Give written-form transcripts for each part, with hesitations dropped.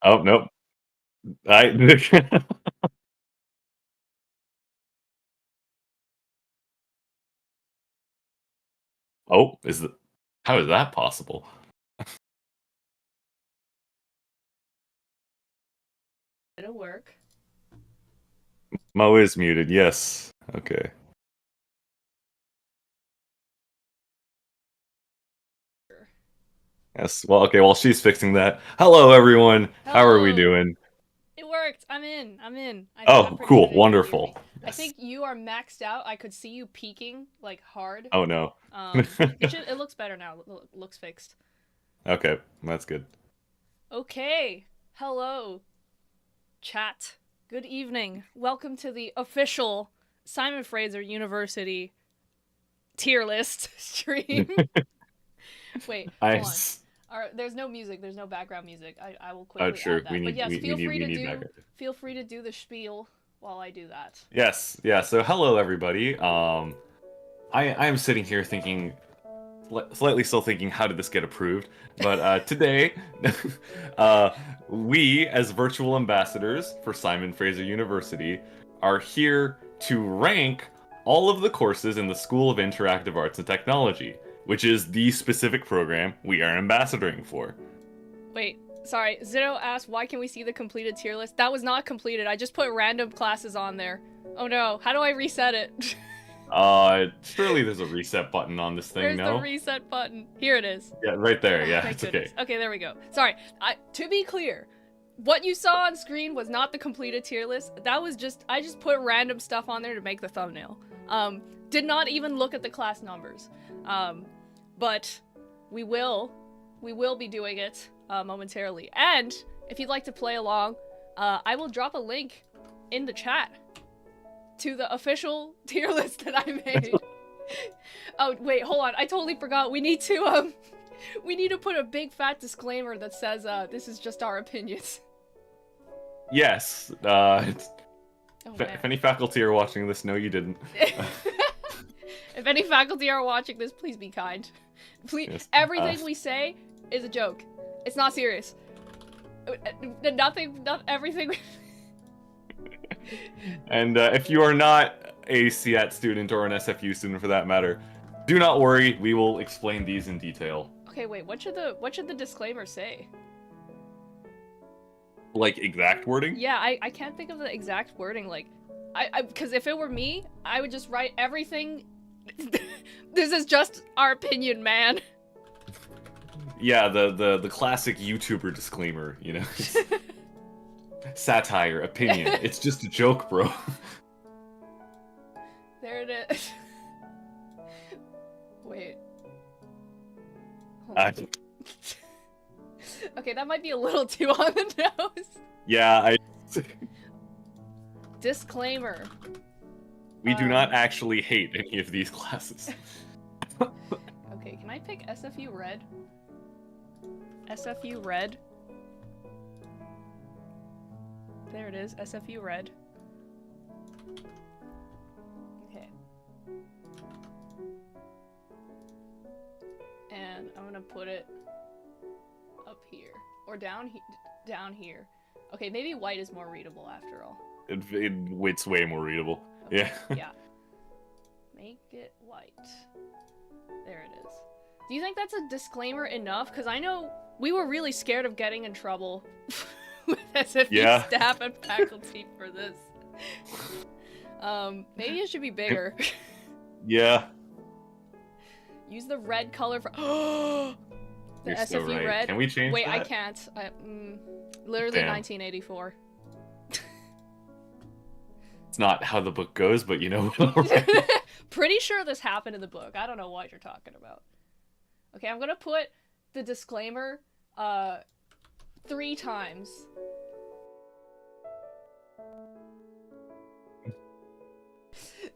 Oh, nope. I Oh, is it how is that possible? It'll work. Mo is muted, yes. Okay. Yes, well, okay, while she's fixing that. Hello, everyone. How are we Hello. doing? It worked. I'm in. I think I'm Oh, pretty cool, sure you can hear me. wonderful. I Yes. think you are maxed out. I could see you peaking like hard. Oh, no. It looks better now. Looks fixed. Okay, that's good. Okay. Hello, chat. Good evening. Welcome to the official Simon Fraser University tier list stream. Wait, hold on. There's no music. There's no background music. I will Oh, quickly true. add that. But yes, We need backup. feel free to do the spiel while I do that. Yes, yeah. So, hello, everybody. I am sitting here thinking, slightly still thinking, how did this get approved? But today, we as virtual ambassadors for Simon Fraser University are here to rank all of the courses in the School of Interactive Arts and Technology, which is the specific program we are ambassadoring for. Wait, sorry. Zito asked, why can we see the completed tier list? That was not completed. I just put random classes on there. Oh no, how do I reset it? Surely there's a reset button on this thing, Where's no? the reset button? Here it is. Yeah, right there, Oh, yeah, thank it's goodness. okay. Okay, there we go. Sorry, to be clear, what you saw on screen was not the completed tier list. That was I just put random stuff on there to make the thumbnail. Did not even look at the class numbers. But we will be doing it momentarily. And if you'd like to play along, I will drop a link in the chat to the official tier list that I made. Oh wait, hold on. I totally forgot. We need to put a big fat disclaimer that says this is just our opinions. Yes. If any faculty are watching this, no, you didn't. If any faculty are watching this, please be kind. Please, yes. Everything we say is a joke. It's not serious. Not everything. And if you are not a SIAT student or an SFU student for that matter, do not worry. We will explain these in detail. Okay, wait. What should the disclaimer say? Like exact wording? Yeah, I can't think of the exact wording. Like, because if it were me, I would just write everything. This is just our opinion, man. Yeah, the classic YouTuber disclaimer, you know. Satire, opinion. It's just a joke, bro. There it is. Wait. Okay, that might be a little too on the nose. Yeah, Disclaimer. We do not actually hate any of these classes. Okay, can I pick SFU Red? SFU Red. There it is, SFU Red. Okay. And I'm gonna put it up here. Or down here. Okay, maybe white is more readable after all. It's way more readable. Okay. Yeah. Yeah. Make it white. There it is. Do you think that's a disclaimer enough? Because I know we were really scared of getting in trouble with SFU staff and faculty for this. Maybe it should be bigger. Yeah. Use the red color for the You're SFU so right. red. Can we change Wait, that? I can't. Literally Damn. 1984. It's not how the book goes, but you know. Pretty sure this happened in the book. I don't know what you're talking about. Okay, I'm gonna put the disclaimer 3 times.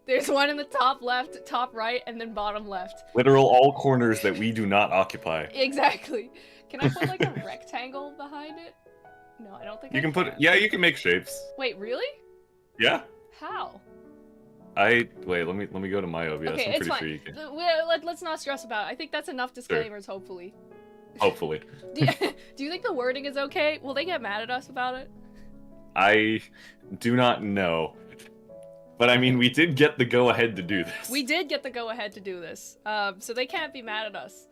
There's one in the top left, top right, and then bottom left. Literal all corners that we do not occupy. Exactly. Can I put like a rectangle behind it? No, I don't think you can put. Yeah, you can make shapes. Wait, really? Yeah. How? Wait. Let me go to my OBS. Okay, I'm it's pretty fine. sure you can. Let's not stress about it. I think that's enough disclaimers. Sure. Hopefully. Hopefully. Do you think the wording is okay? Will they get mad at us about it? I do not know. But I mean, we did get the go-ahead to do this. We did get the go-ahead to do this. So they can't be mad at us.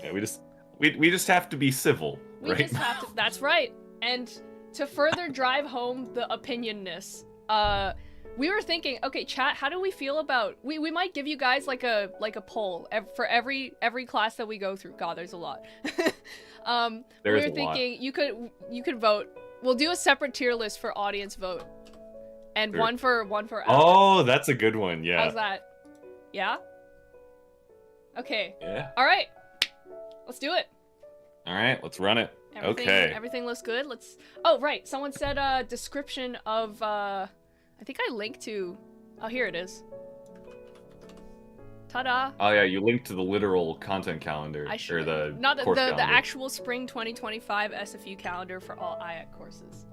Yeah, we just have to be civil, We right? just have to. That's right. And to further drive home the opinionness, we were thinking, okay, chat, how do we feel about? We might give you guys like a poll for every class that we go through. God, there's a lot. We were thinking you could vote. We'll do a separate tier list for audience vote, and Sure. one for. Oh, that's a good one. Yeah. How's that? Yeah. Okay. Yeah. All right. Let's do it. All right, let's run it. Everything looks good. Let's. Oh right. Someone said description of. I think I linked to. Oh, here it is. Ta-da! Oh yeah, you linked to the literal content calendar Or the not the course calendar. actual spring 2025 SFU calendar for all IAT courses.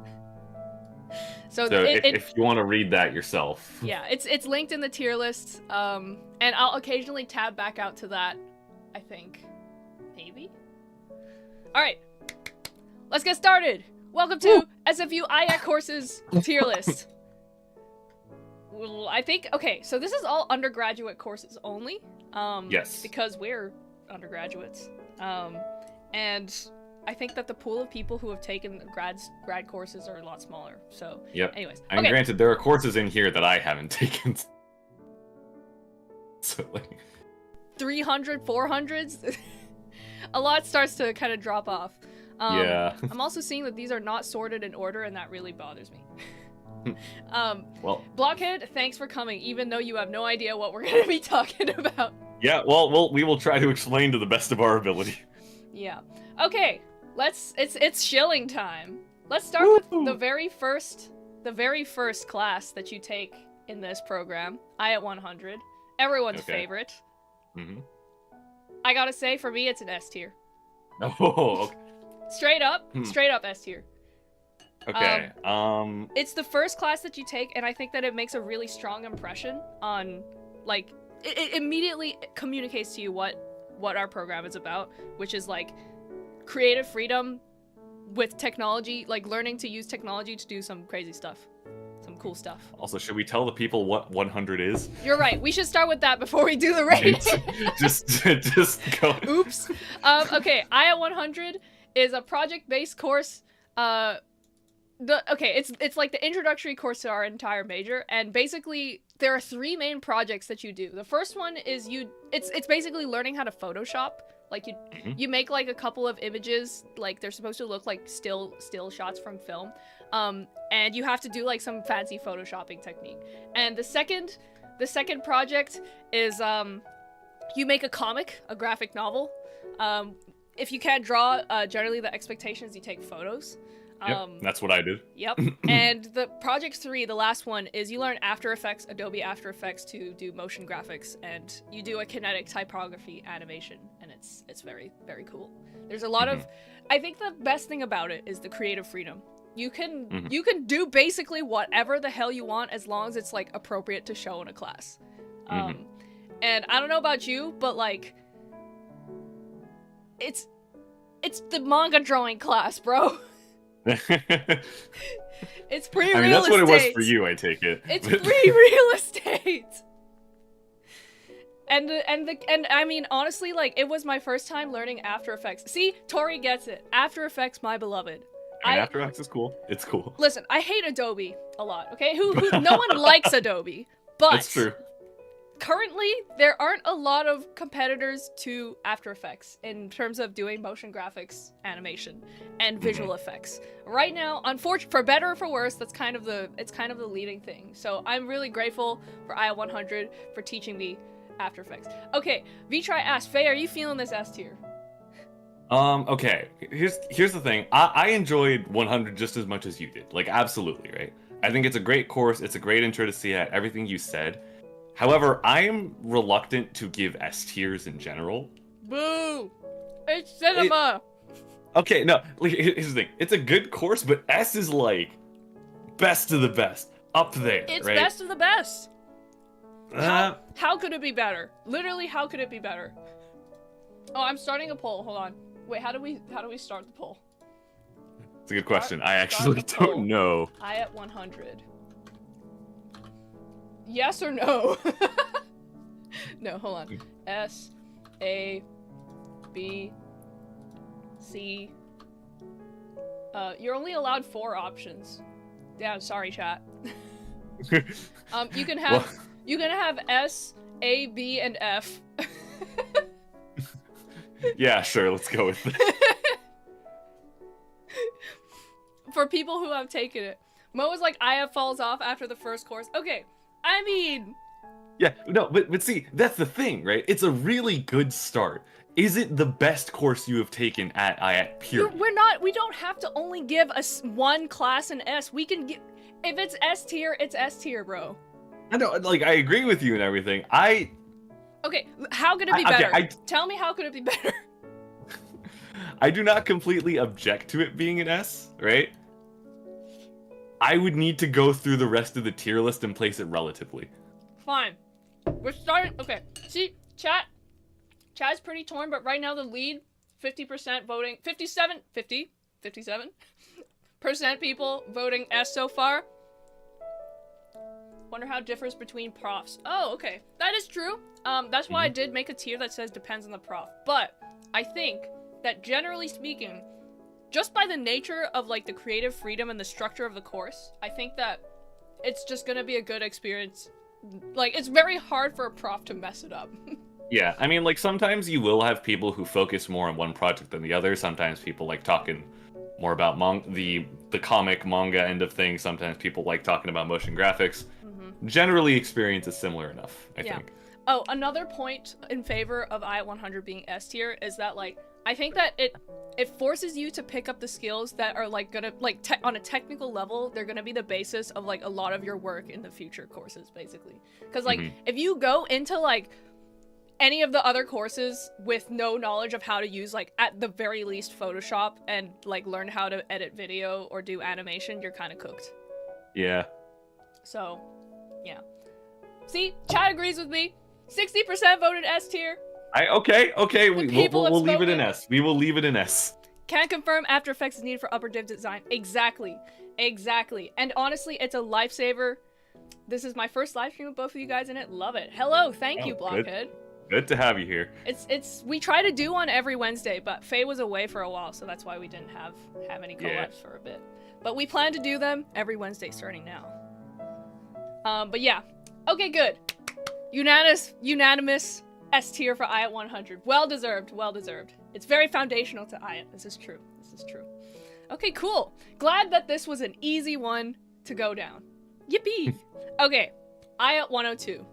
So if you want to read that yourself. Yeah, it's linked in the tier list. And I'll occasionally tab back out to that. I think, maybe. All right, let's get started. Welcome to SFU IAT courses tier list. Well, I think, okay, so this is all undergraduate courses only. Yes. Because we're undergraduates. And I think that the pool of people who have taken grad courses are a lot smaller. So, yep. Anyways. I mean, granted, there are courses in here that I haven't taken. So, like... 300, 400s? A lot starts to kind of drop off. Yeah. I'm also seeing that these are not sorted in order, and that really bothers me. Well, Blockhead, thanks for coming, even though you have no idea what we're going to be talking about. Yeah, well, we will try to explain to the best of our ability. Yeah. Okay, it's shilling time. Let's start with the very first class that you take in this program, IAT 100. Everyone's favorite. Mm-hmm. I gotta say, for me, it's an S tier. Oh, okay. Straight up S tier. Okay. It's the first class that you take, and I think that it makes a really strong impression on, like, it immediately communicates to you what our program is about, which is like creative freedom with technology, like learning to use technology to do some crazy stuff, some cool stuff. Also, should we tell the people what 100 is? You're right. We should start with that before we do the rating. just go. Oops. Okay. IAT 100 is a project-based course. It's like the introductory course to our entire major, and basically there are 3 main projects that you do. The first one is it's basically learning how to Photoshop. Like you make like a couple of images, like they're supposed to look like still shots from film, and you have to do like some fancy photoshopping technique. And the second project is you make a comic, a graphic novel. If you can't draw, generally the expectation is you take photos. Yep, that's what I did. Yep. And the project 3, the last one, is you learn After Effects, Adobe After Effects to do motion graphics, and you do a kinetic typography animation, and it's very, very cool. There's a lot of, I think the best thing about it is the creative freedom. You can do basically whatever the hell you want as long as it's like appropriate to show in a class. And I don't know about you, but like it's the manga drawing class, bro. It's pre-real estate. I mean, that's what it was for you, I take it. It's pre-real estate. And I mean, honestly, like, it was my first time learning After Effects. See, Tori gets it. After Effects, my beloved. After Effects is cool. It's cool. Listen, I hate Adobe a lot, okay? Who no one likes Adobe, but... That's true. Currently, there aren't a lot of competitors to After Effects in terms of doing motion graphics, animation, and visual effects. Right now, unfortunately, for better or for worse, it's kind of the leading thing. So I'm really grateful for IAT 100 for teaching me After Effects. Okay, Vitry asked, Faye, are you feeling this S tier? Okay. Here's the thing. I enjoyed 100 just as much as you did. Like, absolutely, right? I think it's a great course. It's a great intro to SIAT. Everything you said. However, I am reluctant to give S tiers in general. Boo! It's cinema! Okay, no, here's the thing. It's a good course, but S is like best of the best. Up there, It's right? best of the best! How could it be better? Literally, how could it be better? Oh, I'm starting a poll. Hold on. Wait, how do we start the poll? It's a good question. I actually don't know. IAT 100. Yes or no? No, hold on. S, A, B, C. You're only allowed 4 options. Yeah, sorry, chat. You can have S, A, B, and F. Yeah, sure. Let's go with it. For people who have taken it, Mo was like, IAT falls off after the first course. Okay, I mean. Yeah, no, but see, that's the thing, right? It's a really good start. Is it the best course you have taken at IAT, period? We don't have to only give us one class an S. We can give, if it's S tier, it's S tier, bro. I know, like, I agree with you and everything. Okay, how could it be better? Okay, Tell me how could it be better? I do not completely object to it being an S, right? I would need to go through the rest of the tier list and place it relatively. Fine. We're starting. Okay. See, chat's pretty torn, but right now the lead, 50% voting, 57% people voting S so far. Wonder how it differs between profs. Oh, okay. That is true. That's why I did make a tier that says depends on the prof. But I think that generally speaking, just by the nature of like the creative freedom and the structure of the course, I think that it's just gonna be a good experience. Like, it's very hard for a prof to mess it up. Yeah, I mean, like, sometimes you will have people who focus more on one project than the other. Sometimes people like talking more about the comic manga end of things. Sometimes people like talking about motion graphics. Generally, experience is similar enough, I think. Oh, another point in favor of IAT 100 being S tier is that, like, I think that it forces you to pick up the skills that are, like, gonna, like, on a technical level, they're gonna be the basis of, like, a lot of your work in the future courses, basically. Because, like, if you go into, like, any of the other courses with no knowledge of how to use, like, at the very least Photoshop and, like, learn how to edit video or do animation, you're kind of cooked. Yeah. So, yeah. See? Chat agrees with me. 60% voted S tier. Okay, we'll leave it in S. We will leave it in S. Can confirm After Effects is needed for upper div design. Exactly. And honestly, it's a lifesaver. This is my first live stream with both of you guys in it. Love it. Hello, thank you, Blockhead. Good to have you here. We try to do one every Wednesday, but Faye was away for a while, so that's why we didn't have any collabs for a bit. But we plan to do them every Wednesday starting now. But yeah. Okay, good. Unanimous S tier for IAT 100. Well deserved. It's very foundational to IAT. This is true. Okay, cool. Glad that this was an easy one to go down. Yippee! Okay, IAT 102.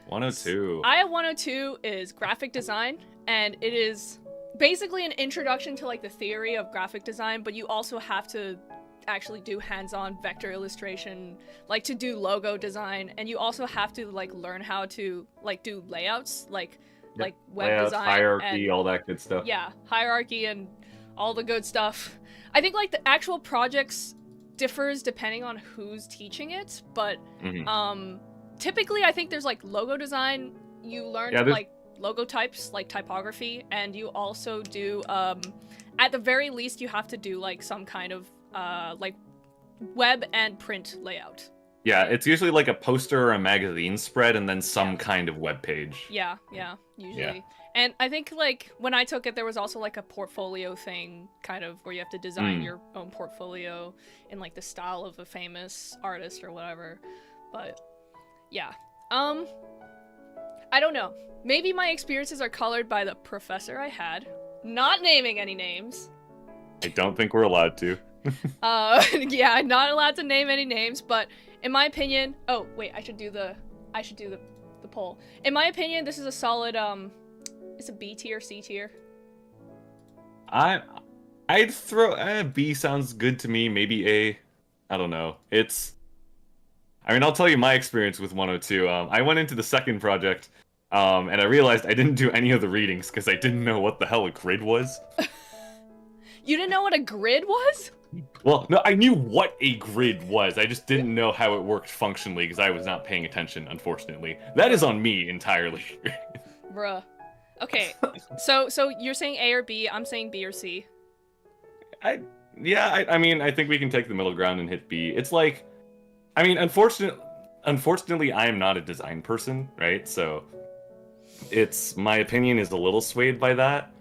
102. IAT 102 is graphic design, and it is basically an introduction to, like, the theory of graphic design, but you also have to actually do hands-on vector illustration, like, to do logo design, and you also have to, like, learn how to, like, do layouts, like web layouts, design, hierarchy, and, all that good stuff. Yeah, hierarchy and all the good stuff. I think, like, the actual projects differs depending on who's teaching it, but typically I think there's, like, logo design. You learn like logo types, like typography, and you also do at the very least you have to do, like, some kind of like web and print layout. Yeah, it's usually like a poster or a magazine spread and then some kind of web page. Yeah, usually. Yeah. And I think, like, when I took it, there was also, like, a portfolio thing, kind of, where you have to design your own portfolio in, like, the style of a famous artist or whatever. But, yeah. I don't know. Maybe my experiences are colored by the professor I had. Not naming any names. I don't think we're allowed to. Yeah, I'm not allowed to name any names, but in my opinion, oh wait, I should do the poll. In my opinion, this is a solid it's a B tier, C tier. I'd throw B sounds good to me, maybe A. I don't know. I mean, I'll tell you my experience with 102. I went into the second project, and I realized I didn't do any of the readings because I didn't know what the hell a grid was. You didn't know what a grid was? Well, no, I knew what a grid was. I just didn't know how it worked functionally because I was not paying attention, unfortunately. That is on me entirely. Bruh. Okay, so you're saying A or B, I'm saying B or C. I mean, I think we can take the middle ground and hit B. It's like, I mean, unfortunately, I am not a design person, right? So, my opinion is a little swayed by that.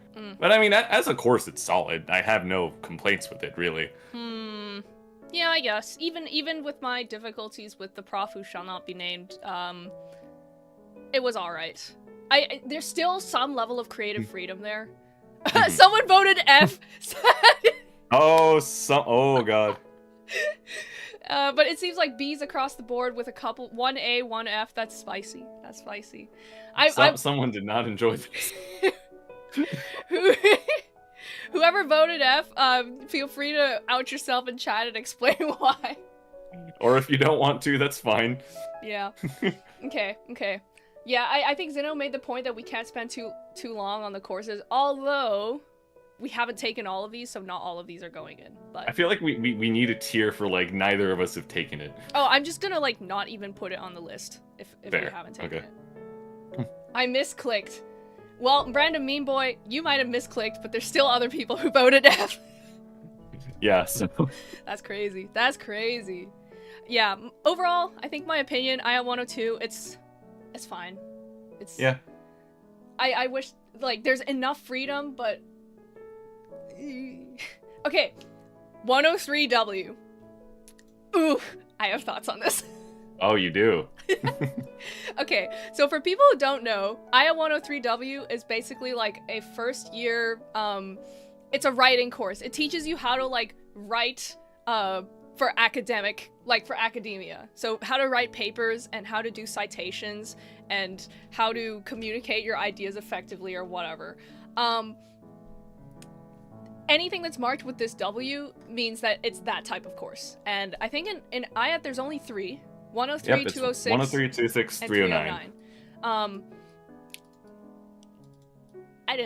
But I mean, as a course, it's solid. I have no complaints with it, really. Yeah, I guess. Even with my difficulties with the prof who shall not be named, it was alright. There's still some level of creative freedom there. Someone voted F. Oh god. But it seems like B's across the board with a couple, 1A, 1F. That's spicy. That's spicy. Someone did not enjoy this. Whoever voted F, feel free to out yourself in chat and explain why. Or if you don't want to, that's fine. Yeah. Okay. Yeah, I think Zeno made the point that we can't spend too long on the courses, although we haven't taken all of these, so not all of these are going in. But I feel like we need a tier for, like, neither of us have taken it. Oh, I'm just gonna, like, not even put it on the list if we haven't taken it. I misclicked. Well, Random Meme Boy, you might have misclicked, but there's still other people who voted F. Yeah, so... That's crazy. That's crazy. Yeah, overall, I think my opinion, IAT 102, it's fine. Yeah. I wish, like, there's enough freedom, but... Okay, 103W. Ooh, I have thoughts on this. Oh, you do? Okay, so for people who don't know, IAT 103W is basically like a first year, it's a writing course. It teaches you how to, like, write, for academia. So how to write papers and how to do citations and how to communicate your ideas effectively or whatever. Anything that's marked with this W means that it's that type of course. And I think in IAT there's only 3. 103, yep, 206, 103, 206, and 309. I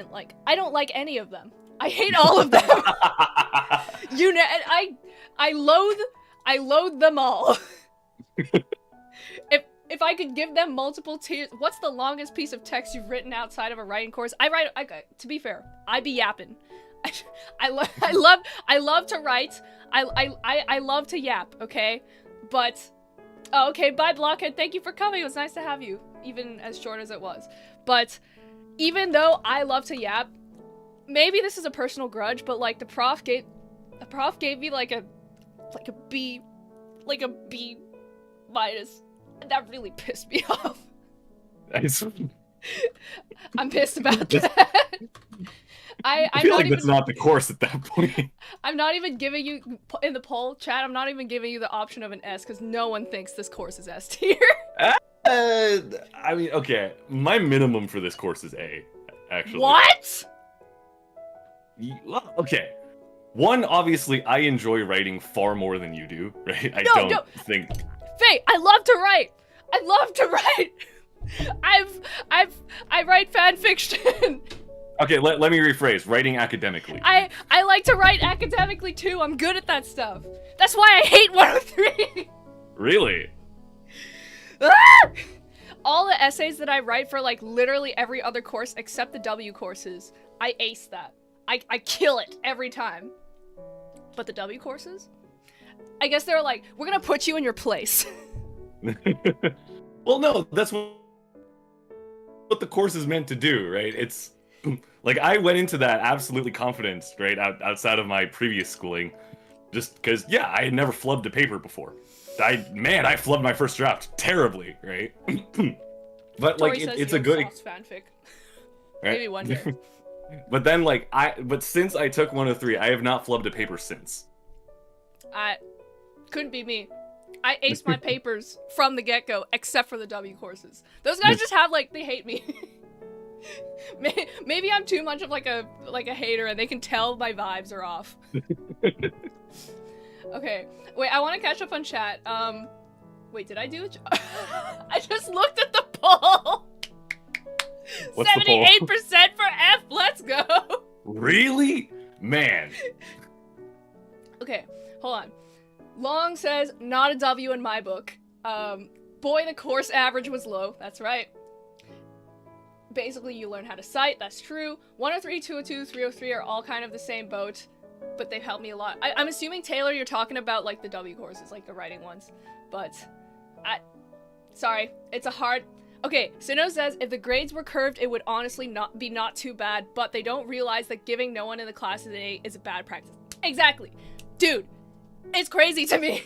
don't like any of them. I hate all of them. I loathe them all. If I could give them multiple tiers, what's the longest piece of text you've written outside of a writing course? To be fair, I be yapping. I love to write. I love to yap, okay? But oh, okay, bye Blockhead. Thank you for coming. It was nice to have you, even as short as it was. But even though I love to yap, maybe this is a personal grudge, but like the prof gave me like a B minus. And that really pissed me off. I'm pissed about that. I feel like that's not the course at that point. I'm not even giving you, in the poll chat, I'm not even giving you the option of an S, because no one thinks this course is S tier. I mean, okay, my minimum for this course is A, actually. What? Well, okay. One, obviously, I enjoy writing far more than you do, right? I don't think... Faye, I love to write! I love to write! I write fan fiction! Okay, let me rephrase. Writing academically. I like to write academically too. I'm good at that stuff. That's why I hate 103. Really? Ah! All the essays that I write for like literally every other course except the W courses, I ace that. I kill it every time. But the W courses? I guess they're like, we're gonna put you in your place. Well, no, that's what the course is meant to do, right? It's like I went into that absolutely confident, right, outside of my previous schooling, just because, yeah, I had never flubbed a paper before. I flubbed my first draft terribly, right? But like, it's a good fanfic. Right? Maybe one day. But then, like, but since I took 103, I have not flubbed a paper since. Couldn't be me. I aced my papers from the get-go, except for the W courses. Those guys just have, like, they hate me. Maybe I'm too much of like a hater and they can tell my vibes are off. Okay, wait, I want to catch up on chat. Wait, did I do it? I just looked at the poll. 78% for F. Let's go. Really? Man. Okay, hold on. Long says not a W in my book. Boy, the course average was low. That's right. basically you learn how to cite. That's true. 103, 202, 303 are all kind of the same boat, but they've helped me a lot. I'm assuming, Taylor, you're talking about like the W courses, like the writing ones, but sorry, it's a hard. Okay, Sino says, if the grades were curved, it would honestly not too bad, but they don't realize that giving no one in the class an A is a bad practice. Exactly. Dude, it's crazy to me.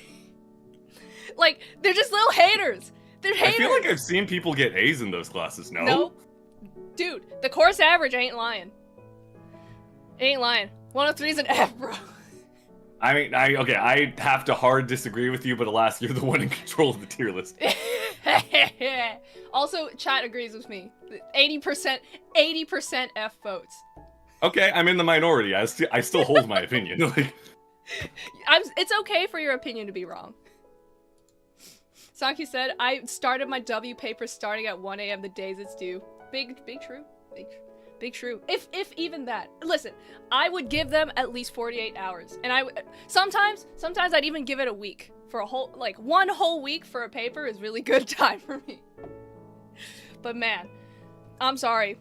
Like, they're just little haters. They're haters. I feel like I've seen people get A's in those classes, no? Nope. Dude, the course average ain't lying. Ain't lying. 103 is an F, bro. I mean, I have to hard disagree with you, but alas, you're the one in control of the tier list. Also, chat agrees with me. 80% F votes. Okay, I'm in the minority. I still hold my opinion. Like, it's okay for your opinion to be wrong. Saki said, I started my W paper starting at 1 a.m. the days it's due. Big true. Big true. If even that. Listen, I would give them at least 48 hours. And sometimes I'd even give it a week. For a whole, like, 1 whole week for a paper is really good time for me. But man, I'm sorry.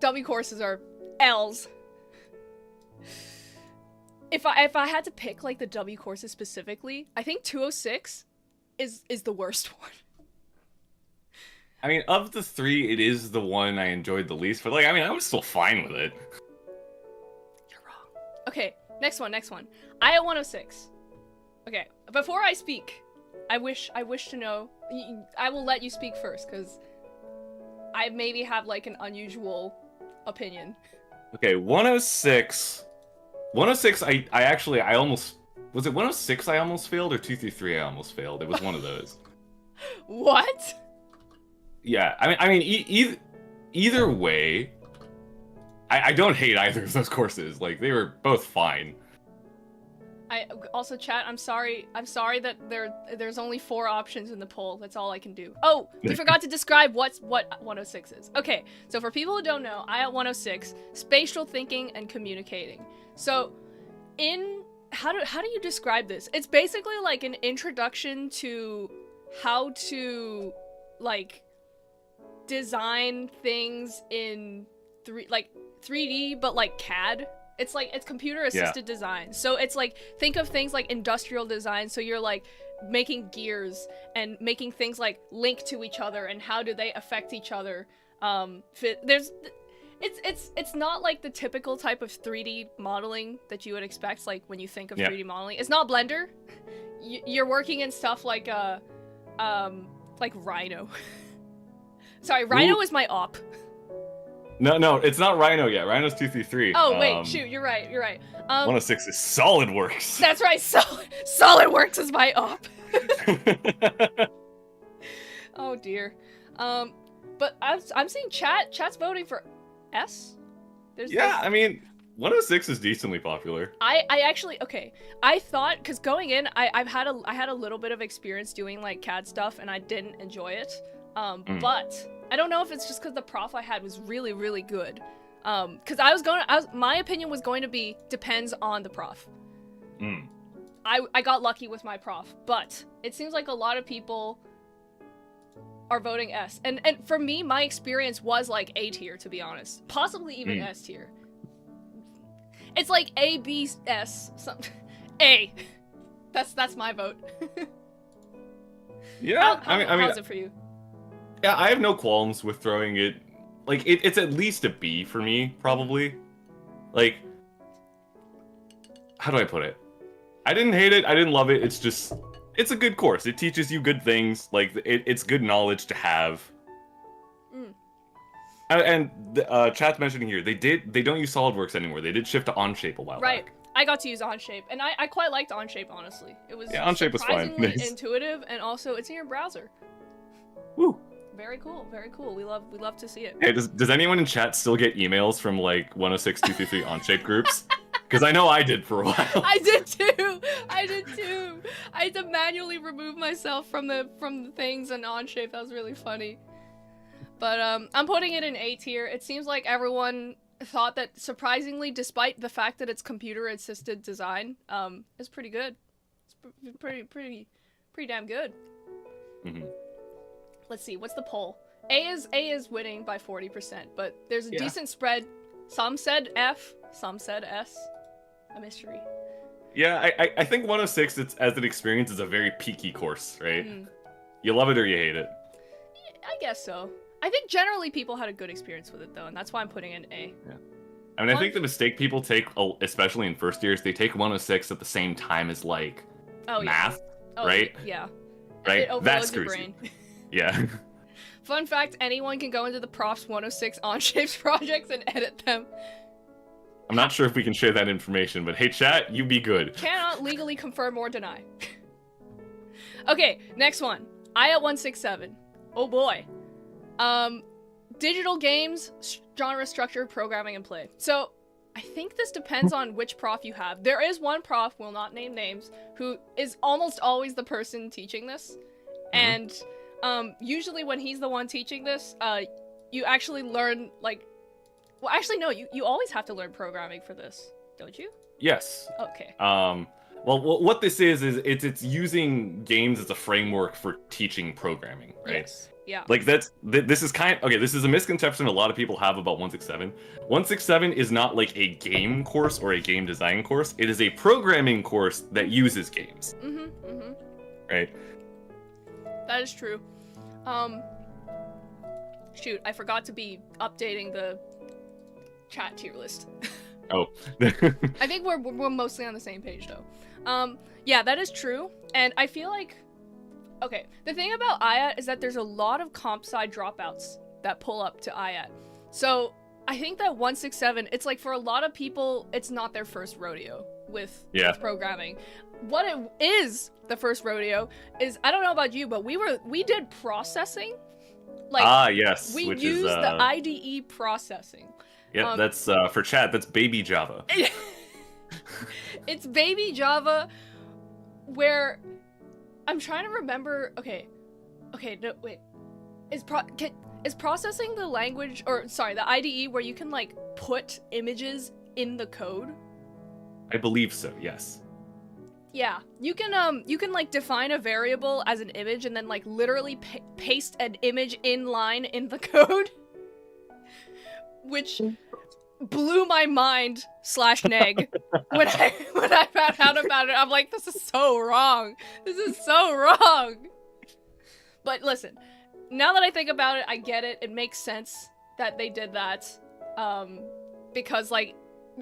W courses are L's. If I had to pick, like, the W courses specifically, I think 206 is the worst one. I mean, of the 3, it is the one I enjoyed the least, but, like, I mean, I was still fine with it. You're wrong. Okay, next one. IA 106. Okay, before I speak, I wish to know, I will let you speak first, because I maybe have, like, an unusual opinion. Okay, 106, I almost, was it 106 I almost failed, or 233 I almost failed? It was one of those. What? Yeah, I mean, either way, I don't hate either of those courses. Like, they were both fine. Also, chat, I'm sorry that there's only 4 options in the poll. That's all I can do. Oh, we forgot to describe what 106 is. Okay, so for people who don't know, IA 106, spatial thinking and communicating. So, how do you describe this? It's basically like an introduction to how to, like, design things in 3D, but like CAD. It's computer assisted design. So it's like, think of things like industrial design. So you're like making gears and making things like link to each other and how do they affect each other. It's not like the typical type of 3D modeling that you would expect, like when you think of 3D modeling. It's not Blender. You're working in stuff like Rhino. Sorry, Rhino is my op. No, it's not Rhino yet. Rhino's 233. Oh, wait, shoot, you're right. 106 is SolidWorks. That's right, SolidWorks is my op. Oh, dear. But I'm seeing chat's voting for S? I mean, 106 is decently popular. I actually, okay, I thought, because going in, I had a little bit of experience doing, like, CAD stuff, and I didn't enjoy it. But I don't know if it's just because the prof I had was really, really good. Because my opinion was going to be, depends on the prof. I got lucky with my prof, but it seems like a lot of people are voting S. And for me, my experience was like A tier, to be honest. Possibly even S tier. It's like A, B, S, A. That's my vote. Yeah, how's it for you? Yeah, I have no qualms with throwing it. Like, it's at least a B for me, probably. Like, how do I put it? I didn't hate it, I didn't love it, it's just, it's a good course. It teaches you good things, like, it's good knowledge to have. And chat's mentioning here, they don't use SolidWorks anymore. They did shift to Onshape a while back. I got to use Onshape, and I quite liked Onshape, honestly. It was Onshape was fine. Surprisingly intuitive, and also it's in your browser. Woo. Very cool, very cool. We love to see it. Hey, does anyone in chat still get emails from, like, 106, 233 Onshape groups? Because I know I did for a while. I did too. I had to manually remove myself from the things in Onshape. That was really funny. But I'm putting it in A tier. It seems like everyone thought that, surprisingly, despite the fact that it's computer-assisted design, it's pretty good. It's pretty damn good. Mm-hmm. Let's see, what's the poll? A is winning by 40%, but there's a decent spread. Some said F, some said S. A mystery. Yeah, I think 106, it's as an experience, is a very peaky course, right? You love it or you hate it. Yeah, I guess so. I think generally people had a good experience with it, though, and that's why I'm putting in A. Yeah. I mean, I think the mistake people take, especially in first years, they take 106 at the same time as, like, math, right? Yeah. Right? That Your screws brain. you. Yeah. Fun fact, anyone can go into the Profs 106 Onshape's projects and edit them. I'm not sure if we can share that information, but hey, chat, you be good. Cannot legally confirm or deny. Okay, next one. IAT 167. Oh boy. Digital games, genre structure, programming, and play. So, I think this depends on which prof you have. There is one prof, will not name names, who is almost always the person teaching this. And usually when he's the one teaching this, you actually learn, like... Well, actually, no, you always have to learn programming for this, don't you? Yes. Okay. Well, what this is it's using games as a framework for teaching programming, right? Yes. Yeah. Like this is this is a misconception a lot of people have about 167. 167 is not like a game course or a game design course. It is a programming course that uses games. Right? That is true. Shoot, I forgot to be updating the chat tier list. Oh. I think we're mostly on the same page, though. Yeah, that is true. And I feel like... Okay, the thing about IAT is that there's a lot of comp sci dropouts that pull up to IAT. So, I think that 167, it's like for a lot of people, it's not their first rodeo with programming. What it is, the first rodeo, is, I don't know about you, but we did processing. Like, yes. We used the IDE processing. Yeah, that's, for chat, that's baby Java. It's baby Java, where... I'm trying to remember... Okay, no, wait. Is processing the language... Or, sorry, the IDE where you can, like, put images in the code? I believe so, yes. Yeah. You can, like, define a variable as an image and then, like, literally paste an image in line in the code. Which... blew my mind /neg when I found out about it. I'm like, this is so wrong. This is so wrong. But listen, now that I think about it, I get it. It makes sense that they did that. Because like,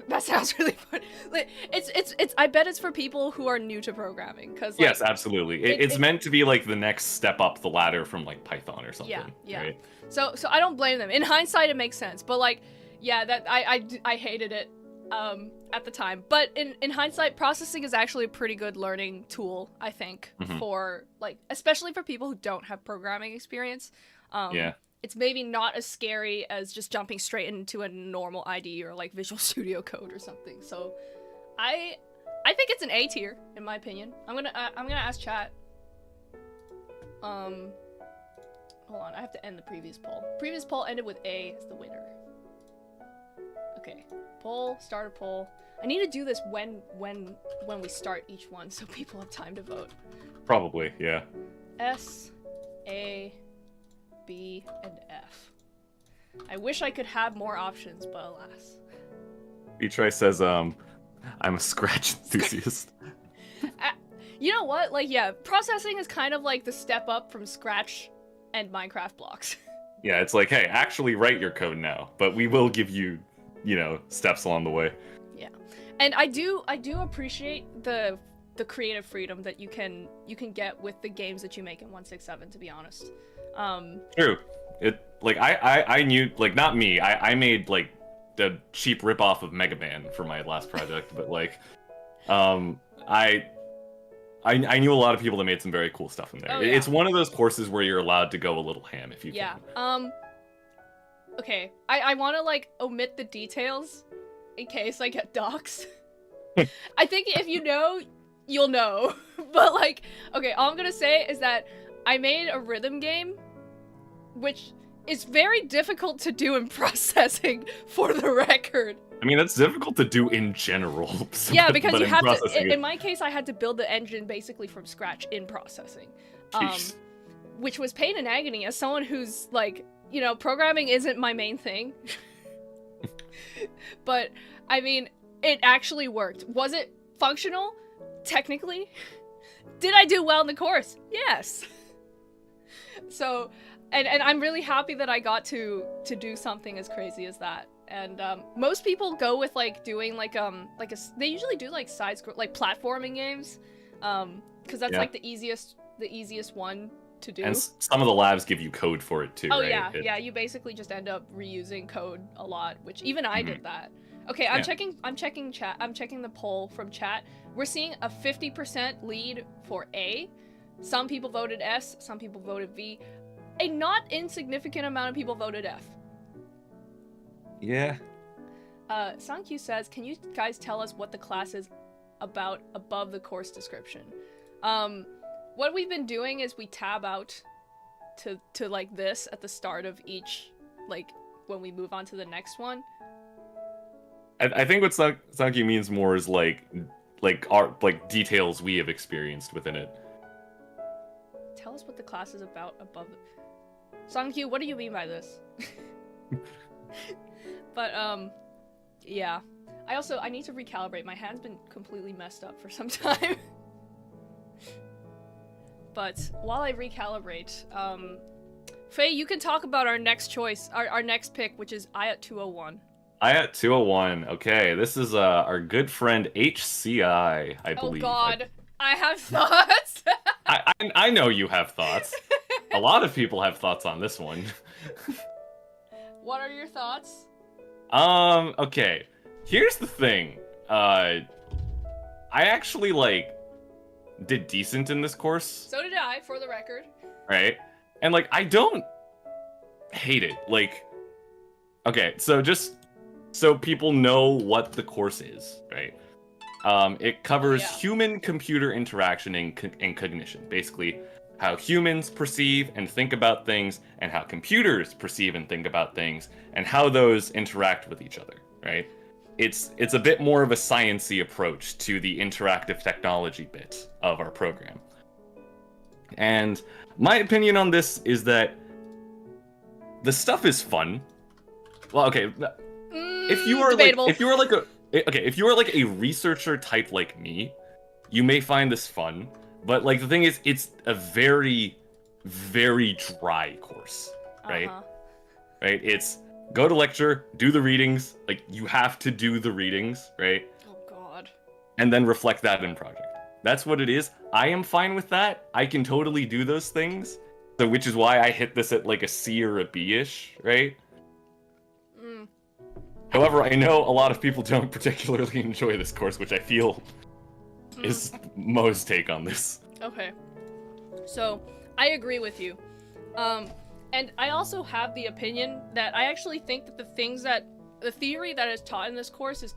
that sounds really fun. Like, it's I bet it's for people who are new to programming. Cause, like, yes, absolutely. It's meant to be like the next step up the ladder from like Python or something. Yeah. Right? So I don't blame them. In hindsight, it makes sense. But like, yeah, that I hated it at the time. But in hindsight, processing is actually a pretty good learning tool, I think, for, like, especially for people who don't have programming experience. It's maybe not as scary as just jumping straight into a normal IDE or, like, Visual Studio Code or something. So I think it's an A tier, in my opinion. I'm gonna ask chat. Hold on, I have to end the previous poll. Previous poll ended with A as the winner. Okay, start a poll. I need to do this when we start each one so people have time to vote. Probably, yeah. S, A, B, and F. I wish I could have more options, but alas. Betray says, I'm a Scratch enthusiast. You know what? Like, yeah, processing is kind of like the step up from Scratch and Minecraft blocks. Yeah, it's like, hey, actually write your code now, but we will give you, steps along the way. Yeah. And I do appreciate the creative freedom that you can get with the games that you make in 167, to be honest. True. I knew, like, not me. I made, like, the cheap ripoff of Mega Man for my last project, but, like, I knew a lot of people that made some very cool stuff in there. Oh, yeah. It's one of those courses where you're allowed to go a little ham if you can. Okay. I want to, like, omit the details in case I get doxxed. I think if you know, you'll know. But, like, okay, all I'm gonna say is that I made a rhythm game, which is very difficult to do in processing, for the record. I mean, that's difficult to do in general. Yeah, because you have to... In my case, I had to build the engine basically from scratch in processing. Which was pain and agony as someone who's, like, you know, programming isn't my main thing. But, I mean, it actually worked. Was it functional? Technically. Did I do well in the course? Yes. So, and I'm really happy that I got to do something as crazy as that. And most people go with like doing like they usually do like like platforming games, because that's like the easiest one to do. And some of the labs give you code for it too. Oh right? Yeah. You basically just end up reusing code a lot, which even I did that. Okay, I'm checking chat. I'm checking the poll from chat. We're seeing a 50% lead for A. Some people voted S. Some people voted V. A not insignificant amount of people voted F. Yeah. Sankyu says, can you guys tell us what the class is about above the course description? What we've been doing is we tab out to like this at the start of each, like when we move on to the next one. I think what Sankyu means more is like details we have experienced within it. Tell us what the class is about above it. Sankyu, what do you mean by this? But, yeah. I need to recalibrate. My hand's been completely messed up for some time. But, while I recalibrate, Faye, you can talk about our next choice, our next pick, which is IAT 201. IAT 201, okay. This is, our good friend HCI, I believe. Oh god, I have thoughts! I know you have thoughts. A lot of people have thoughts on this one. What are your thoughts? Okay. Here's the thing. I actually, like, did decent in this course. So did I, for the record. Right? And, like, I don't hate it. Like, okay, so just so people know what the course is, right? It covers human-computer interaction and cognition. Basically, how humans perceive and think about things, and how computers perceive and think about things, and how those interact with each other, right? It's a bit more of a science-y approach to the interactive technology bit of our program. And my opinion on this is that the stuff is fun. Well, okay, if you are like a researcher type like me, you may find this fun. But, like, the thing is, it's a very, very dry course, right? Right? It's go to lecture, do the readings, like, you have to do the readings, right? Oh, God. And then reflect that in project. That's what it is. I am fine with that. I can totally do those things. So, which is why I hit this at, like, a C or a B-ish, right? However, I know a lot of people don't particularly enjoy this course, which I feel is Mo's take on this. Okay. So, I agree with you. And I also have the opinion that I actually think that the theory that is taught in this course is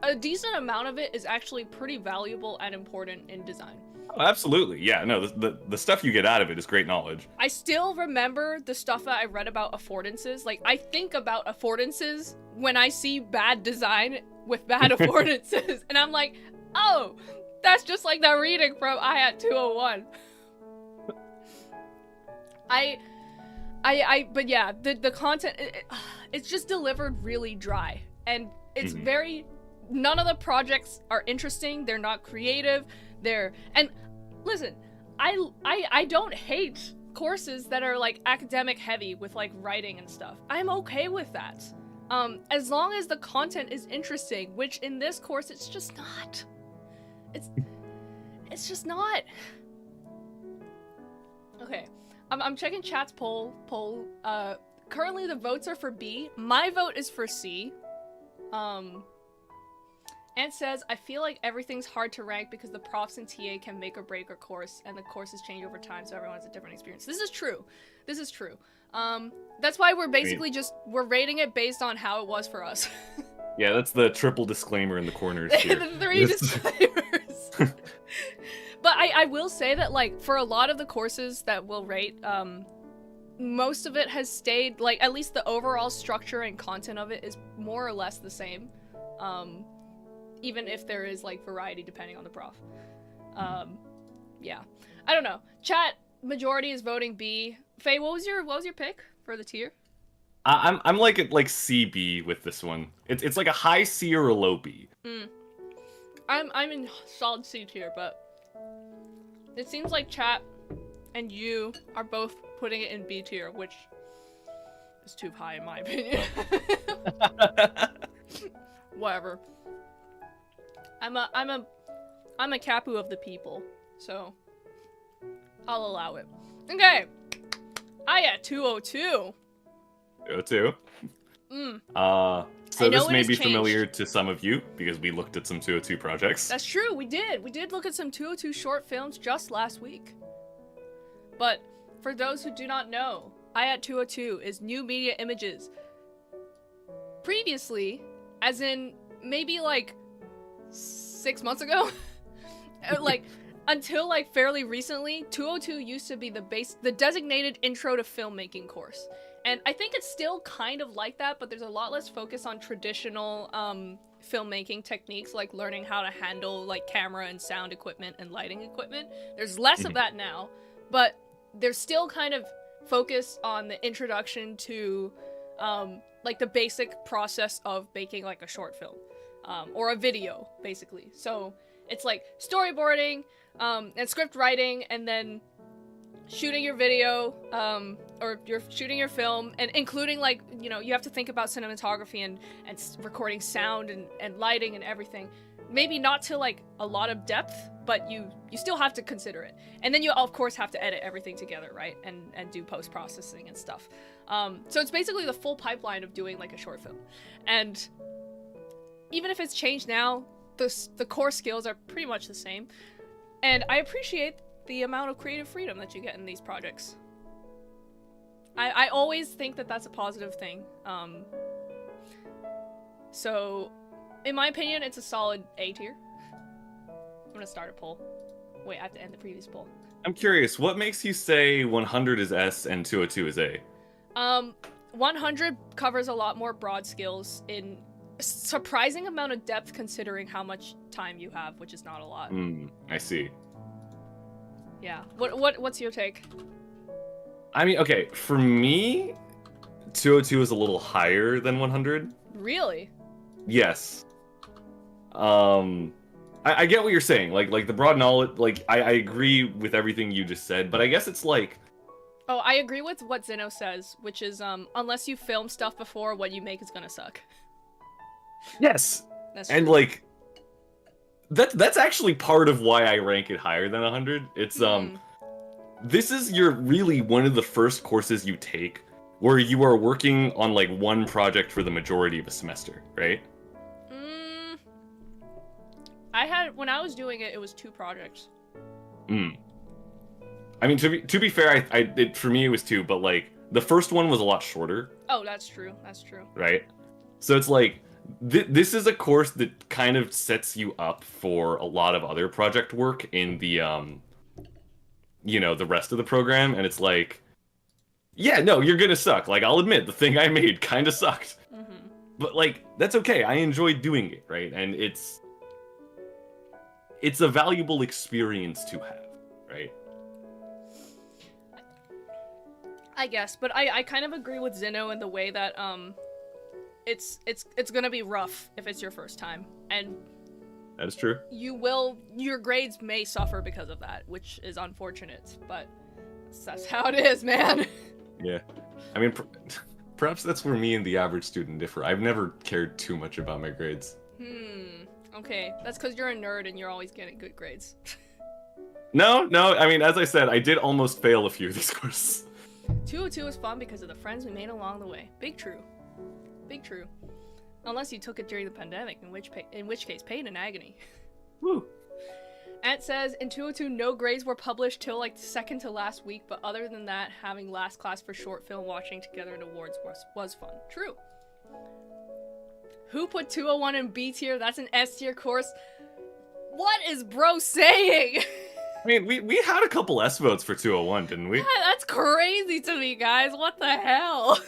a decent amount of it is actually pretty valuable and important in design. Oh, absolutely. Yeah, no, the stuff you get out of it is great knowledge. I still remember the stuff that I read about affordances. Like, I think about affordances when I see bad design with bad affordances. And I'm like, oh, that's just like that reading from IAT 201. But yeah, the content, it's just delivered really dry. And it's very, none of the projects are interesting. They're not creative. And listen, I don't hate courses that are like academic heavy with like writing and stuff. I'm okay with that. As long as the content is interesting, which in this course, it's just not. It's just not. Okay, I'm checking chat's poll. Currently the votes are for B. My vote is for C. And says, I feel like everything's hard to rank because the profs and TA can make or break a course, and the courses change over time, so everyone has a different experience. This is true. That's why we're basically we're rating it based on how it was for us. Yeah, that's the triple disclaimer in the corners here. The 3 disclaimers. But I will say that, like, for a lot of the courses that we'll rate, most of it has stayed, like, at least the overall structure and content of it is more or less the same. Even if there is, like, variety depending on the prof. Yeah. I don't know. Chat, majority is voting B. Faye, what was your pick? for the tier? I'm like at like CB with this one. It's like a high C or a low B. I'm in solid C tier, but it seems like chat and you are both putting it in B tier, which is too high in my opinion. Whatever. I'm a Cappu of the people, so I'll allow it. Okay. IAT 202. 202. So this may be familiar to some of you because we looked at some 202 projects. That's true, we did. We did look at some 202 short films just last week. But for those who do not know, IAT 202 is new media images. Previously, as in maybe like 6 months ago, like until like fairly recently, 202 used to be the designated intro to filmmaking course. And I think it's still kind of like that, but there's a lot less focus on traditional filmmaking techniques, like learning how to handle like camera and sound equipment and lighting equipment. There's less of that now, but there's still kind of focus on the introduction to like the basic process of making like a short film or a video, basically. So it's like storyboarding and script writing, and then shooting your video, or you're shooting your film, and including like, you know, you have to think about cinematography and recording sound and lighting and everything. Maybe not to like a lot of depth, but you still have to consider it. And then you of course have to edit everything together, right? And do post-processing and stuff. So it's basically the full pipeline of doing like a short film. And even if it's changed now, the core skills are pretty much the same. And I appreciate the amount of creative freedom that you get in these projects. I always think that that's a positive thing. So, in my opinion, it's a solid A tier. I'm gonna start a poll. Wait, I have to end the previous poll. I'm curious, what makes you say 100 is S and 202 is A? 100 covers a lot more broad skills in a surprising amount of depth considering how much time you have, which is not a lot. I see. Yeah. What's your take? I mean, okay, for me, 202 is a little higher than 100. Really? Yes. I get what you're saying. Like the broad knowledge, like I agree with everything you just said, but I guess it's like... Oh, I agree with what Zeno says, which is, unless you film stuff before, what you make is gonna suck. Yes. That's and true. like, that's actually part of why I rank it higher than 100. It's, this is really one of the first courses you take where you are working on like one project for the majority of a semester, right? When I was doing it, it was 2 projects. I mean, to be fair, for me it was 2, but like the first one was a lot shorter. Oh, that's true. That's true. Right? So it's like this is a course that kind of sets you up for a lot of other project work in the you know, the rest of the program, and it's like, yeah, no, you're gonna suck. Like, I'll admit, the thing I made kind of sucked. But like, that's okay. I enjoyed doing it, right? And it's a valuable experience to have, right? I guess, but I kind of agree with Zeno in the way that it's gonna be rough if it's your first time, and that is true. Your grades may suffer because of that, which is unfortunate, but that's how it is, man. Yeah, I mean, perhaps that's where me and the average student differ. I've never cared too much about my grades. Okay, that's because you're a nerd and you're always getting good grades. No, I mean, as I said, I did almost fail a few of these courses. 202 was fun because of the friends we made along the way. Big true. Big true. Unless you took it during the pandemic, in which case, pain and agony. Woo. Ant says, in 202, no grades were published till like second to last week, but other than that, having last class for short film watching together in awards was fun. True. Who put 201 in B tier? That's an S tier course. What is bro saying? I mean, we had a couple S votes for 201, didn't we? Yeah, that's crazy to me, guys. What the hell?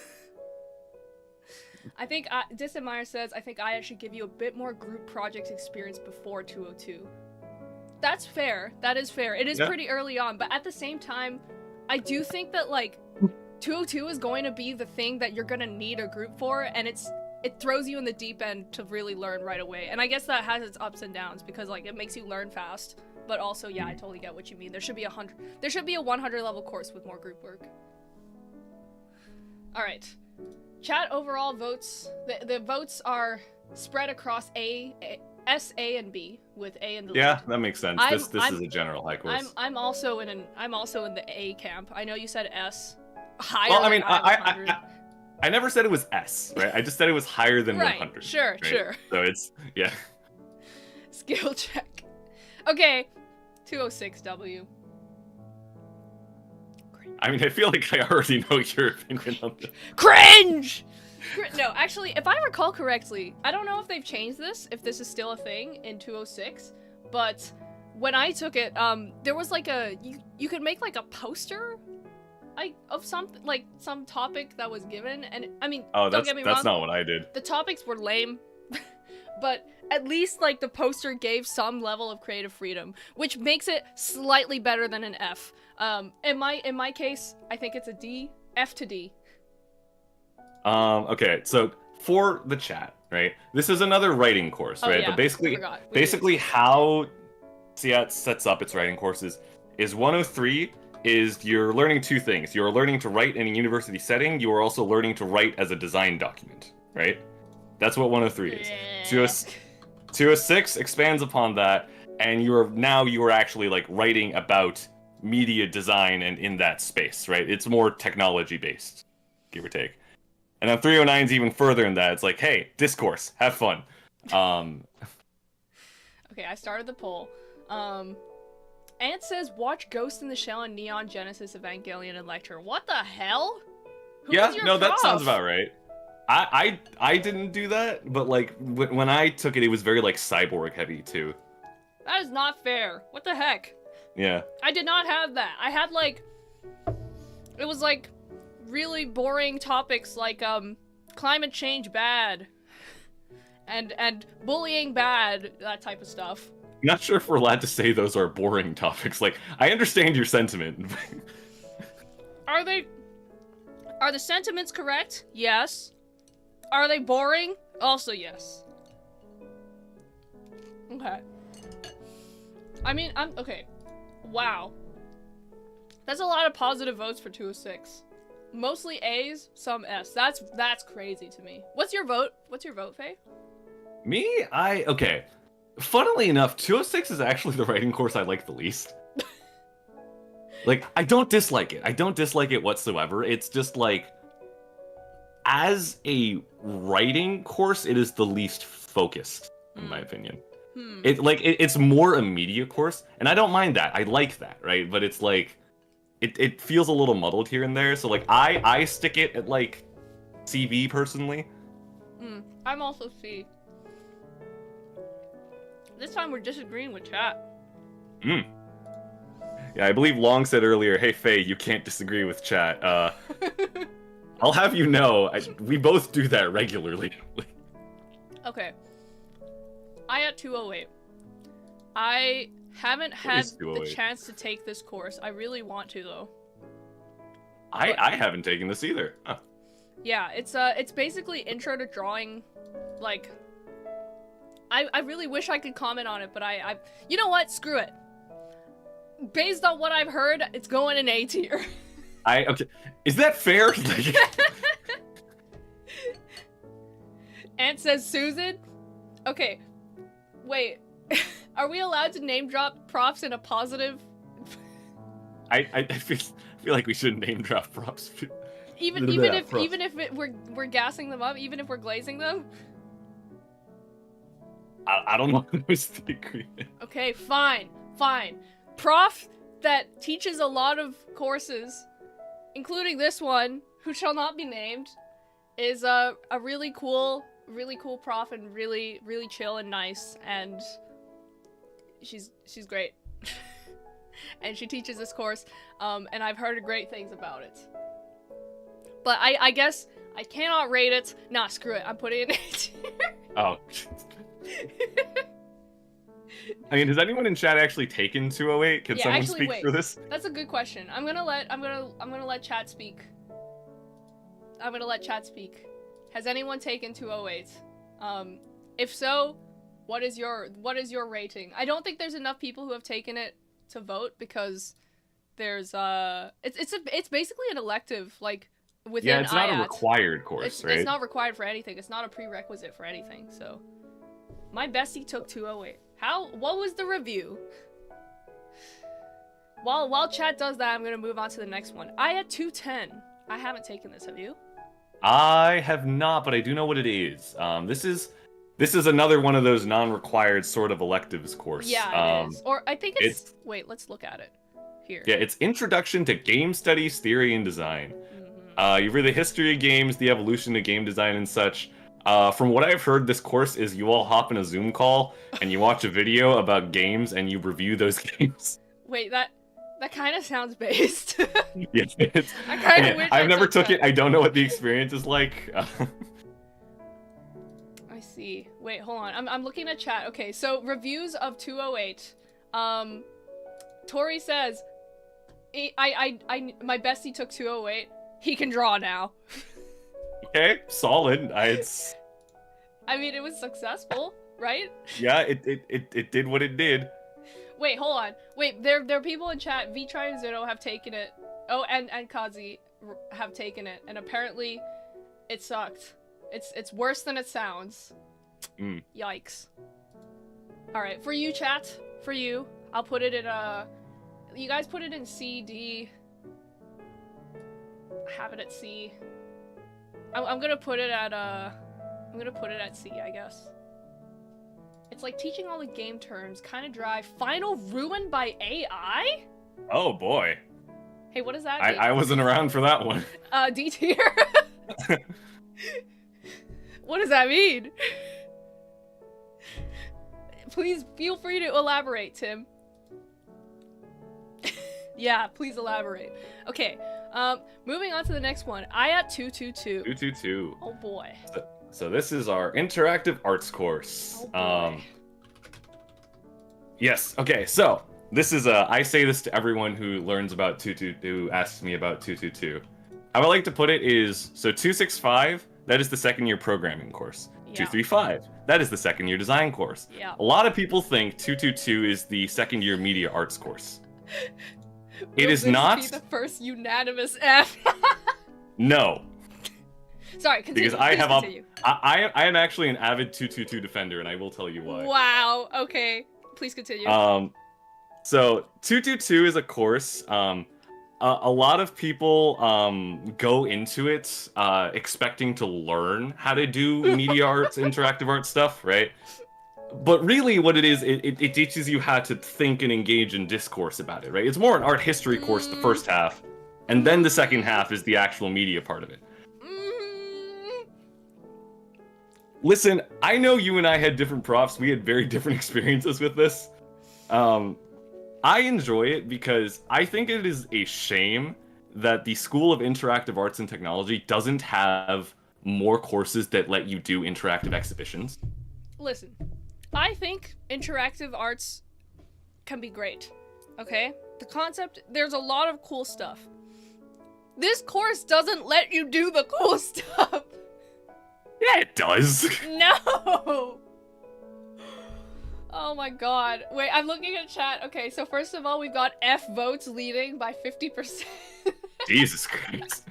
I think Dissemeyer says, I think I should give you a bit more group project experience before 202. That's fair. That is fair. It is pretty early on, but at the same time, I do think that, like, 202 is going to be the thing that you're gonna need a group for, and it throws you in the deep end to really learn right away. And I guess that has its ups and downs because like it makes you learn fast, but also yeah, I totally get what you mean. There should be a 100 level course with more group work. All right, chat overall votes. The votes are spread across S, A, and B, with A in the Yeah, lead. that makes sense. This is a general high course. I'm also in the A camp. I know you said S. Higher. Well, I mean, than I never said it was S, right? I just said it was higher than right. 100. Sure, right? sure. So it's yeah. Skill check. Okay, 206W. I mean, I feel like I already know your opinion on this. Cringe! No, actually, if I recall correctly, I don't know if they've changed this, if this is still a thing in 206, but when I took it, there was like you could make like a poster of something, like some topic that was given, and I mean, don't get me wrong, that's not what I did. The topics were lame, but at least like the poster gave some level of creative freedom, which makes it slightly better than an F. In my case, I think it's a D, F to D. Okay, so for the chat, right? This is another writing course, right? Yeah, but basically how SIAT sets up its writing courses is 103 is you're learning two things. You're learning to write in a university setting. You are also learning to write as a design document, right? That's what 103 is. Yeah. 206 expands upon that, and you are actually like writing about media design and in that space, right? It's more technology based, give or take. And then 309 is even further in that. It's like, hey, discourse, have fun. Okay, I started the poll. Ant says, watch Ghost in the Shell and Neon Genesis Evangelion and lecture. What the hell? That sounds about right. I didn't do that, but like when I took it, it was very like cyborg heavy too. That is not fair. What the heck? Yeah. I did not have that. I had like, it was like really boring topics like climate change bad and bullying bad, that type of stuff. I'm not sure if we're allowed to say those are boring topics. Like, I understand your sentiment. Are the sentiments correct? Yes. Are they boring? Also yes. Okay. I mean, okay. Wow. That's a lot of positive votes for 206. Mostly A's, some S. That's crazy to me. What's your vote? What's your vote, Faye? Me? Okay. Funnily enough, 206 is actually the writing course I like the least. Like, I don't dislike it. I don't dislike it whatsoever. It's just like, as a writing course, it is the least focused, in my opinion. It's more a media course, and I don't mind that. I like that, right? But it's like, it feels a little muddled here and there. So like, I stick it at like CV personally. I'm also C. This time we're disagreeing with chat. Yeah, I believe Long said earlier, hey Faye, you can't disagree with chat. I'll have you know, we both do that regularly. Okay. IAT 208. I haven't had the chance to take this course. I really want to though. I haven't taken this either. Huh. Yeah, it's basically intro to drawing, like, I really wish I could comment on it, but I you know what? Screw it. Based on what I've heard, it's going in A tier. Okay. Is that fair? Ant says Susan? Okay. Wait. Are we allowed to name drop profs in a positive? I feel like we shouldn't name drop props. Even if we're gassing them up, even if we're glazing them? I don't know what was the agreement. Okay, fine. Prof that teaches a lot of courses, including this one, who shall not be named, is a really cool prof and really chill and nice, and she's great. And she teaches this course, and I've heard great things about it. But I guess I cannot rate it. Nah, screw it. I'm putting it in A tier. Oh. I mean, has anyone in chat actually taken 208? Can someone speak for this? That's a good question. I'm gonna let chat speak. I'm gonna let chat speak. Has anyone taken 208? If so, what is your rating? I don't think there's enough people who have taken it to vote because there's it's basically an elective, like, within Yeah, it's not IAT. a required course, right? It's not required for anything. It's not a prerequisite for anything. So, my bestie took 208. What was the review? While chat does that, I'm gonna move on to the next one. IAT 210. I haven't taken this. Have you? I have not, but I do know what it is. This is another one of those non-required sort of electives course. Yeah, it is. Or I think it's wait, let's look at it. Here. Yeah, it's Introduction to Game Studies, Theory, and Design. You read the history of games, the evolution of game design and such. From what I've heard, this course is you all hop in a Zoom call and you watch a video about games and you review those games. Wait, that kind of sounds based. Yeah, I kind of wish I've never took it. I don't know what the experience is like. I see. Wait, hold on. I'm looking at chat. Okay, so reviews of 208. Tori says, my bestie took 208. He can draw now. Okay, solid. I mean, it was successful, right? Yeah, it did what it did. Wait, hold on. Wait, there are people in chat. V-Try and Zuno have taken it. Oh, and Kazi have taken it, and apparently, it sucked. It's worse than it sounds. Yikes. All right, for you, chat. For you, I'll put it in you guys put it in C, D. Have it at C. I'm gonna put it at C, I guess. It's like teaching all the game terms, kind of dry. Final ruined by AI? Oh boy. Hey, what does that mean? I wasn't around for that one. D tier. What does that mean? Please feel free to elaborate, Tim. Yeah, please elaborate. Okay, moving on to the next one. IAT 222. 222. Oh boy. So this is our interactive arts course. Oh boy. Yes. Okay. So this is I say this to everyone who learns about 222, asks me about 222. How I like to put it is, so 265, that is the second year programming course. Yeah. 235, that is the second year design course. Yeah. A lot of people think 222 is the second year media arts course. It is not. Be the first unanimous F. No. Sorry, continue. Because I continue. I am actually an avid 222 defender, and I will tell you why. Wow. Okay. Please continue. So 222 is a course. A lot of people go into it expecting to learn how to do media arts, interactive art stuff, right? But really what it is, it teaches you how to think and engage in discourse about it, right? It's more an art history course the first half, and then the second half is the actual media part of it. Listen, I know you and I had different profs. We had very different experiences with this. I enjoy it because I think it is a shame that the School of Interactive Arts and Technology doesn't have more courses that let you do interactive exhibitions. Listen, I think interactive arts can be great, okay? The concept, there's a lot of cool stuff. This course doesn't let you do the cool stuff. Yeah, it does. No! Oh my god. Wait, I'm looking at chat. Okay, so first of all, we've got F votes leading by 50%. Jesus Christ.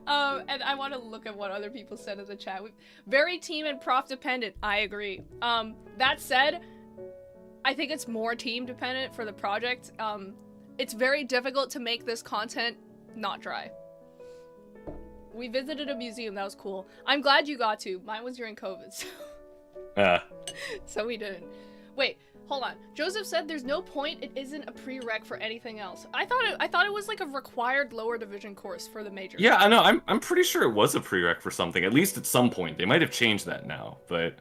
And I want to look at what other people said in the chat. Very team and prof dependent. I agree. That said, I think it's more team dependent for the project. It's very difficult to make this content not dry. We visited a museum. That was cool. I'm glad you got to. Mine was during COVID, so... So we didn't. Wait, hold on. Joseph said there's no point. It isn't a prereq for anything else. I thought it was like a required lower division course for the major. Yeah, I know. I'm pretty sure it was a prereq for something. At least at some point. They might have changed that now, but...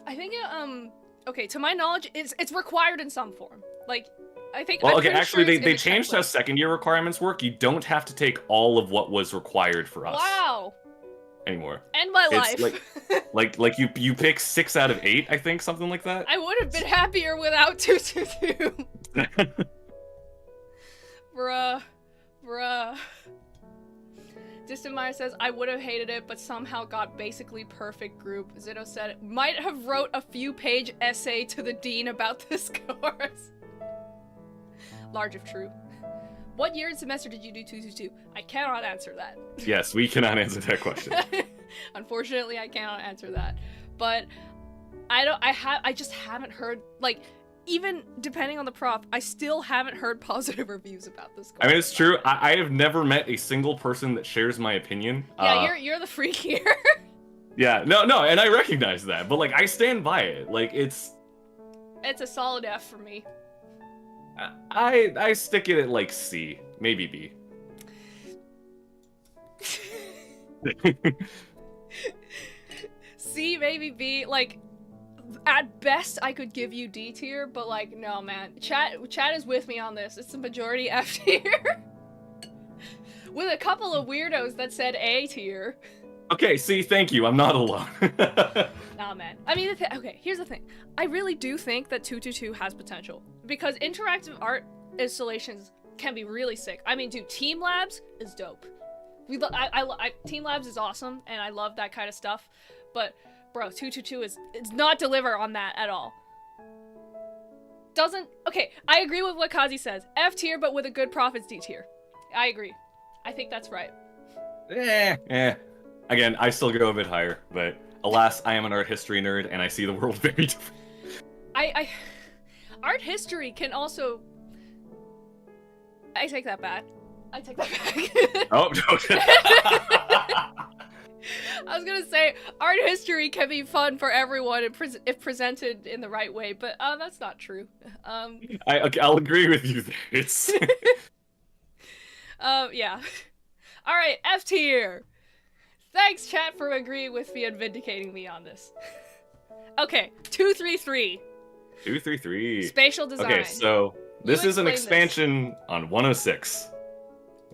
I think it, okay, to my knowledge, it's required in some form. Like, I think... Well, okay, actually, they changed how second year requirements work. You don't have to take all of what was required for us. Wow! Anymore. End my life. like you pick 6 out of 8, I think, something like that. I would have been happier without 222. Bruh. Distant says, I would have hated it, but somehow got basically perfect group. Zeno said, might have wrote a few page essay to the dean about this course. Large if true. What year and semester did you do 222? I cannot answer that. Yes, we cannot answer that question. Unfortunately, I cannot answer that. But I just haven't heard, like, even depending on the prof, I still haven't heard positive reviews about this course. I mean, it's true. I have never met a single person that shares my opinion. Yeah, you're the freak here. Yeah, no, and I recognize that, but like, I stand by it. Like, it's a solid F for me. I stick it at like C, maybe B. C, maybe B. Like, at best, I could give you D tier, but like, no, man. Chat is with me on this. It's the majority F tier. With a couple of weirdos that said A tier. Okay, see, thank you. I'm not alone. Nah, man. I mean, okay, here's the thing. I really do think that 222 has potential. Because interactive art installations can be really sick. I mean, dude, Team Labs is dope. Team Labs is awesome, and I love that kind of stuff. But, bro, 222 it's not deliver on that at all. Okay, I agree with what Kazi says. F tier, but with a good prof, it's D tier. I agree. I think that's right. Again, I still go a bit higher, but alas, I am an art history nerd, and I see the world very different. Art history can also... I take that back. Oh, okay. I was gonna say, art history can be fun for everyone if presented in the right way, but that's not true. I'll agree with you there. It's... yeah. Alright, F tier! Thanks, chat, for agreeing with me and vindicating me on this. Okay, 233. 233. Spatial design. Okay, so this is an expansion on 106.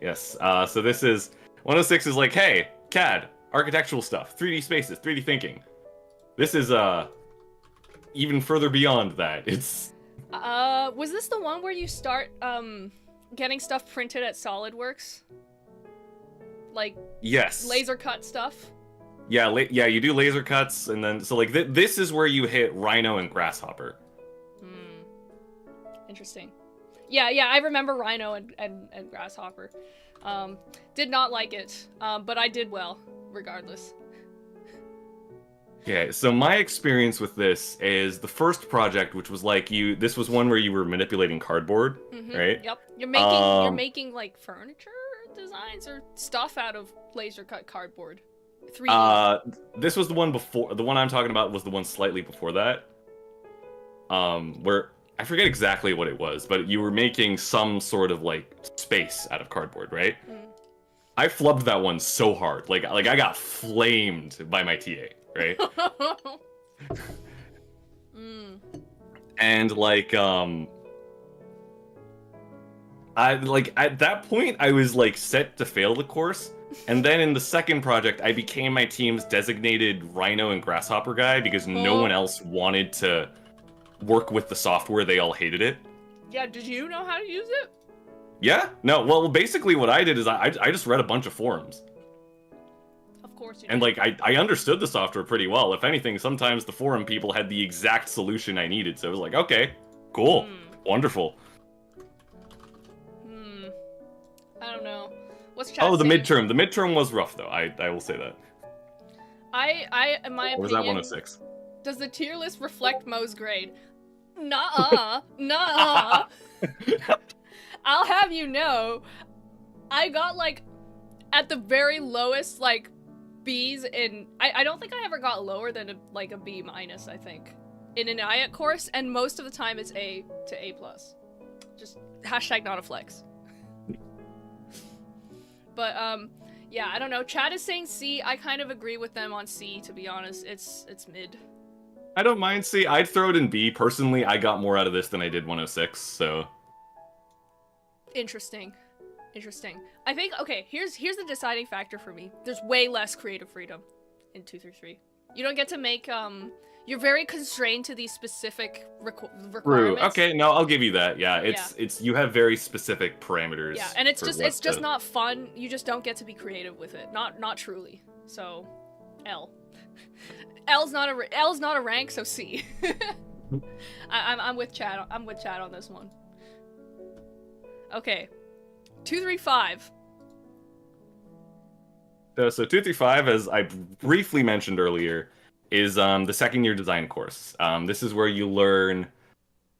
Yes, so this is... 106 is like, hey, CAD, architectural stuff, 3D spaces, 3D thinking. This is, even further beyond that. It's... was this the one where you start, getting stuff printed at SolidWorks? Like, yes, laser cut stuff. Yeah, you do laser cuts, and then so like this is where you hit Rhino and Grasshopper. Interesting. Yeah, I remember Rhino and Grasshopper. Did not like it, but I did well, regardless. Okay, so my experience with this is the first project, which was like this was one where you were manipulating cardboard, right? Yep. You're making like furniture designs or stuff out of laser cut cardboard. 3D. This was the one before. The one I'm talking about was the one slightly before that. Where I forget exactly what it was, but you were making some sort of like space out of cardboard, right? I flubbed that one so hard, like I got flamed by my TA, right? And like at that point I was like set to fail the course, and then in the second project I became my team's designated Rhino and Grasshopper guy because no one else wanted to work with the software. They all hated it. Yeah, did you know how to use it? Yeah, no, well basically what I did is I just read a bunch of forums. Of course you did. And like I understood the software pretty well. If anything, sometimes the forum people had the exact solution I needed, so it was like, okay, cool, wonderful. I don't know. What's chat the saying? midterm. The midterm was rough, though. I will say that. In my opinion... Or was that 106? Does the tier list reflect Mo's grade? Nuh-uh. Nuh-uh. I'll have you know, I got, like, at the very lowest, like, B's in... I don't think I ever got lower than, a B minus, I think. In an IAT course, and most of the time it's A to A+. Just hashtag not a flex. But, yeah, I don't know. Chad is saying C. I kind of agree with them on C, to be honest. It's mid. I don't mind C. I'd throw it in B. Personally, I got more out of this than I did 106, so... Interesting. I think, okay, here's the deciding factor for me. There's way less creative freedom in 233. You don't get to make you're very constrained to these specific True. requirements. Okay, no, I'll give you that. Yeah, it's you have very specific parameters. Yeah, and it's just not fun. You just don't get to be creative with it. Not truly. So, L. L's not a rank, so C. I'm with Chad. I'm with Chad on this one. Okay, 235. So 235, as I briefly mentioned earlier, is the second year design course. This is where you learn,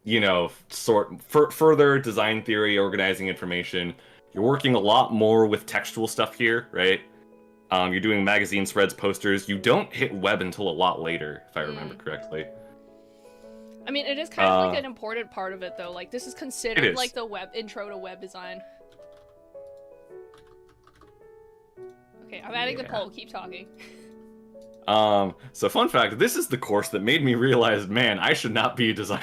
you know, further design theory, organizing information. You're working a lot more with textual stuff here, right? You're doing magazine spreads, posters. You don't hit web until a lot later, if I remember correctly. I mean, it is kind of like an important part of it, though. Like, this is considered like the intro to web design. Okay, I'm adding the poll. Keep talking. So fun fact, this is the course that made me realize, man, I should not be a designer.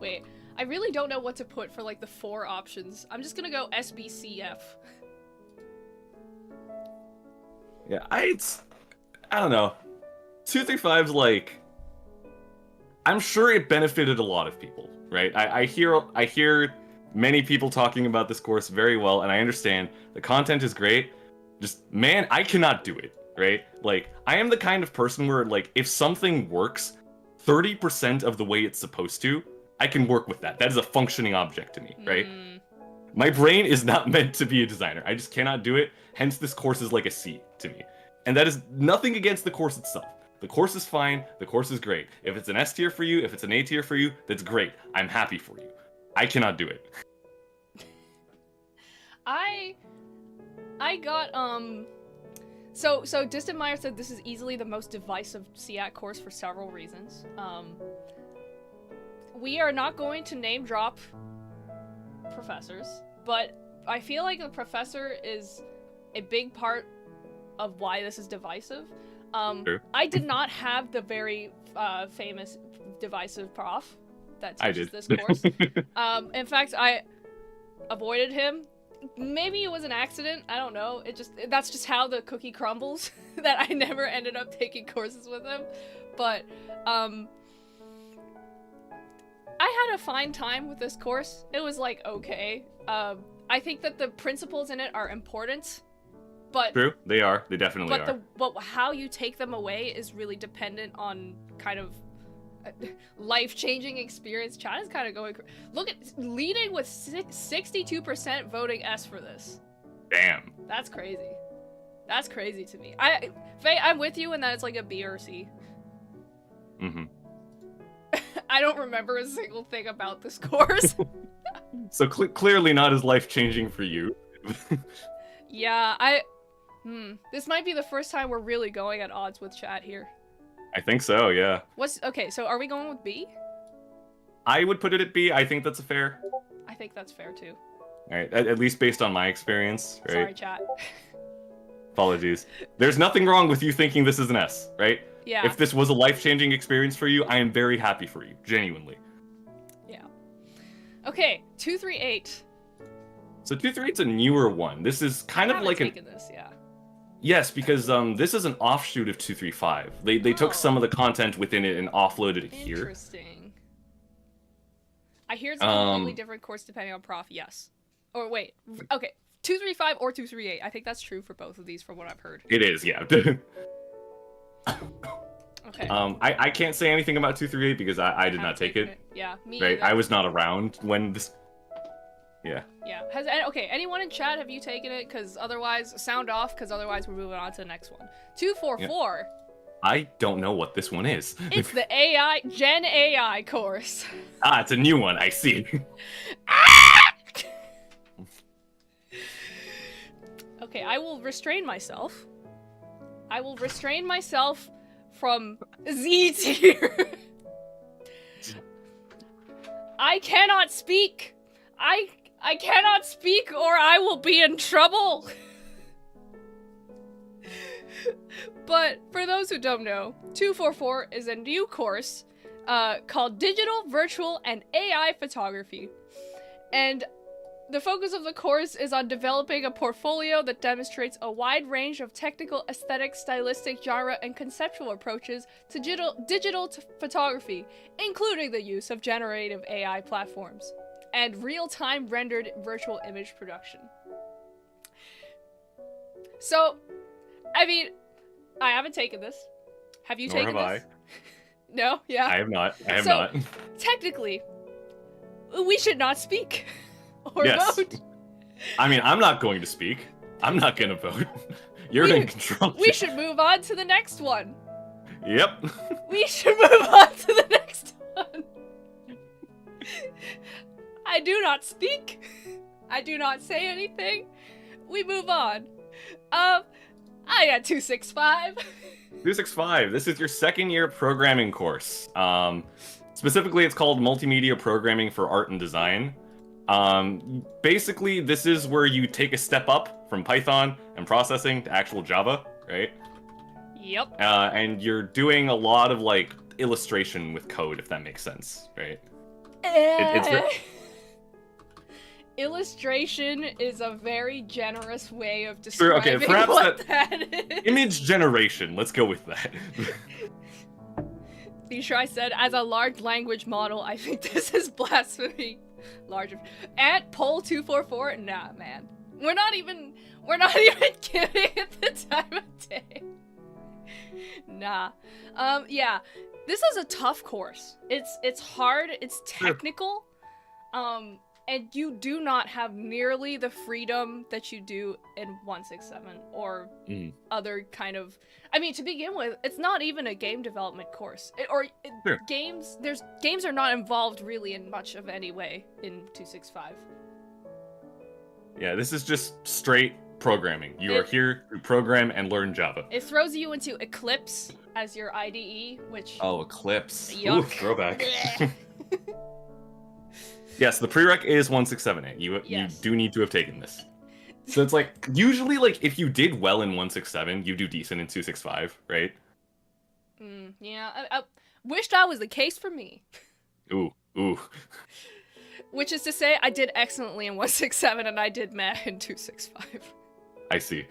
Wait, I really don't know what to put for, like, the 4 options. I'm just gonna go SBCF. Yeah, I don't know. 235's like, I'm sure it benefited a lot of people, right? I hear many people talking about this course very well, and I understand the content is great. Just, man, I cannot do it, right? Like, I am the kind of person where, like, if something works 30% of the way it's supposed to, I can work with that. That is a functioning object to me, right? My brain is not meant to be a designer. I just cannot do it. Hence, this course is like a C to me. And that is nothing against the course itself. The course is fine. The course is great. If it's an S tier for you, if it's an A tier for you, that's great. I'm happy for you. I cannot do it. I got, so Distant Meyer said this is easily the most divisive SIAT course for several reasons. We are not going to name drop professors, but I feel like the professor is a big part of why this is divisive. True. I did not have the very famous divisive prof that teaches this course. In fact, I avoided him. Maybe it was an accident. I don't know. That's just how the cookie crumbles. That I never ended up taking courses with him. But I had a fine time with this course. It was like okay. I think that the principles in it are important. But true, they are. They definitely are. But how you take them away is really dependent on kind of life-changing experience. Chad is kind of going. Look at leading with 62% voting S for this. Damn. That's crazy. That's crazy to me. Faye, I'm with you in that it's like a B or a C. Mm-hmm. I don't remember a single thing about this course. So clearly not as life-changing for you. Yeah, this might be the first time we're really going at odds with chat here. I think so, yeah. Okay, so are we going with B? I would put it at B. I think that's fair. I think that's fair too. Alright, at least based on my experience, right? Sorry, chat. Apologies. There's nothing wrong with you thinking this is an S, right? Yeah. If this was a life-changing experience for you, I am very happy for you, genuinely. Yeah. Okay, 238. So 238's a newer one. This is kind of like this, yeah. Yes, because this is an offshoot of 235. They took some of the content within it and offloaded it here. Interesting. I hear it's a completely different course depending on prof. Yes. Or wait. Okay. 235 or 238. I think that's true for both of these from what I've heard. It is, yeah. Okay. I can't say anything about 238 because I did not take it. Yeah, me right. either. I was not around when this. Yeah. Yeah. Okay, anyone in chat, have you taken it? Because otherwise, sound off, because otherwise we're moving on to the next one. 244. Yeah. I don't know what this one is. It's the Gen AI course. Ah, it's a new one. I see. Okay, I will restrain myself. I will restrain myself from Z tier. I cannot speak. I cannot speak or I will be in trouble. But for those who don't know, 244 is a new course called Digital, Virtual, and AI Photography. And The focus of the course is on developing a portfolio that demonstrates a wide range of technical, aesthetic, stylistic, genre, and conceptual approaches to digital photography, including the use of generative AI platforms and real-time rendered virtual image production. So, I mean, I haven't taken this. Have you taken Nor have this? No? Yeah? I have not. I have So, not. Technically, we should not speak. Or Yes. vote. I mean, I'm not going to speak. I'm not going to vote. You're in control. We should move on to the next one. Yep. We should move on to the next one. I do not speak. I do not say anything. We move on. I got 265. 265. This is your second year programming course. Specifically, it's called Multimedia Programming for Art and Design. Basically, this is where you take a step up from Python and processing to actual Java, right? Yep. And you're doing a lot of, like, illustration with code, if that makes sense, right? Illustration is a very generous way of Sure, describing okay, perhaps what that is. Image generation, let's go with that. Be sure I said, as a large language model, I think this is blasphemy. Large at poll 244. Nah, man, we're not even giving it the time of day. Nah. Yeah, this is a tough course. It's hard. It's technical. And you do not have nearly the freedom that you do in 167 or other kind of. I mean, to begin with, it's not even a game development course. Sure. Games are not involved really in much of any way in 265. Yeah, this is just straight programming. You are here to program and learn Java. It throws you into Eclipse as your IDE, which. Oh, Eclipse. Yuck. Ooh, throwback. Yes, the prereq is 167A. You do need to have taken this. So it's like, usually, like, if you did well in 167, you do decent in 265, right? Yeah, I wished that was the case for me. Ooh. Which is to say, I did excellently in 167 and I did meh in 265. I see.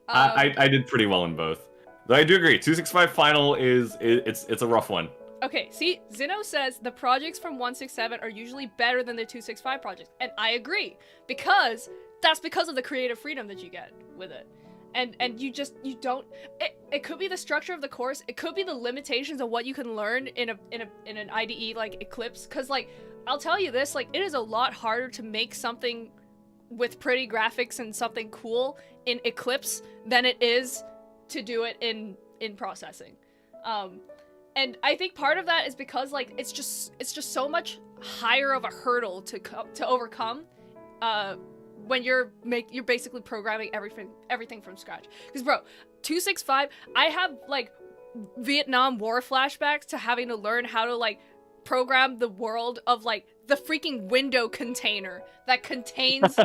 I did pretty well in both. Though I do agree, 265 final it's a rough one. Okay, see, Zeno says the projects from 167 are usually better than the 265 projects, and I agree, because that's because of the creative freedom that you get with it. And you don't, it could be the structure of the course, it could be the limitations of what you can learn in an IDE like Eclipse, because, like, I'll tell you this, like, it is a lot harder to make something with pretty graphics and something cool in Eclipse than it is to do it in processing. And I think part of that is because, like, it's just so much higher of a hurdle to overcome when you're basically programming everything from scratch. Because, bro, 265, I have, like, Vietnam War flashbacks to having to learn how to, like, program the world of, like, the freaking window container that contains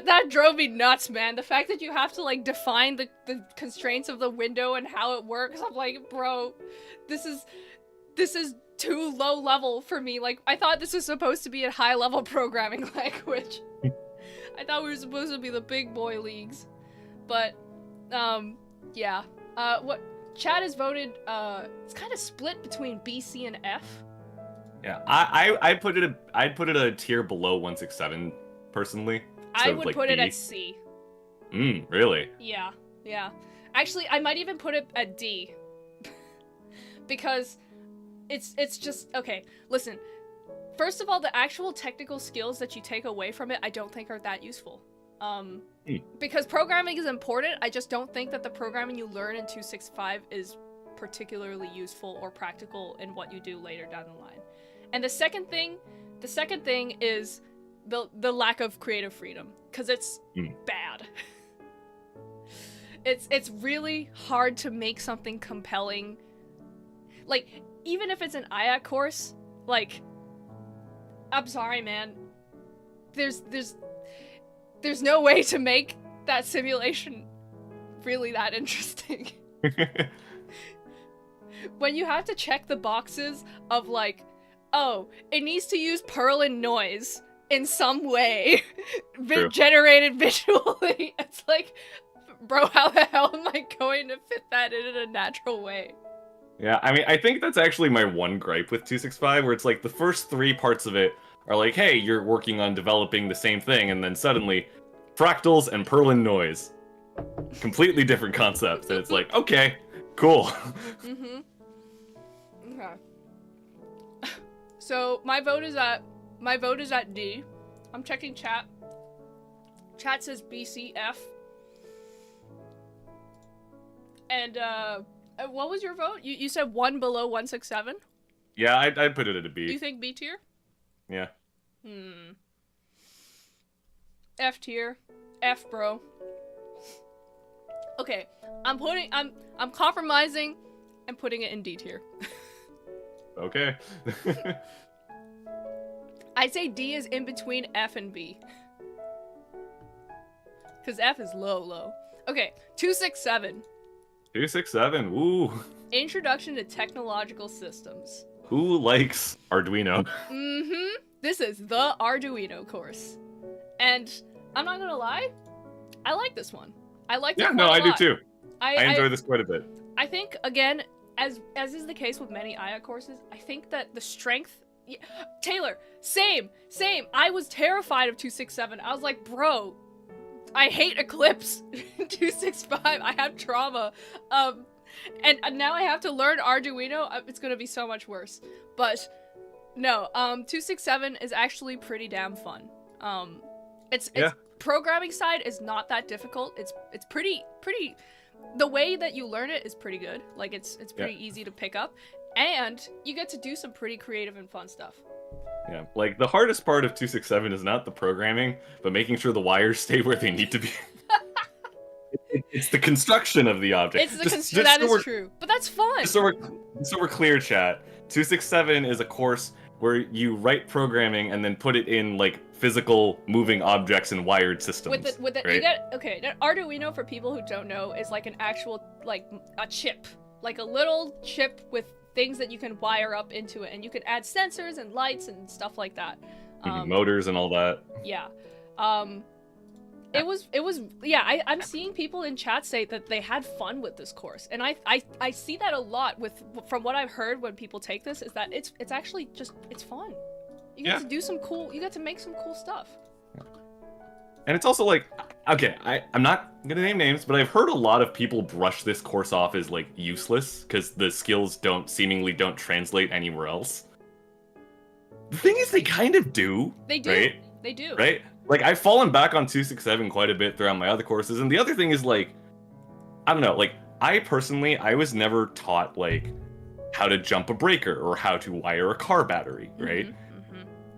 That drove me nuts, man. The fact that you have to, like, define the constraints of the window and how it works. I'm like, bro, this is too low level for me. Like, I thought this was supposed to be a high level programming language. I thought we were supposed to be the big boy leagues. But, yeah. What chat has voted, it's kind of split between B, C, and F. Yeah, I'd put it a tier below 167, personally. I would like put B. it at C. Really? Yeah. Actually, I might even put it at D. Because it's just, okay, listen. First of all, the actual technical skills that you take away from it, I don't think are that useful. Because programming is important, I just don't think that the programming you learn in 265 is particularly useful or practical in what you do later down the line. And the second thing is the lack of creative freedom, because it's bad. It's really hard to make something compelling. Like, even if it's an IAT course, like, I'm sorry, man. There's no way to make that simulation really that interesting. When you have to check the boxes of, like, oh, it needs to use Perlin noise in some way, True. generated visually. It's like, bro, how the hell am I going to fit that in a natural way? Yeah, I mean, I think that's actually my one gripe with 265, where it's like the first 3 parts of it are like, hey, you're working on developing the same thing, and then suddenly, fractals and Perlin noise. Completely different concepts, and it's like, okay, cool. Mm-hmm. Okay. So, my vote is at D. I'm checking chat. Chat says BCF. And, what was your vote? You said 1 below 167? Yeah, I'd put it at a B. Do you think B tier? Yeah. F tier. F, bro. Okay, I'm compromising and putting it in D tier. Okay. I'd say D is in between F and B. Because F is low. Okay, 267. 267, ooh. Introduction to Technological Systems. Who likes Arduino? This is the Arduino course. And I'm not gonna lie, I like this one. I like it quite a lot. I do too. I enjoy I this quite a bit. I think, again, as is the case with many IAT courses, I think that the strength... Yeah, Taylor, same. I was terrified of 267. I was like, bro, I hate Eclipse 265. I have trauma. And now I have to learn Arduino. It's gonna be so much worse. But no, 267 is actually pretty damn fun. It's programming side is not that difficult. It's pretty. The way that you learn it is pretty good. Like it's pretty easy to pick up, and you get to do some pretty creative and fun stuff. Yeah, like the hardest part of 267 is not the programming, but making sure the wires stay where they need to be. It's the construction of the object. That is true, but that's fun. So we're clear, chat. 267 is a course where you write programming and then put it in like physical moving objects and wired systems. With it, right? Now, Arduino, for people who don't know, is like an actual a chip, like a little chip with things that you can wire up into it, and you can add sensors and lights and stuff like that. Motors and all that. Yeah. It was I'm seeing people in chat say that they had fun with this course, and I see that a lot from what I've heard when people take this, is that it's actually just it's fun. You get to do you get to make some cool stuff. And it's also like, okay, I'm not gonna name names, but I've heard a lot of people brush this course off as like useless because the skills seemingly don't translate anywhere else. The thing is, they kind of do. They do. Right? They do. Right? Like, I've fallen back on 267 quite a bit throughout my other courses, and the other thing is, like, I don't know, like, I was never taught, like, how to jump a breaker or how to wire a car battery, right?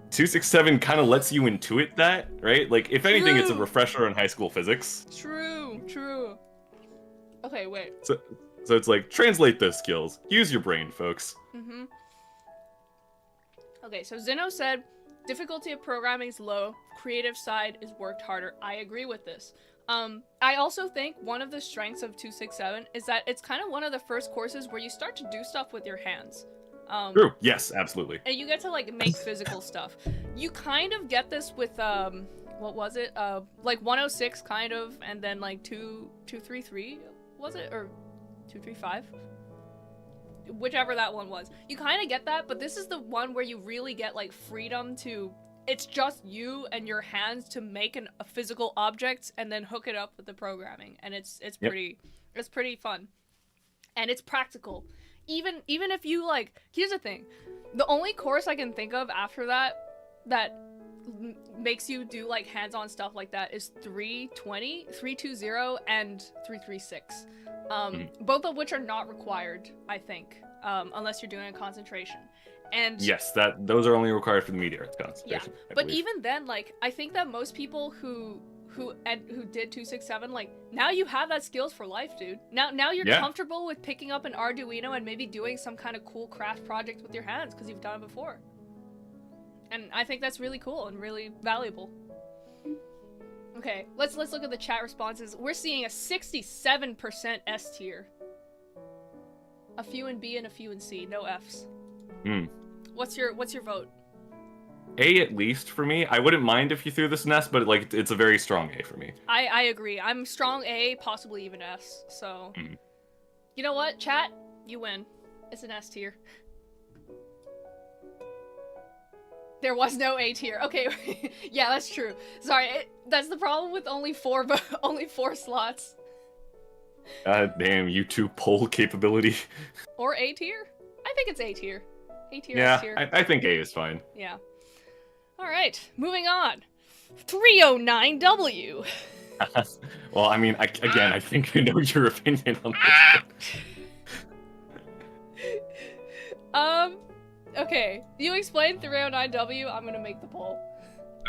267 kind of lets you intuit that, right? Like, if anything, it's a refresher on high school physics. True. Okay, wait. So it's like, translate those skills. Use your brain, folks. Okay, so Zeno said, difficulty of programming is low, creative side is worked harder. I agree with this. I also think one of the strengths of 267 is that it's kind of one of the first courses where you start to do stuff with your hands. True. Yes, absolutely. And you get to like make physical stuff. You kind of get this with what was it? Like 106 kind of, and then like 233 was it, or 235? Whichever that one was. You kind of get that, but this is the one where you really get like freedom to, it's just you and your hands to make a physical object and then hook it up with the programming, and it's pretty fun, and it's practical. Even if you like, here's the thing, the only course I can think of after that makes you do like hands-on stuff like that is 320, 320, and 336. Both of which are not required, I think, unless you're doing a concentration. And yes, those are only required for the media arts concentration. Yeah, but even then, like, I think that most people who did 267, like, now you have that skills for life, dude. Now you're comfortable with picking up an Arduino and maybe doing some kind of cool craft project with your hands because you've done it before. And I think that's really cool and really valuable. Okay, let's look at the chat responses. We're seeing a 67% S tier. A few in B and a few in C. No Fs. What's your vote? A at least for me. I wouldn't mind if you threw this an S, but like it's a very strong A for me. I agree. I'm strong A, possibly even S. So, you know what, chat? You win. It's an S tier. There was no A tier. Okay, yeah, that's true. Sorry, that's the problem with only four slots. God damn, YouTube poll capability. Or A tier? I think it's A tier. A tier, Yeah, S tier. I think A is fine. Yeah. Alright, moving on. 309W. Well, I mean, again, I think I know your opinion on this. Okay. You explain 309W, I'm gonna make the poll.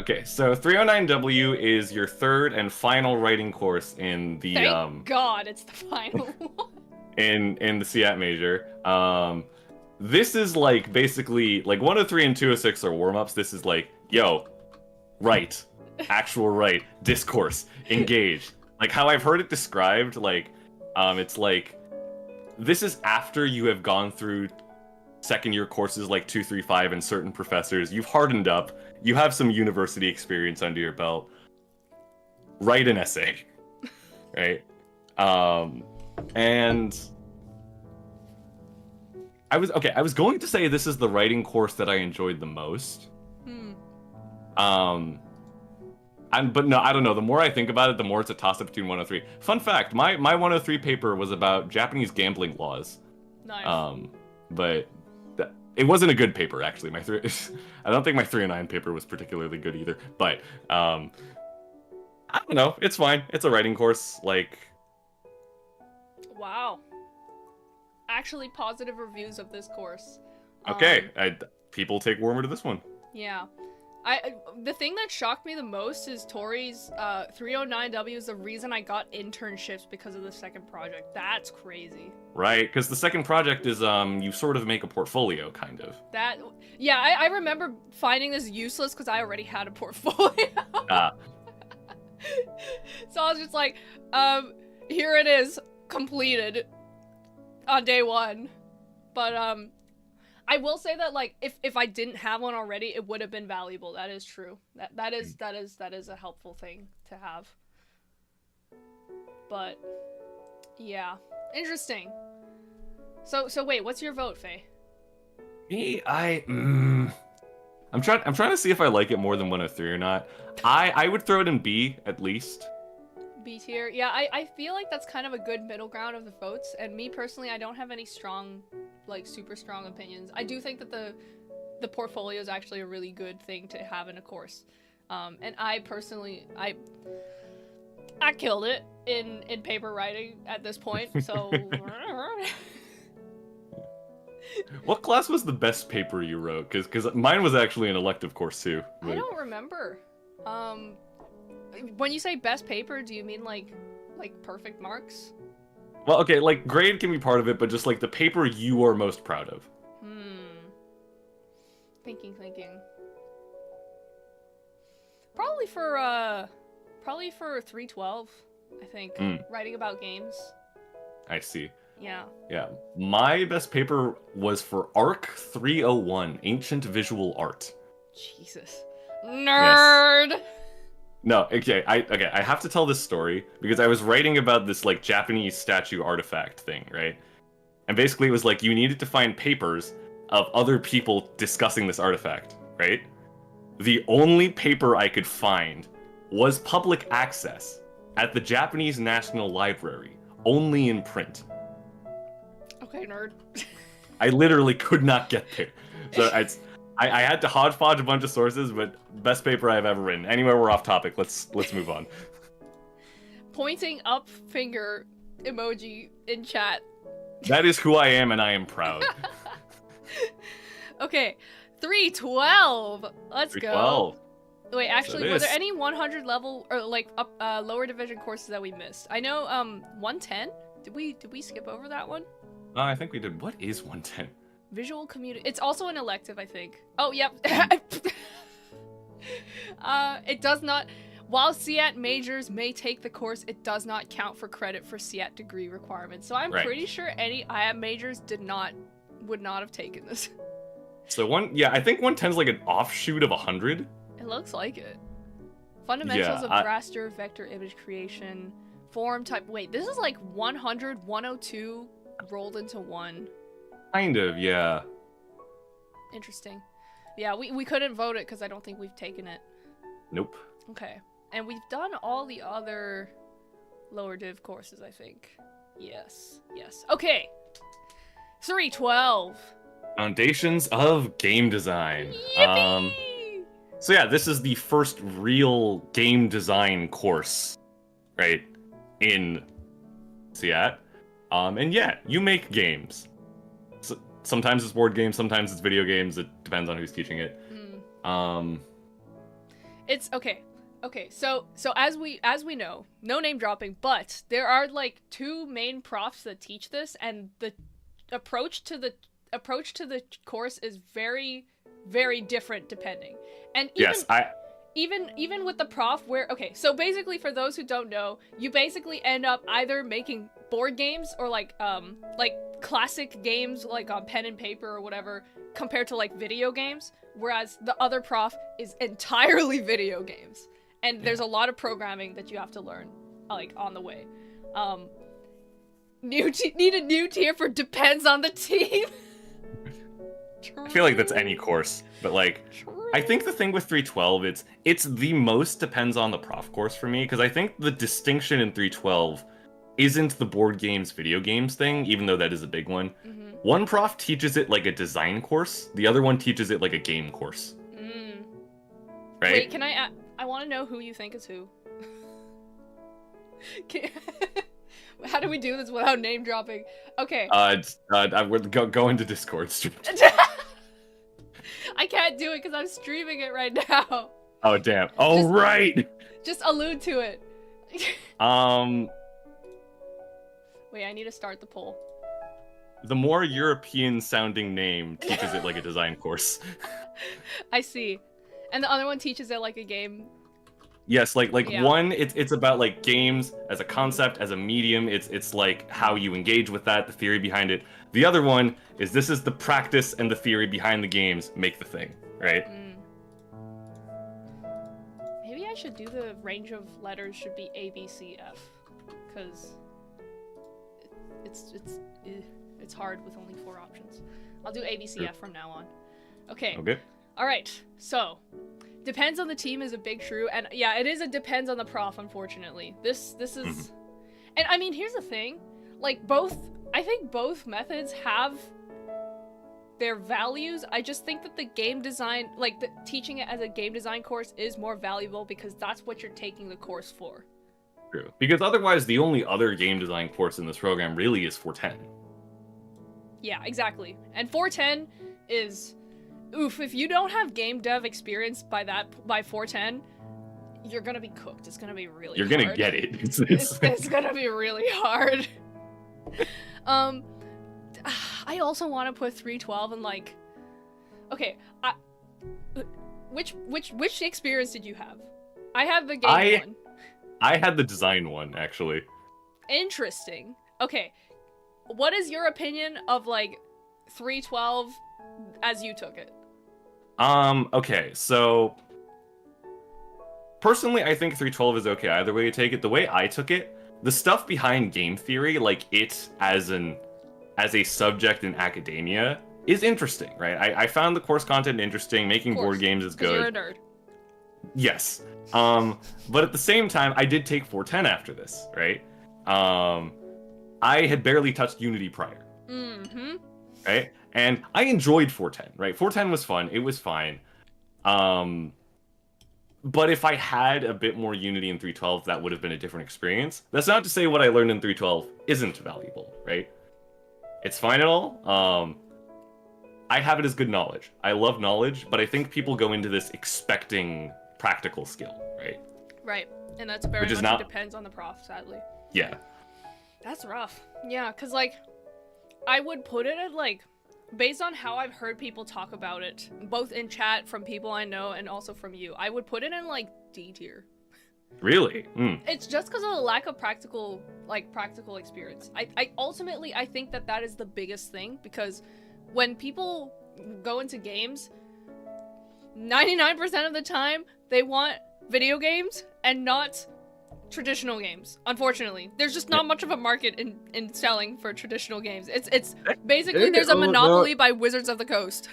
Okay, so 309W is your third and final writing course in the Thank God it's the final one. in the SIAT major. This is like basically like 103 and 206 are warm-ups. This is like, yo, write, actual write, discourse, engage. Like how I've heard it described, like it's like this is after you have gone through second year courses like 235 and certain professors. You've hardened up. You have some university experience under your belt. Write an essay, right? And I was going to say this is the writing course that I enjoyed the most. But no, I don't know. The more I think about it, the more it's a toss-up between 103. Fun fact, my 103 paper was about Japanese gambling laws. Nice. But it wasn't a good paper, actually. I don't think my 309 paper was particularly good either. But I don't know. It's fine. It's a writing course. Like, wow. Actually, positive reviews of this course. Okay, people take warmer to this one. Yeah. The thing that shocked me the most is Tori's 309W is the reason I got internships because of the second project. That's crazy. Right, because the second project is you sort of make a portfolio, kind of. Yeah, I remember finding this useless because I already had a portfolio. So I was just like, here it is, completed on day one. But I will say that like if I didn't have one already, it would have been valuable. That is true. That is a helpful thing to have. But yeah, interesting. So wait, what's your vote, Faye? Me, I'm trying to see if I like it more than 103 or not. I would throw it in B at least. B tier. Yeah, I feel like that's kind of a good middle ground of the votes. And me personally, I don't have any strong, like super strong opinions. I do think that the portfolio is actually a really good thing to have in a course. And I personally, I killed it in paper writing at this point. So. What class was the best paper you wrote? Because mine was actually an elective course too. But... I don't remember. When you say best paper, do you mean like perfect marks? Well, okay, like grade can be part of it, but just like the paper you are most proud of. Thinking. Probably for 312, I think. Writing about games. I see. Yeah. Yeah. My best paper was for ARC 301, Ancient Visual Art. Jesus. Nerd! Yes. No, okay, I have to tell this story because I was writing about this like Japanese statue artifact thing, right? And basically it was like you needed to find papers of other people discussing this artifact, right? The only paper I could find was public access at the Japanese National Library, only in print. Okay, nerd. I literally could not get there. So I had to hodgepodge a bunch of sources, but best paper I've ever written. Anyway, we're off topic. Let's move on. Pointing up finger emoji in chat. That is who I am, and I am proud. Okay, 312. Let's 312. Go. Wait, actually, were there any 100 level or like lower division courses that we missed? I know 110. Did we skip over that one? I think we did. What is 110? Visual community. It's also an elective, I think. Oh, yep. It does not. While SIAT majors may take the course, it does not count for credit for SIAT degree requirements. So I'm pretty sure any IAT majors would not have taken this. So I think 110 is like an offshoot of 100. It looks like it. Fundamentals of raster vector image creation, form type. Wait, this is like 100, 102 rolled into one. Kind of, yeah. Interesting. Yeah, we couldn't vote it because I don't think we've taken it. Nope. Okay. And we've done all the other lower div courses, I think. Yes. Okay. 312. Foundations of Game Design. Yippee! So yeah, this is the first real game design course, right, in SIAT. And yeah, you make games. So, sometimes it's board games, sometimes it's video games. It depends on who's teaching it. It's okay. Okay, so as we know, no name dropping, but there are like two main profs that teach this, and the approach to the course is very, very different depending. And even with the prof where, okay, so basically for those who don't know, you basically end up either making board games or like classic games like on pen and paper or whatever compared to like video games, whereas the other prof is entirely video games. And there's a lot of programming that you have to learn, like, on the way. Need a new tier for depends on the team. I feel like that's any course, but like, I think the thing with 312, it's the most depends on the prof course for me, because I think the distinction in 312 isn't the board games, video games thing, even though that is a big one. Mm-hmm. One prof teaches it like a design course, the other one teaches it like a game course. Right? Wait, can I want to know who you think is who. How do we do this without name dropping? Okay. I would go into Discord. I can't do it because I'm streaming it right now. Oh damn! Oh right. Just allude to it. Wait, I need to start the poll. The more European-sounding name teaches it like a design course. I see. And the other one teaches it like a game. Yes, like one, it's about like games as a concept, as a medium. It's like how you engage with that, the theory behind it. The other one is this is the practice and the theory behind the games make the thing, right? Maybe I should do the range of letters should be A, B, C, F, because it's hard with only 4 options. I'll do A, B, C, F from now on. Okay. Okay. All right. So. Depends on the team is a big true, and yeah, it is a depends on the prof, unfortunately. This is... And I mean, here's the thing. Like, I think both methods have their values. I just think that the game design, like, teaching it as a game design course is more valuable because that's what you're taking the course for. True. Because otherwise, the only other game design course in this program really is 410. Yeah, exactly. And 410 is... Oof, if you don't have game dev experience by 410, you're gonna be cooked. It's gonna be really hard. You're gonna get it. It's gonna be really hard. I also want to put 312 and like... Okay, which experience did you have? I had the game one. I had the design one, actually. Interesting. Okay, what is your opinion of like 312 as you took it? Okay, so personally, I think 312 is okay either way you take it. The way I took it, the stuff behind game theory, like it as a subject in academia, is interesting, right? I found the course content interesting. Making board games is good. You're a nerd. Yes. But at the same time, I did take 410 after this, right? I had barely touched Unity prior. Mm-hmm. Right? And I enjoyed 410, right? 410 was fun. It was fine. But if I had a bit more Unity in 312, that would have been a different experience. That's not to say what I learned in 312 isn't valuable, right? It's fine at all. I have it as good knowledge. I love knowledge, but I think people go into this expecting practical skill, right? Right. And that's very much depends on the prof, sadly. Yeah. That's rough. Yeah, because, like, I would put it at, like... Based on how I've heard people talk about it, both in chat from people I know and also from you, I would put it in like D tier. Really? It's just because of the lack of practical experience. I ultimately think that is the biggest thing, because when people go into games, 99% of the time, they want video games and not traditional games. Unfortunately, there's just not much of a market in selling for traditional games. It's basically there's a monopoly by Wizards of the Coast.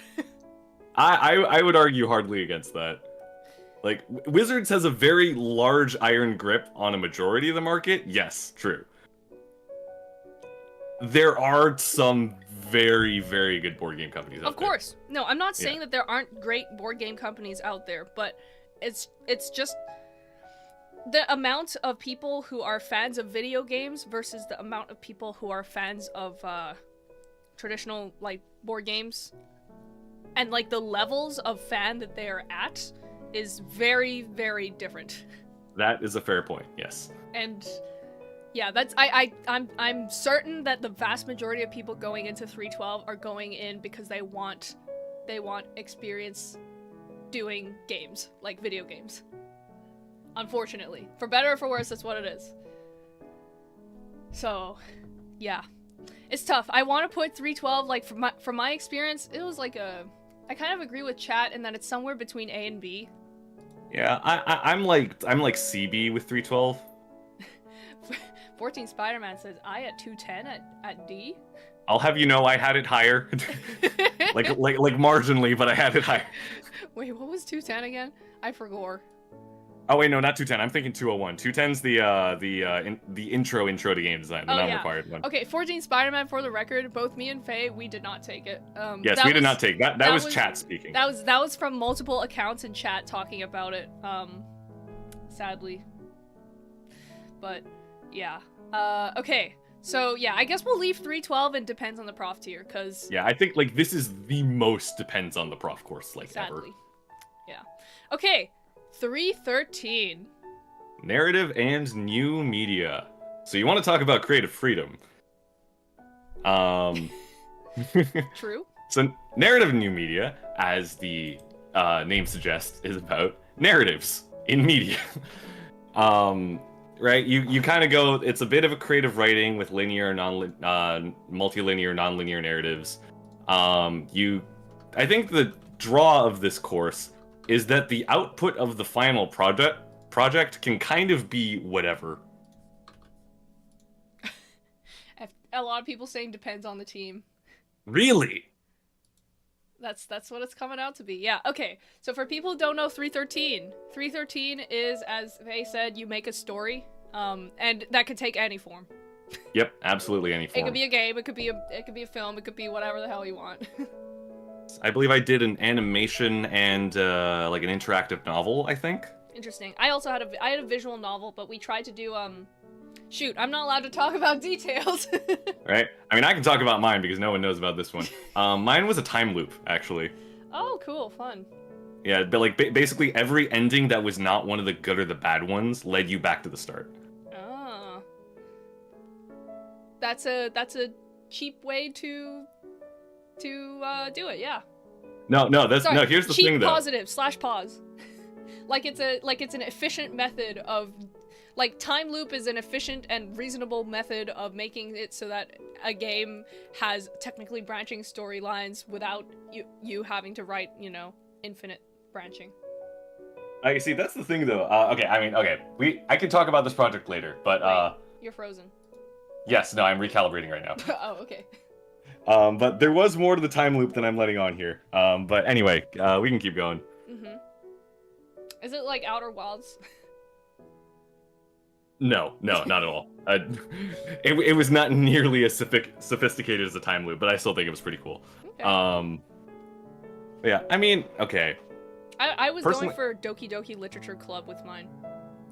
I would argue hardly against that. Like, Wizards has a very large iron grip on a majority of the market. Yes, true. There are some very, very good board game companies out there. Of course. No, I'm not saying that there aren't great board game companies out there, but it's just the amount of people who are fans of video games versus the amount of people who are fans of traditional, like, board games, and, like, the levels of fan that they are at is very, very different. That is a fair point, yes. And yeah, that's I'm certain that the vast majority of people going into 312 are going in because they want experience doing games, like video games. Unfortunately. For better or for worse, that's what it is. So, yeah. It's tough. I want to put 312, like, from my experience, it was like I kind of agree with chat in that it's somewhere between A and B. Yeah, I'm like CB with 312. 14 Spider-Man says I at 210 at D. I'll have you know I had it higher. like marginally, but I had it higher. Wait, what was 210 again? I forgot. Oh wait, no, not 210. I'm thinking 201. 210's the intro to game design, the non-required one. Okay, 14 Spider-Man, for the record, both me and Faye, we did not take it. Yes, we did not take that. That was chat speaking. That was from multiple accounts in chat talking about it. Sadly. But yeah. Okay. So yeah, I guess we'll leave 312 and depends on the prof tier, cause yeah, I think like this is the most depends on the prof course like sadly. Ever. Yeah. Okay. 313. Narrative and new media. So you want to talk about creative freedom? True. So narrative and new media, as the name suggests, is about narratives in media. Right? You kind of go. It's a bit of a creative writing with linear, multilinear, nonlinear narratives. I think the draw of this course is that the output of the final project can kind of be whatever. A lot of people saying depends on the team. Really? That's what it's coming out to be. Yeah, okay. So for people who don't know 313, 313 is, as Faye said, you make a story, and that could take any form. Yep, absolutely any form. It could be a game, it could be a film, it could be whatever the hell you want. I believe I did an animation and like an interactive novel, I think. Interesting. I also had a visual novel, but we tried to do shoot, I'm not allowed to talk about details. Right? I mean, I can talk about mine because no one knows about this one. Mine was a time loop, actually. Oh, cool, fun. Yeah, but like basically every ending that was not one of the good or the bad ones led you back to the start. Oh. That's a cheap way to do it, yeah. No, here's the thing though. Positive / pause. like it's an efficient method of, like, time loop is an efficient and reasonable method of making it so that a game has technically branching storylines without you having to write, infinite branching. I see, that's the thing though. I can talk about this project later, but Wait, you're frozen. Yes, no, I'm recalibrating right now. Oh, okay. But there was more to the time loop than I'm letting on here. But anyway, we can keep going. Mm-hmm. Is it like Outer Wilds? No, not at all. It was not nearly as sophisticated as a time loop, but I still think it was pretty cool. Okay. Yeah, I mean, okay. I was going for Doki Doki Literature Club with mine.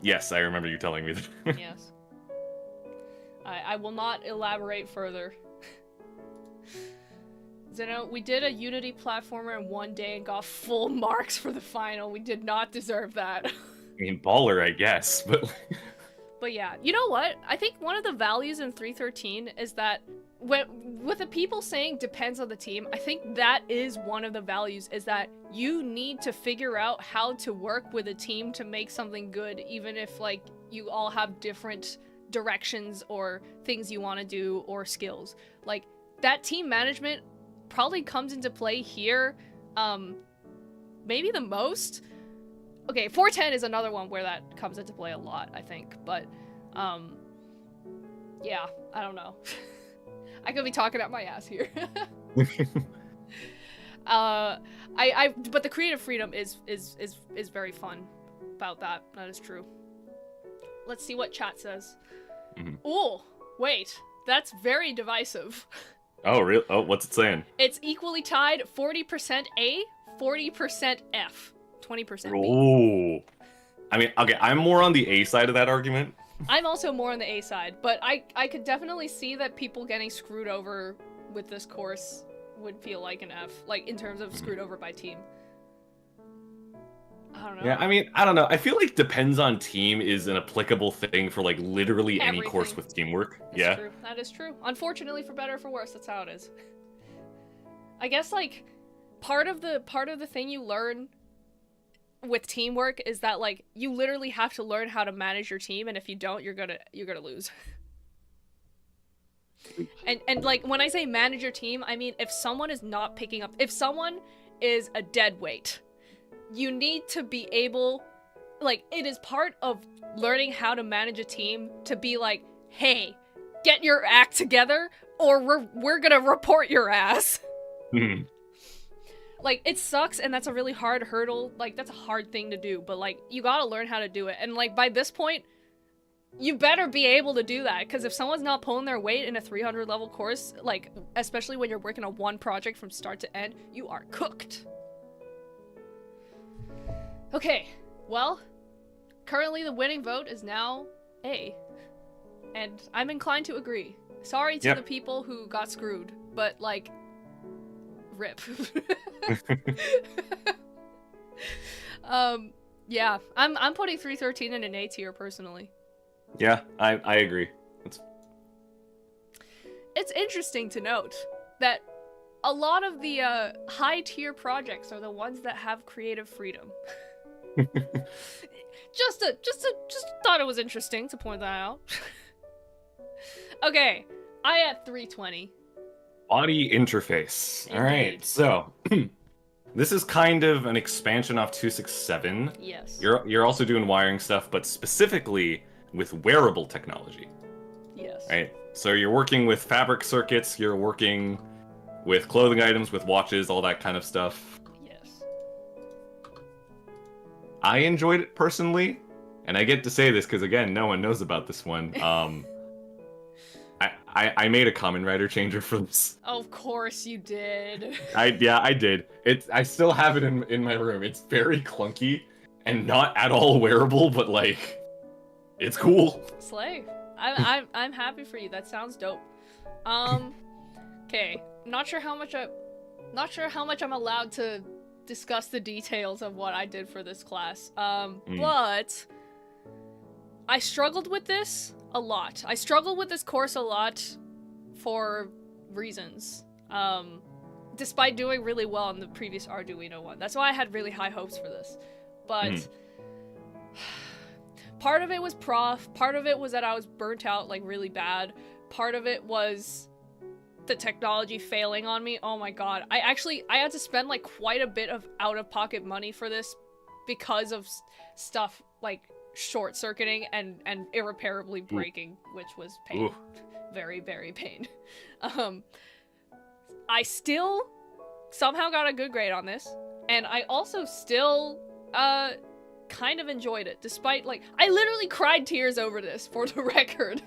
Yes, I remember you telling me that. Yes. I will not elaborate further. Zeno, we did a Unity platformer in one day and got full marks for the final. We did not deserve that. I mean, baller, I guess, but... But yeah, you know what? I think one of the values in 313 is that with the people saying depends on the team, I think that is one of the values, is that you need to figure out how to work with a team to make something good, even if, like, you all have different directions or things you want to do or skills. Like, that team management probably comes into play here, maybe the most. Okay, 410 is another one where that comes into play a lot, I think, but, yeah, I don't know. I could be talking out my ass here. But the creative freedom is very fun about that. That is true. Let's see what chat says. Oh, wait, that's very divisive. Oh, really? Oh, what's it saying? It's equally tied, 40% A, 40% F, 20% B. Oh, I mean, okay, I'm more on the A side of that argument. I'm also more on the A side, but I could definitely see that people getting screwed over with this course would feel like an F, like in terms of screwed over by team. I don't know. Yeah, I mean, I don't know. I feel like depends on team is an applicable thing for like literally any course with teamwork. That's true. That is true. Unfortunately, for better or for worse, that's how it is. I guess like part of the thing you learn with teamwork is that like you literally have to learn how to manage your team, and if you don't, you're gonna lose. And like when I say manage your team, I mean if someone is not picking up, if someone is a dead weight, you need to be able, like, it is part of learning how to manage a team to be like, hey, get your act together or we're gonna report your ass. Like, it sucks, and that's a really hard hurdle. Like, that's a hard thing to do, but like, you gotta learn how to do it. And like, by this point, you better be able to do that, because if someone's not pulling their weight in a 300 level course, like, especially when you're working on one project from start to end, you are cooked. Okay, well, currently the winning vote is now A, and I'm inclined to agree. Sorry to the people who got screwed, but like, rip. Yeah, I'm putting 313 in an A tier personally. Yeah, I agree. It's interesting to note that a lot of the high tier projects are the ones that have creative freedom. just thought it was interesting to point that out. Okay, IAT 320. Body interface. Indeed. All right, so this is kind of an expansion off 267. Yes. You're also doing wiring stuff, but specifically with wearable technology. Yes. Right. So you're working with fabric circuits. You're working with clothing items, with watches, all that kind of stuff. Yes. I enjoyed it personally, and I get to say this because again, no one knows about this one. I made a Kamen Rider changer for this. Of course you did. I did. I still have it in my room. It's very clunky and not at all wearable, but like, it's cool. Slay. I'm happy for you. That sounds dope. Okay. Not sure how much I'm allowed to discuss the details of what I did for this class. But I struggled with this a lot. I struggled with this course a lot for reasons. Despite doing really well in the previous Arduino one. That's why I had really high hopes for this. But part of it was prof, part of it was that I was burnt out like really bad. Part of it was the technology failing on me. Oh my god. I had to spend like quite a bit of out-of-pocket money for this because of stuff like short-circuiting and irreparably breaking, which was pain. Ooh. Very, very pain. I still somehow got a good grade on this, and I also still kind of enjoyed it, despite like I literally cried tears over this, for the record.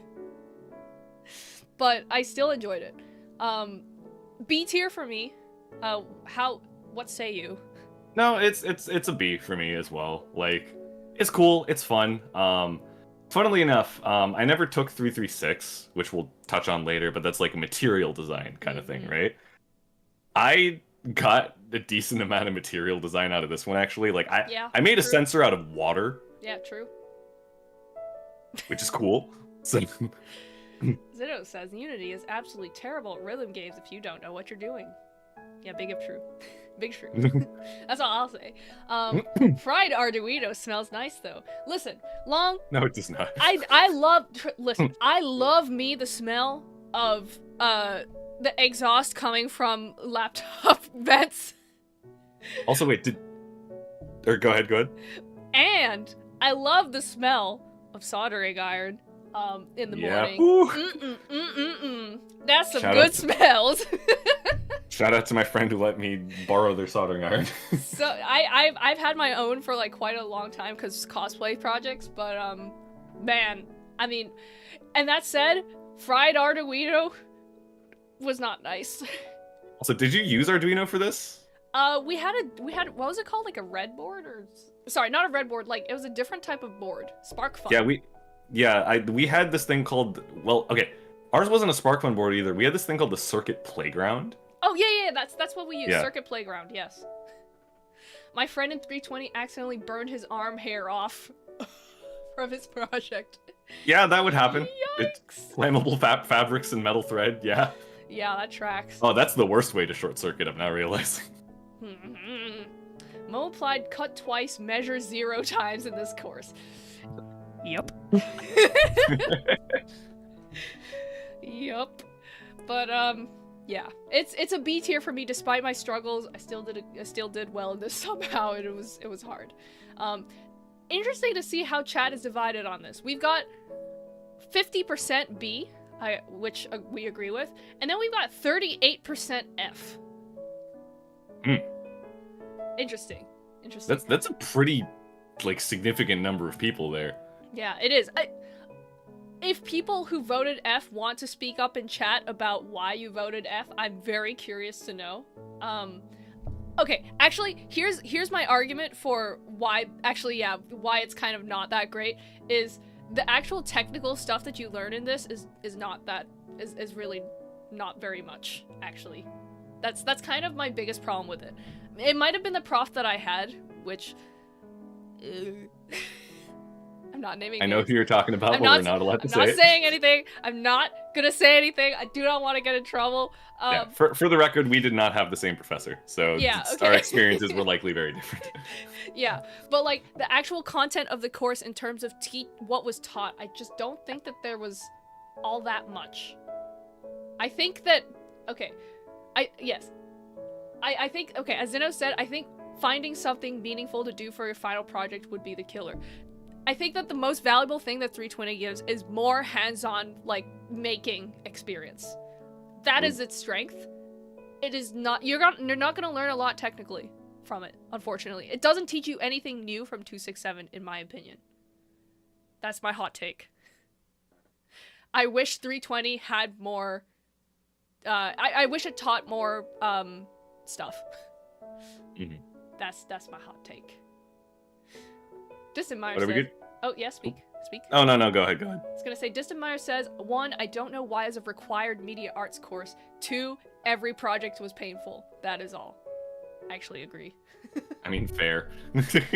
But I still enjoyed it. B tier for me. What say you? No, it's a B for me as well. Like, it's cool, it's fun. Funnily enough, I never took 336, which we'll touch on later, but that's like a material design kind of thing, right? I got a decent amount of material design out of this one, actually. Like, I made a sensor out of water. Yeah, true. Which is cool. So... Zito says, Unity is absolutely terrible at rhythm games if you don't know what you're doing. Yeah, big if true. Big true. That's all I'll say. Fried Arduino smells nice, though. Listen, Long... No, it does not. I love... Listen, I love me the smell of the exhaust coming from laptop vents. Also, wait, go ahead. And I love the smell of soldering iron in the morning. That's some good smells. Shout out to my friend who let me borrow their soldering iron. So I've had my own for like quite a long time because cosplay projects, but man, I mean, and that said, fried Arduino was not nice. Also, did you use Arduino for this? We had what was it called, like a red board, or sorry, not a red board, like it was a different type of board, SparkFun. Yeah, we had this thing called, well, okay, ours wasn't a SparkFun board either. We had this thing called the Circuit Playground. Oh yeah, that's what we use. Yeah. Circuit Playground, yes. My friend in 320 accidentally burned his arm hair off from his project. Yeah, that would happen. Yikes. Flammable fabrics and metal thread, yeah. Yeah, that tracks. Oh, that's the worst way to short circuit, I'm now realizing. Mo applied cut twice, measure 0 times in this course. Yep. Yep. But yeah, it's a B tier for me despite my struggles. I still did well in this somehow, and it was hard. Interesting to see how chat is divided on this. We've got 50% B, which we agree with, and then we've got 38% F. Interesting. That's a pretty like significant number of people there. Yeah, it is. If people who voted F want to speak up in chat about why you voted F, I'm very curious to know. Okay, actually, here's my argument for why it's kind of not that great, is the actual technical stuff that you learn in this is really not very much, actually. That's kind of my biggest problem with it. It might have been the prof that I had, which I'm not naming names. I know who you're talking about, but we're not allowed to say it. I'm not saying anything. I'm not gonna say anything. I do not want to get in trouble. Yeah, for the record, we did not have the same professor, so yeah, okay. Our experiences were likely very different. Yeah, but like the actual content of the course in terms of what was taught, I just don't think that there was all that much. I think that, okay, I think, okay, as Zeno said, I think finding something meaningful to do for your final project would be the killer. I think that the most valuable thing that 320 gives is more hands-on, like, making experience. That is its strength. It is not, you're not going to learn a lot technically from it, unfortunately. It doesn't teach you anything new from 267, in my opinion. That's my hot take. I wish 320 had more, I wish it taught more, stuff. Mm-hmm. That's my hot take. Distant Meyer says, oh yeah, speak. Oh no, go ahead. I was gonna say, Distant Meyer says, 1, I don't know why as a required media arts course. 2, every project was painful. That is all. I actually agree. I mean, fair.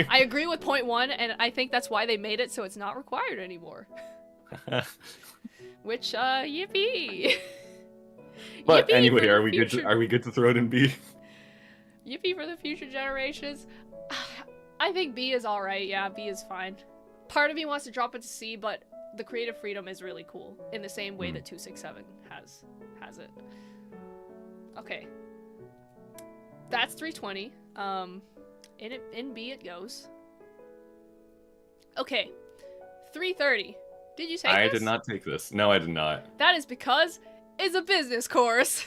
I agree with point 1, and I think that's why they made it so it's not required anymore. Which, yippee. But yippee anyway, are we good to throw it in B? Yippee for the future generations. I think B is alright, yeah, B is fine. Part of me wants to drop it to C, but the creative freedom is really cool, in the same way that 267 has it. Okay. That's 320. In B it goes. Okay. 330. Did you take this? I did not take this. No, I did not. That is because it's a business course.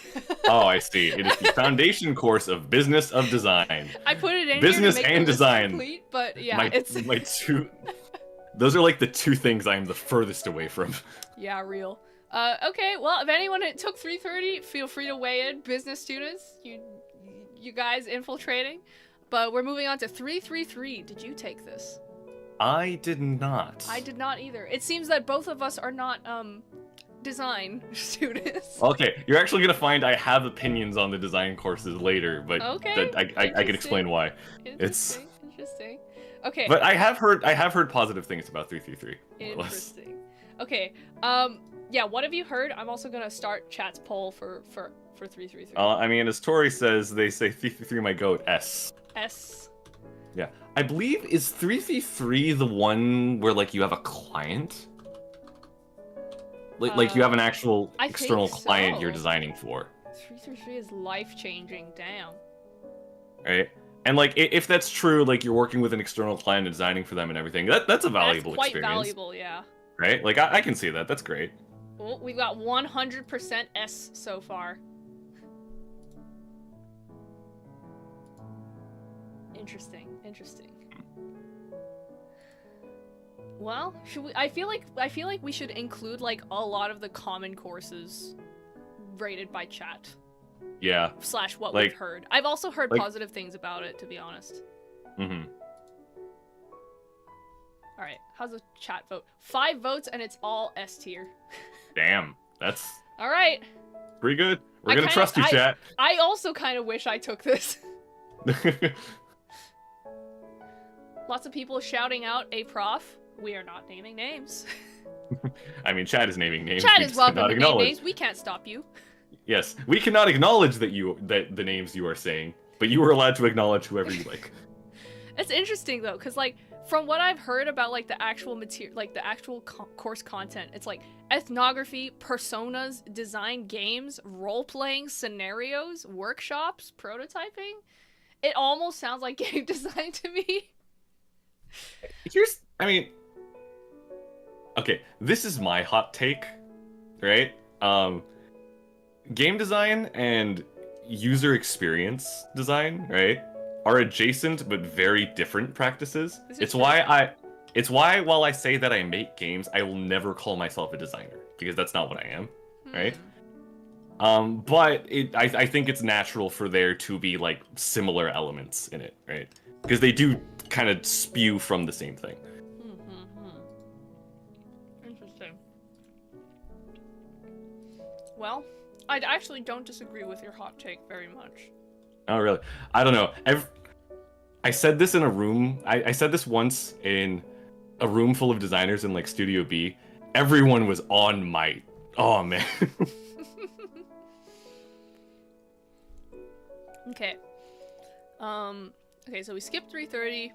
Oh, I see. It is the foundation course of business of design. I put it in business here to make and the list design. complete, but yeah, it's my two. Those are like the two things I am the furthest away from. Yeah, real. Okay, well, if anyone took 330, feel free to weigh in. Business students, you guys infiltrating. But we're moving on to 333. Did you take this? I did not. I did not either. It seems that both of us are not design students. Okay, you're actually gonna find I have opinions on the design courses later, but okay, I can explain why. Interesting. Okay. But I have heard positive things about 333. Interesting. Okay. Yeah, what have you heard? I'm also gonna start chat's poll for 333. I mean, as Tori says, they say 333 might go at S. S. Yeah. I believe, is 333 the one where, like, you have a client? Like you have an actual external client you're designing for. 333 is life-changing, damn. Right? And like, if that's true, like you're working with an external client and designing for them and everything, that's a valuable That's quite experience. valuable, yeah. Right? Like, I can see that. That's great. Well, we've got 100% S so far. Interesting. Well, should we? I feel like we should include like a lot of the common courses rated by chat. Yeah. / what like, we've heard. I've also heard like, positive things about it, to be honest. Mm-hmm. All right, how's the chat vote? 5 votes and it's all S tier. Damn, that's all right. Pretty good. We're gonna trust you, chat. I also kind of wish I took this. Lots of people shouting out a prof. We are not naming names. I mean, chat is naming names. Chat is welcome to name names. We can't stop you. Yes, we cannot acknowledge that the names you are saying, but you are allowed to acknowledge whoever you like. It's interesting though, because like from what I've heard about like the actual material, like the actual course content, it's like ethnography, personas, design games, role-playing, scenarios, workshops, prototyping. It almost sounds like game design to me. Okay, this is my hot take, right? Game design and user experience design, right, are adjacent but very different practices. It's why while I say that I make games, I will never call myself a designer, because that's not what I am, right? But I think it's natural for there to be like similar elements in it, right? Because they do kind of spew from the same thing. Interesting. Well, I actually don't disagree with your hot take very much. Oh, really? I don't know. I said this in a room. I said this once in a room full of designers in like Studio B. Everyone was on my... Oh, man. Okay. Okay, so we skipped 330.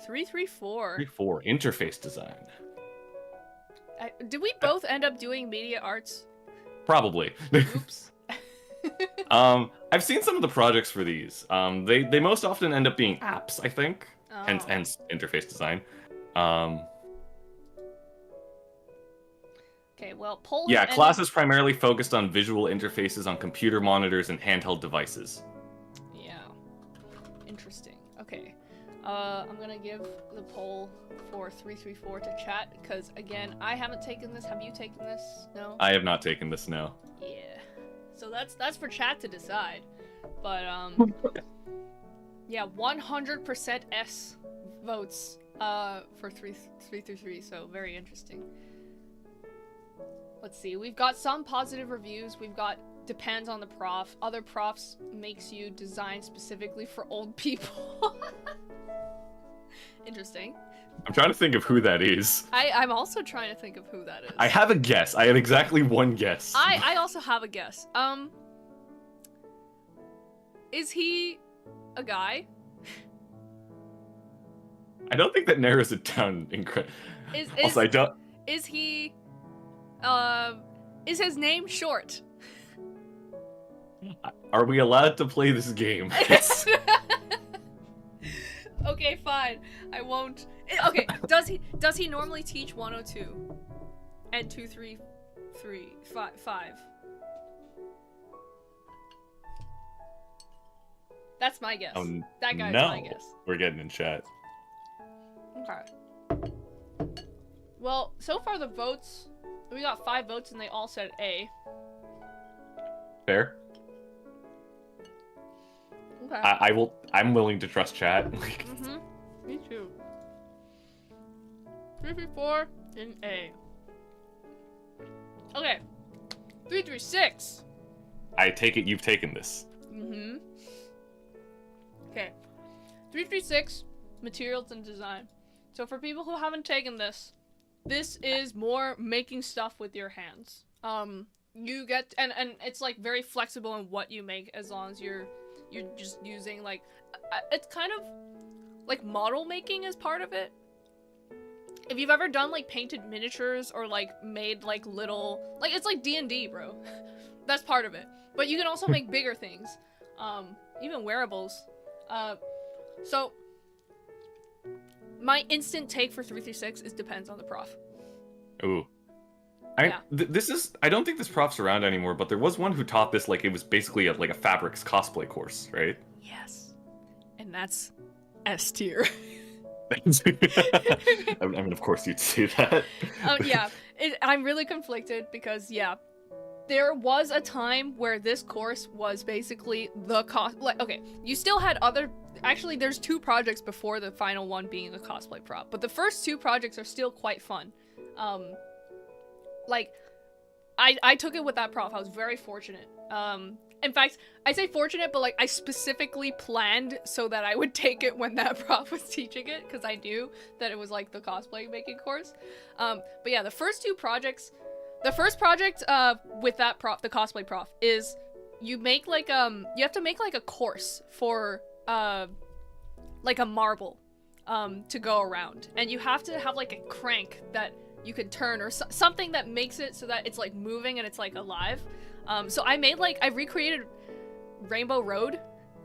334. 334, interface design. Did we both end up doing media arts? Probably. Oops. I've seen some of the projects for these. They most often end up being apps, I think. Oh. Hence interface design. Okay, well, poll. Yeah, classes primarily focused on visual interfaces on computer monitors and handheld devices. Yeah. Interesting. Okay. I'm gonna give the poll for 334 to chat, because again, I haven't taken this. Have you taken this? No? I have not taken this, no. Yeah. So that's for chat to decide. But yeah, 100% S votes for 333, so very interesting. Let's see, we've got some positive reviews. We've got depends on the prof. Other profs makes you design specifically for old people. Interesting. I'm trying to think of who that is. I'm also trying to think of who that is. I have a guess. I have exactly one guess. I also have a guess. Is he a guy? I don't think that narrows it down incredibly. Also, I don't... Is he... is his name short? Are we allowed to play this game? Okay, fine. I won't. Okay, does he normally teach 102 and 233 5? That's my guess. That guy's my guess. We're getting in chat. Okay. Well, so far the votes, we got 5 votes and they all said A. Fair. Okay. I'm willing to trust chat. Me too. 334 in A. Okay. 336. I take it you've taken this. Okay. 336, materials and design. So for people who haven't taken this, this is more making stuff with your hands. You get, and it's like very flexible in what you make, as long as you're just using like, it's kind of like model making is part of it. If you've ever done like painted miniatures or like made like little, like it's like D&D, bro. that's part of it. But you can also make bigger things, even wearables. So my instant take for 336 is depends on the prof. Ooh. This is, I don't think this prof's around anymore, but there was one who taught this like it was basically like a fabrics cosplay course, right? Yes. And that's S tier. I mean, of course you'd say that. Yeah. I'm really conflicted because, yeah, there was a time where this course was basically the like, okay, you still had other, actually there's 2 projects before the final one being a cosplay prop, but the first 2 projects are still quite fun. Like, I took it with that prof. I was very fortunate. In fact, I say fortunate, but like I specifically planned so that I would take it when that prof was teaching it, because I knew that it was like the cosplay making course. But yeah, the first 2 projects, the first project with that prof, the cosplay prof, is you make like you have to make like a course for like a marble to go around, and you have to have like a crank that you can turn, or something that makes it so that it's like moving and it's like alive. So I made like, I recreated Rainbow Road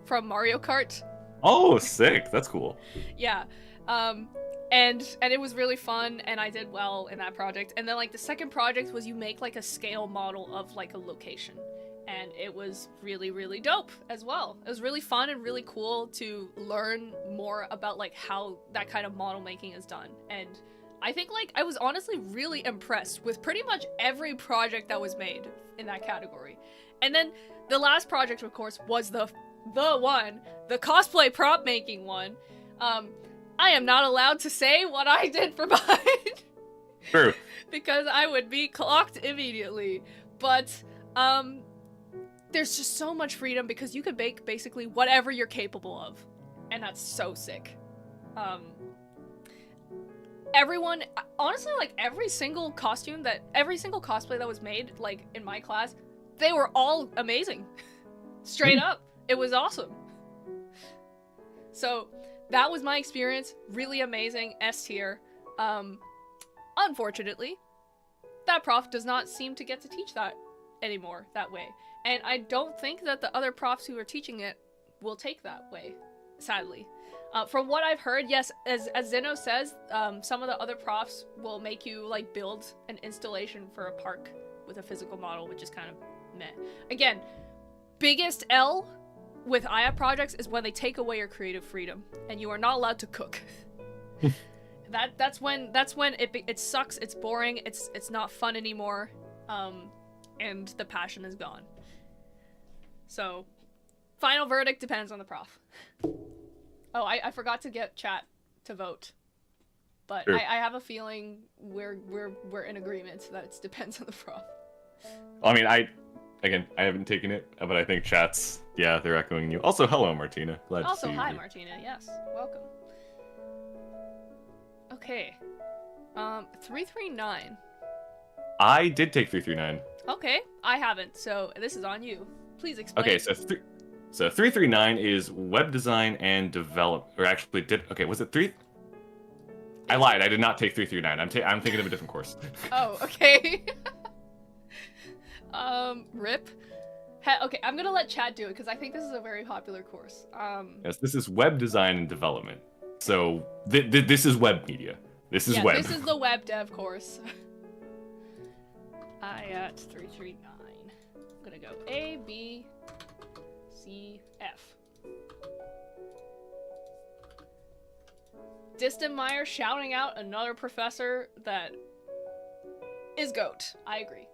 from Mario Kart. Oh, sick. That's cool. Yeah. And it was really fun, and I did well in that project. And then like the second project was you make like a scale model of like a location. And it was really, really dope as well. It was really fun and really cool to learn more about like how that kind of model making is done. And I think like I was honestly really impressed with pretty much every project that was made in that category. And then the last project, of course, was the cosplay prop making one. I am not allowed to say what I did for mine. True. Because I would be clocked immediately. But there's just so much freedom because you could make basically whatever you're capable of. And that's so sick. Everyone, honestly, like every single cosplay that was made, like in my class, they were all amazing. Straight up. It was awesome. So that was my experience. Really amazing. S tier. Unfortunately, that prof does not seem to get to teach that anymore that way. And I don't think that the other profs who are teaching it will take that way, sadly. From what I've heard, yes, as Zeno says, some of the other profs will make you like build an installation for a park with a physical model, which is kind of meh. Again, biggest L with IAT projects is when they take away your creative freedom and you are not allowed to cook. That's when it sucks. It's boring. It's not fun anymore, and the passion is gone. So, final verdict depends on the prof. Oh, I forgot to get chat to vote, but sure. I have a feeling we're in agreement that it depends on the prof. I mean, I haven't taken it, but I think chat's, yeah, they're echoing you. Also, hello, Martina. Glad to see you. Also, hi, Martina. Yes, welcome. Okay, 339. I did take 339. Okay, I haven't, so this is on you. Please explain. Okay, so 339 is web design and develop, or actually was it 3? I lied. I did not take 339. I'm thinking of a different course. Oh, okay. Rip. Okay, I'm gonna let Chad do it because I think this is a very popular course. Yes, this is web design and development. So this is web media. This is web. This is the web dev course. IAT 339. I'm gonna go A, B, C, F. Distenmeyer shouting out another professor that is GOAT. I agree.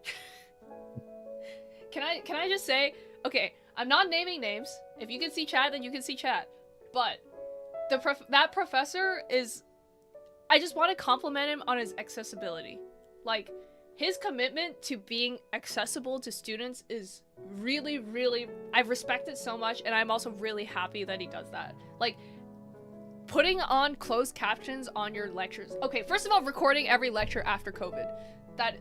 Can I just say, okay, I'm not naming names. If you can see chat, then you can see chat. But that professor is, I just want to compliment him on his accessibility. Like, his commitment to being accessible to students is really, really, I respect it so much, and I'm also really happy that he does that. Like, putting on closed captions on your lectures. Okay, first of all, recording every lecture after COVID.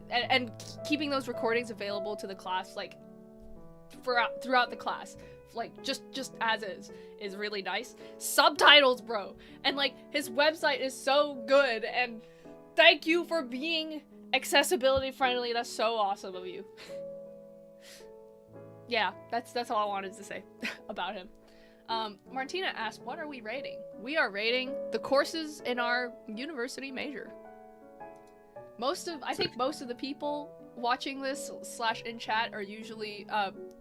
And keeping those recordings available to the class, like, throughout the class, like, just as is really nice. Subtitles, bro. And, like, his website is so good, and thank you for being accessibility friendly. That's so awesome of you. Yeah, that's all I wanted to say about him. Martina asked, what are we rating? We are rating the courses in our university major. I think most of the people watching this / in chat are usually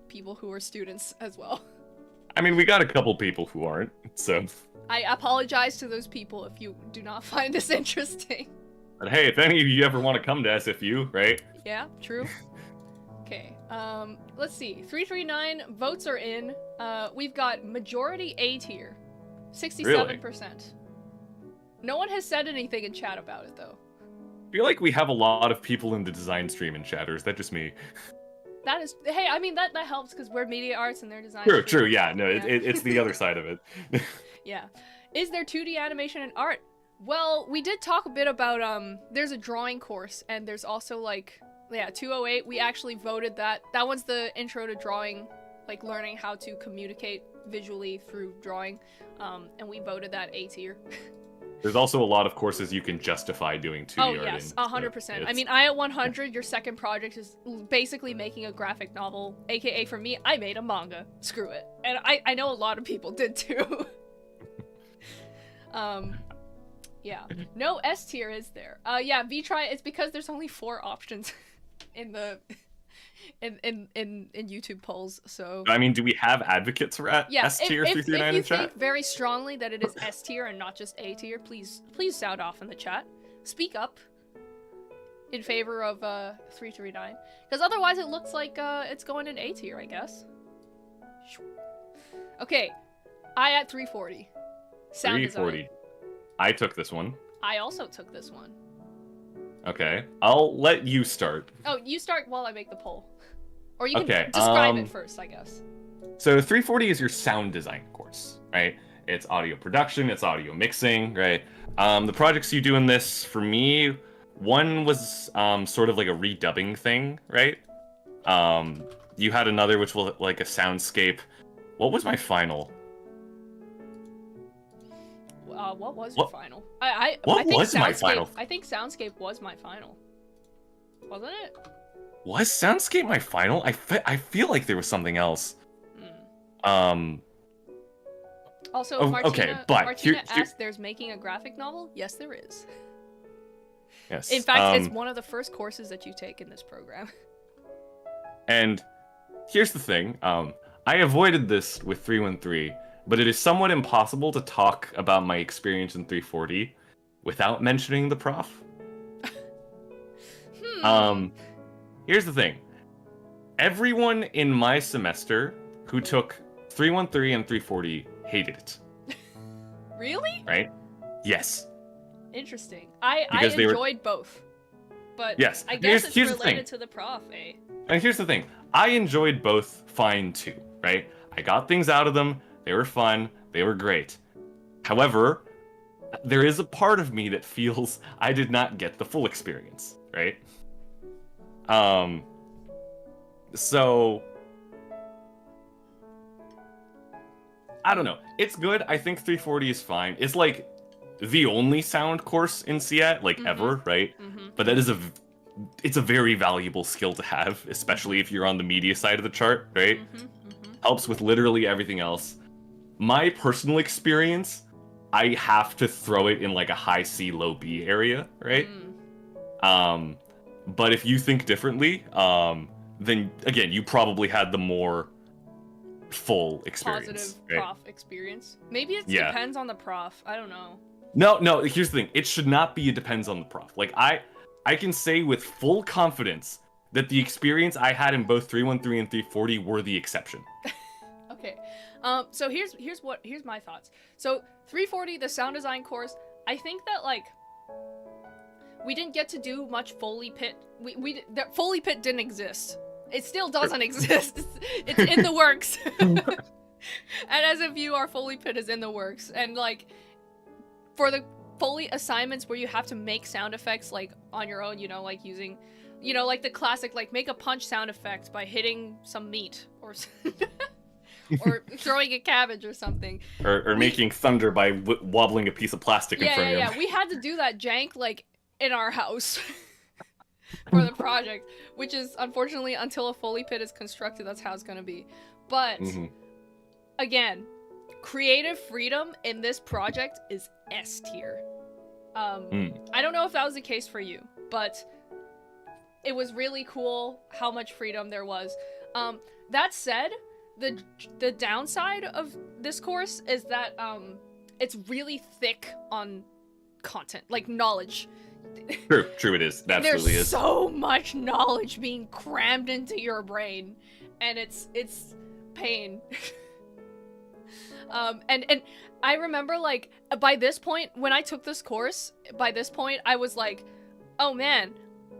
people who are students as well. I mean, we got a couple people who aren't, so... I apologize to those people if you do not find this interesting. But hey, if any of you ever want to come to SFU, right? Yeah, true. Okay, let's see. 339 votes are in. We've got majority A tier. 67%. Really? No one has said anything in chat about it, though. I feel like we have a lot of people in the design stream in chat, or is that just me? That is... Hey, I mean, that helps, because we're media arts and they're design True, yeah. No, yeah. It's the other side of it. Yeah. Is there 2D animation and art? Well, we did talk a bit about, there's a drawing course, and there's also, like... Yeah, 208, we actually voted that. That one's the intro to drawing, like learning how to communicate visually through drawing. And we voted that A tier. There's also a lot of courses you can justify doing 2D art. Oh yes, 100%. I mean, IAT 100, your second project is basically making a graphic novel. AKA for me, I made a manga. Screw it. And I know a lot of people did too. Yeah. No S tier is there. Yeah, V-Try, it's because there's only 4 options. In the in YouTube polls, so I mean, do we have advocates for S tier 339 in chat? If you think very strongly that it is S tier and not just A tier, please sound off in the chat. Speak up in favor of 339, because otherwise it looks like it's going in A tier, I guess. Okay, IAT 340. Sound 340. design. I took this one. I also took this one. Okay, I'll let you start. Oh, you start while I make the poll. Or you can describe it first, I guess. So 340 is your sound design course, right? It's audio production, it's audio mixing, right? The projects you do in this, for me, one was sort of like a redubbing thing, right? You had another which was like a soundscape. What was my final? What was your final? I think was my final? I think Soundscape was my final. Wasn't it? Was Soundscape my final? I feel like there was something else. Also, oh, Martina, okay, but Martina asked, there's making a graphic novel? Yes, there is. Yes. In fact, it's one of the first courses that you take in this program. And here's the thing. I avoided this with 313, but it is somewhat impossible to talk about my experience in 340 without mentioning the prof. Here's the thing. Everyone in my semester who took 313 and 340 hated it. Really? Right? Yes. Interesting. I Because enjoyed both. But yes. I guess it's here's related to the prof, eh? And here's the thing. I enjoyed both fine too, right? I got things out of them. They were fun. They were great. However, there is a part of me that feels I did not get the full experience, right? So I don't know. It's good. I think 340 is fine. It's like the only sound course in SIAT, like ever, right? But that is it's a very valuable skill to have, especially if you're on the media side of the chart, right? Helps with literally everything else. My personal experience, I have to throw it in like a high C, low B area, right? But if you think differently, then again, you probably had the more full experience. Positive right? prof experience. Maybe it depends on the prof. I don't know. No, here's the thing. It should not be, it depends on the prof. Like, I can say with full confidence that the experience I had in both 313 and 340 were the exception. Okay. So here's my thoughts. So 340, the sound design course, I think that, like, we didn't get to do much Foley Pit. The Foley Pit didn't exist. It still doesn't exist. It's in the works. And as if our Foley Pit is in the works. And, like, for the Foley assignments where you have to make sound effects, like, on your own, you know, like using, you know, like the classic, like, make a punch sound effect by hitting some meat or or throwing a cabbage or something. Or making thunder by wobbling a piece of plastic in front of you. Yeah, we had to do that jank, like, in our house. for the project, which is unfortunately until a Foley pit is constructed, that's how it's gonna be. But again, creative freedom in this project is S tier. I don't know if that was the case for you, but it was really cool how much freedom there was. That said, the downside of this course is that it's really thick on content, like knowledge. True, it is. That absolutely is. There's so much knowledge being crammed into your brain, and it's pain. And I remember, like, by this point, when I took this course, by this point, I was like, oh man,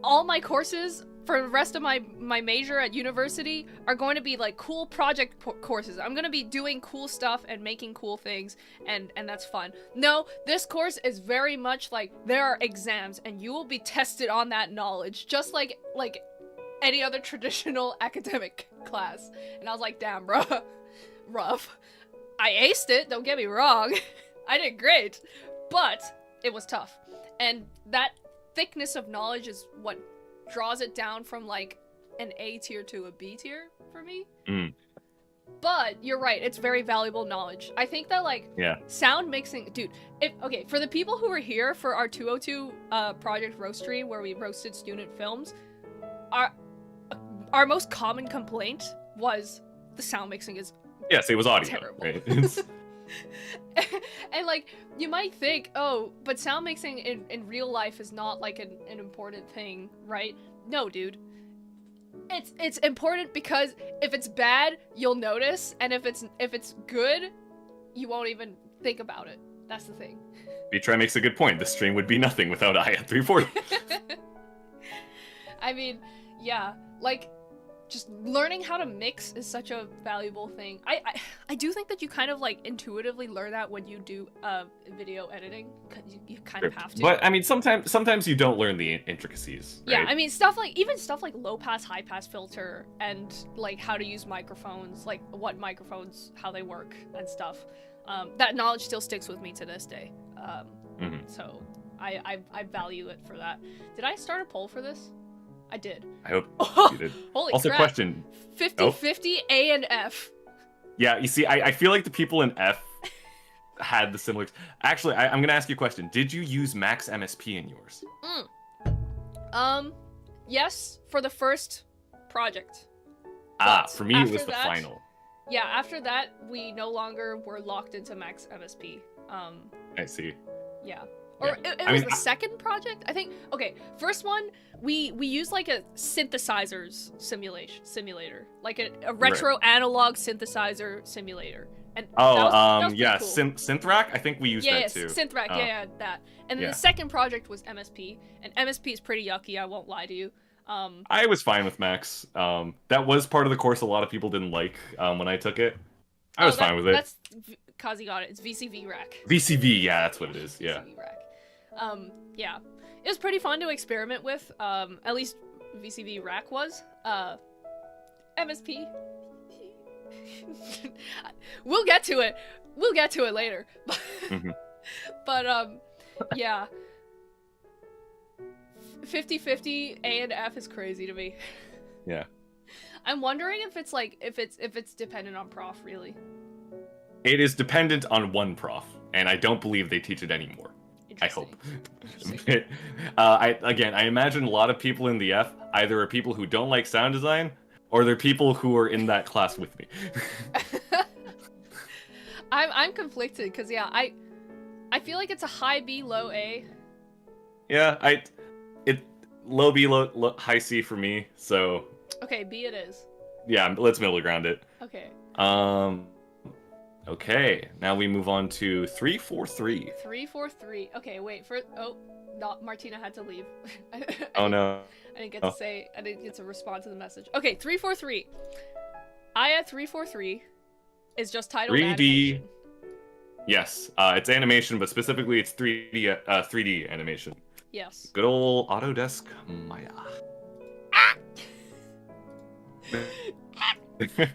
all my courses for the rest of my major at university are going to be like cool project courses. I'm going to be doing cool stuff and making cool things, and that's fun. No, this course is very much like there are exams and you will be tested on that knowledge, just like any other traditional academic class. And I was like, damn, bro, rough. I aced it, don't get me wrong. I did great, but it was tough. And that thickness of knowledge is what draws it down from like an A tier to a B tier for me. But you're right, it's very valuable knowledge. I think that like sound mixing, dude, for the people who were here for our 202 project roastery where we roasted student films, our most common complaint was the sound mixing is yes, it was audio. Terrible. Right? And like you might think, oh, but sound mixing in real life is not like an important thing, right? No, dude. It's important because if it's bad, you'll notice, and if it's good, you won't even think about it. That's the thing. Vitry makes a good point. The stream would be nothing without IAT 340. I mean, yeah, like just learning how to mix is such a valuable thing. I do think that you kind of like intuitively learn that when you do video editing, because you kind of have to. But I mean, sometimes you don't learn the intricacies. Right? Yeah, I mean stuff like low pass, high pass filter, and like how to use microphones, like what microphones, how they work and stuff. That knowledge still sticks with me to this day. So I value it for that. Did I start a poll for this? I did. I hope you did. Holy also, crap. question. 50-50 A and F. Yeah, you see, I feel like the people in F had the similar... Actually, I'm going to ask you a question. Did you use max MSP in yours? Yes, for the first project. For me it was the final. Yeah, after that, we no longer were locked into max MSP. I see. Yeah. Or it was the second project? I think, okay, first one, we used like a synthesizers simulator. Like a retro analog synthesizer simulator. And that was yeah, cool. Synthrack? I think we used that too. Synthrack, that. And then the second project was MSP, and MSP is pretty yucky, I won't lie to you. I was fine with Max. That was part of the course a lot of people didn't like when I took it. I was fine with it. That's Kazi got it. It's VCV rack. VCV, yeah, that's what it is. Yeah. VCV rack. Yeah, it was pretty fun to experiment with. At least VCV rack was. MSP. We'll get to it. We'll get to it later. But yeah. 50-50 A and F is crazy to me. Yeah. I'm wondering if it's like if it's dependent on prof, really. It is dependent on one prof, and I don't believe they teach it anymore. I hope. I imagine a lot of people in the F either are people who don't like sound design, or they're people who are in that class with me. I'm conflicted because I feel like it's a high B, low A. Yeah, low B, high C for me. So. Okay, B it is. Yeah, let's middle ground it. Okay. Okay, now we move on to 343. 343. Okay, wait for Martina had to leave. Oh no. I didn't get to respond to the message. Okay, 343. IAT 343 is just titled 3D. Animation. Yes, it's animation, but specifically it's 3D animation. Yes. Good old Autodesk Maya. Okay.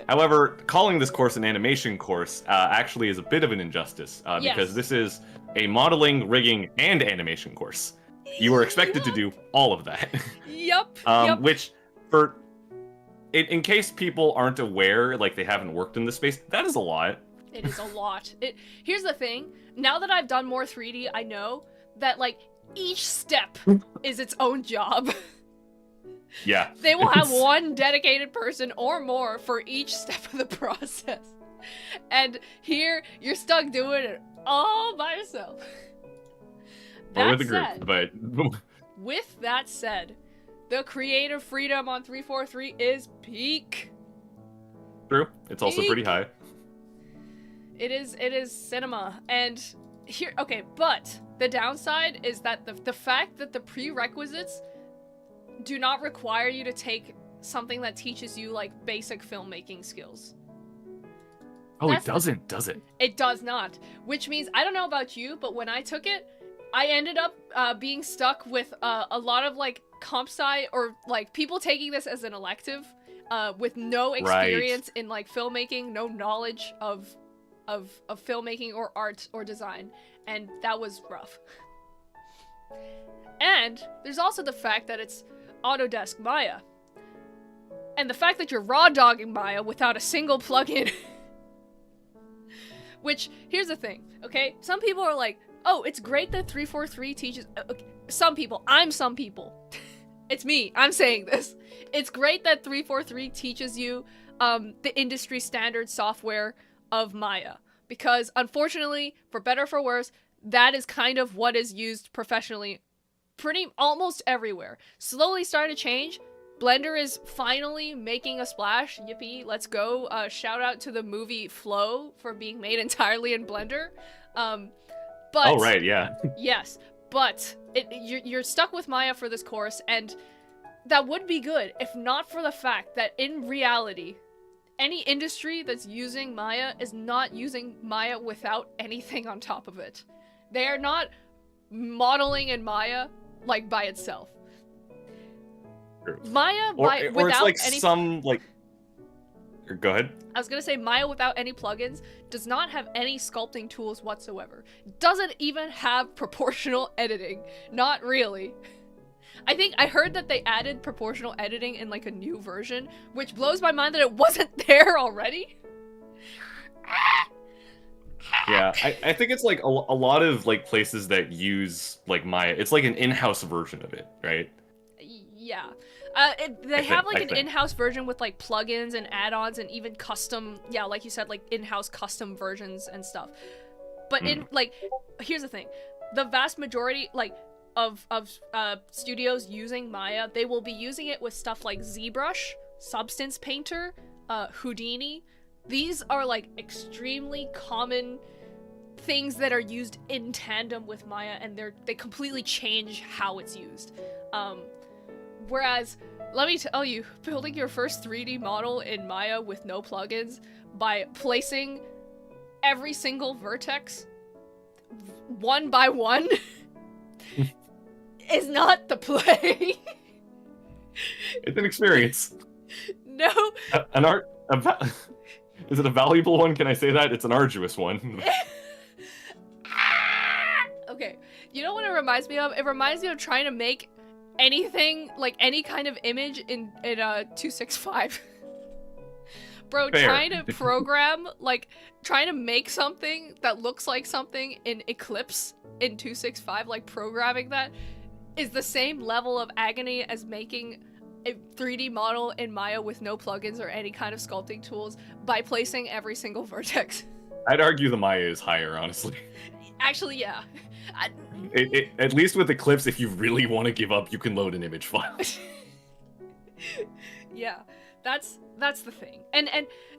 However, calling this course an animation course actually is a bit of an injustice because this is a modeling, rigging, and animation course. You are expected to do all of that. Yep. Which, in case people aren't aware, like they haven't worked in this space, that is a lot. It is a lot. Here's the thing. Now that I've done more 3D, I know that, like, each step is its own job. Yeah. They will have one dedicated person or more for each step of the process. And here, you're stuck doing it all by yourself. Or with a group, but... With that said, the creative freedom on 343 is peak. True. It's also pretty high. It is cinema. And here, okay, but the downside is that the fact that the prerequisites do not require you to take something that teaches you, like, basic filmmaking skills. Oh, it doesn't, does it? It does not. Which means, I don't know about you, but when I took it, I ended up being stuck with a lot of, like, comp sci, or, like, people taking this as an elective with no experience in, like, filmmaking, no knowledge of filmmaking or art or design, and that was rough. And there's also the fact that it's Autodesk Maya. And the fact that you're raw dogging Maya without a single plugin. Which, here's the thing, okay? Some people are like, oh, it's great that 343 teaches... Okay, some people. I'm some people. It's me. I'm saying this. It's great that 343 teaches you the industry standard software of Maya. Because, unfortunately, for better or for worse, that is kind of what is used professionally almost everywhere. Slowly starting to change. Blender is finally making a splash. Yippee, let's go. Shout out to the movie Flow for being made entirely in Blender. But oh, right, yeah. Yes, but you're stuck with Maya for this course, and that would be good if not for the fact that in reality, any industry that's using Maya is not using Maya without anything on top of it. They are not modeling in Maya, like, by itself. Maya, or without it's like any... some, like... Go ahead. I was gonna say, Maya without any plugins does not have any sculpting tools whatsoever. Doesn't even have proportional editing. Not really. I heard that they added proportional editing in, like, a new version, which blows my mind that it wasn't there already. Yeah, I think it's, like, a lot of, like, places that use, like, Maya. It's like an in-house version of it, right? Yeah. They have, like, an in-house version with, like, plugins and add-ons and even custom, yeah, like you said, like, in-house custom versions and stuff. But here's the thing. The vast majority, like, of studios using Maya, they will be using it with stuff like ZBrush, Substance Painter, Houdini. These are, like, extremely common things that are used in tandem with Maya, and they completely change how it's used. Whereas, let me tell you, building your first 3D model in Maya with no plugins by placing every single vertex one by one is not the play. It's an experience. No. Is it a valuable one? Can I say that? It's an arduous one. Okay. You know what it reminds me of? It reminds me of trying to make anything, like any kind of image in 265. Bro, Fair. trying to program, like, trying to make something that looks like something in Eclipse in 265, like, programming that is the same level of agony as making a 3D model in Maya with no plugins or any kind of sculpting tools by placing every single vertex. I'd argue the Maya is higher, honestly. Actually, yeah. At least with Eclipse, if you really want to give up, you can load an image file. Yeah, that's the thing. And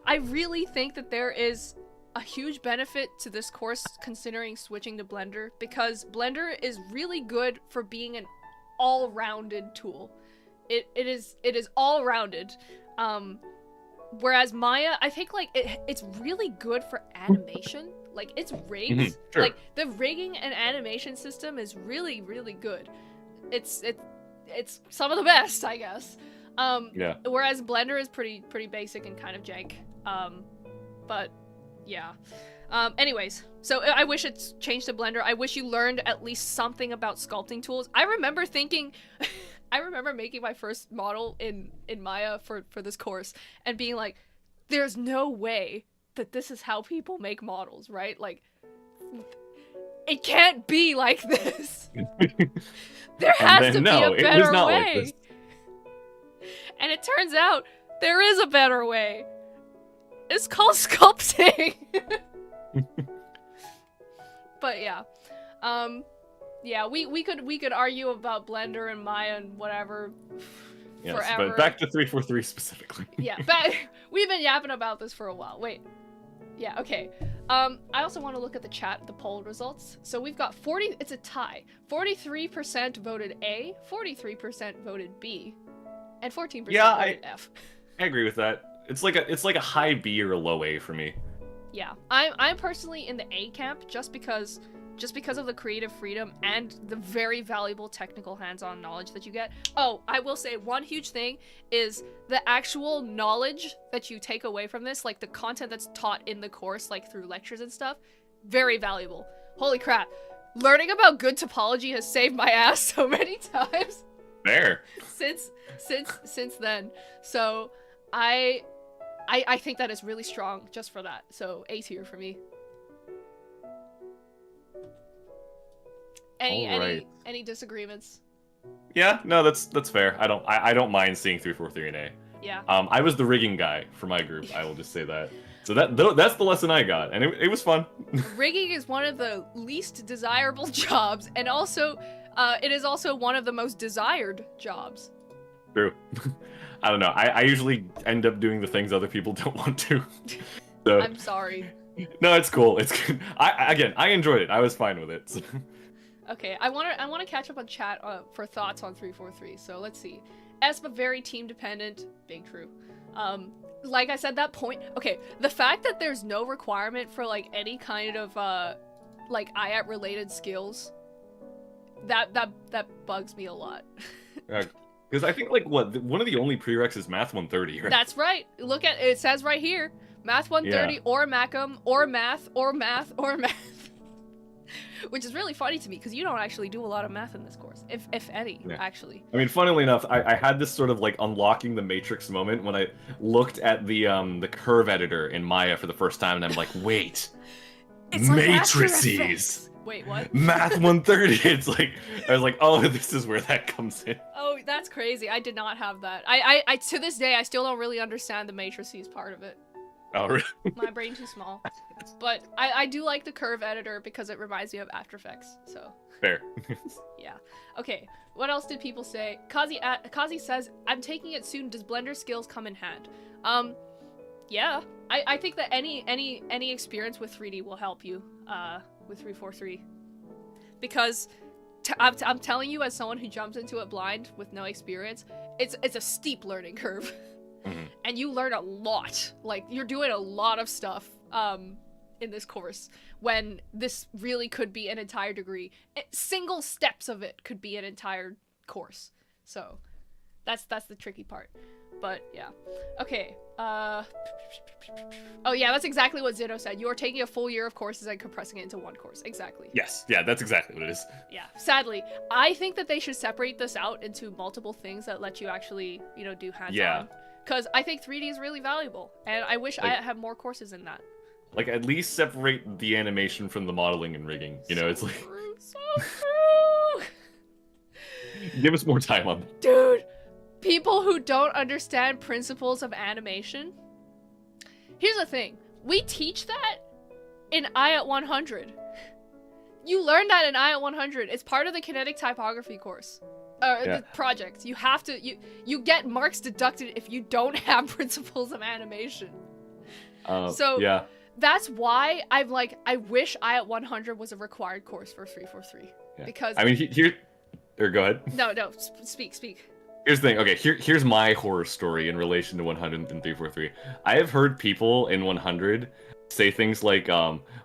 I really think that there is a huge benefit to this course considering switching to Blender, because Blender is really good for being an all-rounded tool. It is all-rounded. Whereas Maya, I think, like, it's really good for animation. Like, it's rigged. Sure. Like, the rigging and animation system is really, really good. It's some of the best, I guess. Yeah. Whereas Blender is pretty basic and kind of jank. But Yeah. Anyways, so I wish it's changed to Blender. I wish you learned at least something about sculpting tools. I remember thinking, I remember making my first model in Maya for this course and being like, there's no way that this is how people make models, right? Like, it can't be like this. There has to be a better way. Like, and it turns out there is a better way. It's called sculpting. But yeah. Yeah, we could argue about Blender and Maya and whatever forever. Yes, but back to 343 specifically. Yeah, we've been yapping about this for a while. Wait. Yeah, okay. I also want to look at the chat, the poll results. So we've got it's a tie. 43% voted A, 43% voted B, and 14% voted F. I agree with that. It's like a high B or a low A for me. Yeah, I'm personally in the A camp just because of the creative freedom and the very valuable technical hands-on knowledge that you get. Oh, I will say one huge thing is the actual knowledge that you take away from this, like the content that's taught in the course, like through lectures and stuff, very valuable. Holy crap. Learning about good topology has saved my ass so many times. Fair. Since then. So I think that is really strong just for that. So A tier for me. Any disagreements? Yeah, no, that's fair. I don't mind seeing 343 and A. Yeah. I was the rigging guy for my group. I will just say that. So that's the lesson I got, and it was fun. Rigging is one of the least desirable jobs, and also, it is also one of the most desired jobs. True. I don't know. I usually end up doing the things other people don't want to. So. I'm sorry. No, it's cool. It's good. I enjoyed it. I was fine with it. So. Okay, I want to catch up on chat for thoughts on 343. So let's see. Espa very team dependent. Big true. Like I said, that point. Okay, the fact that there's no requirement for like any kind of like IAT related skills, that bugs me a lot. Because I think like one of the only prereqs is Math 130. Right? That's right. Look at it says right here, Math 130 or Macum or Math or Math or Math. Which is really funny to me because you don't actually do a lot of math in this course, if any, actually. I mean, funnily enough, I had this sort of like unlocking the matrix moment when I looked at the curve editor in Maya for the first time, and I'm like, wait, it's matrices. Like wait, what? Math 130. It's like I was like, oh, this is where that comes in. Oh, that's crazy. I did not have that. I to this day I still don't really understand the matrices part of it. Oh, really? My brain too small. But I do like the curve editor because it reminds me of After Effects, so. Fair. Yeah. Okay, what else did people say? Kazi says, I'm taking it soon. Does Blender skills come in hand? Yeah. I think that any experience with 3D will help you with 343. Because I'm telling you, as someone who jumps into it blind with no experience, it's a steep learning curve. Mm-hmm. And you learn a lot. Like, you're doing a lot of stuff in this course when this really could be an entire degree. Single steps of it could be an entire course. So that's the tricky part. But yeah. Okay. Oh yeah, that's exactly what Zito said. You are taking a full year of courses and compressing it into one course. Exactly. Yes. Yeah, that's exactly what it is. Yeah. Sadly, I think that they should separate this out into multiple things that let you actually, do hands-on. Yeah. Because I think 3D is really valuable, and I wish I had more courses in that. Like, at least separate the animation from the modeling and rigging. It's like... So true! Give us more time on that. Dude, people who don't understand principles of animation... Here's the thing. We teach that in IAT 100. You learn that in IAT 100. It's part of the kinetic typography course. The project. You have to, you get marks deducted if you don't have principles of animation. So yeah. That's why I'm like, I wish IAT 100 was a required course for 343. Yeah. Because I mean, go ahead. No, speak. Here's the thing. Okay, here's my horror story in relation to 100 and 343. I have heard people in 100 say things like,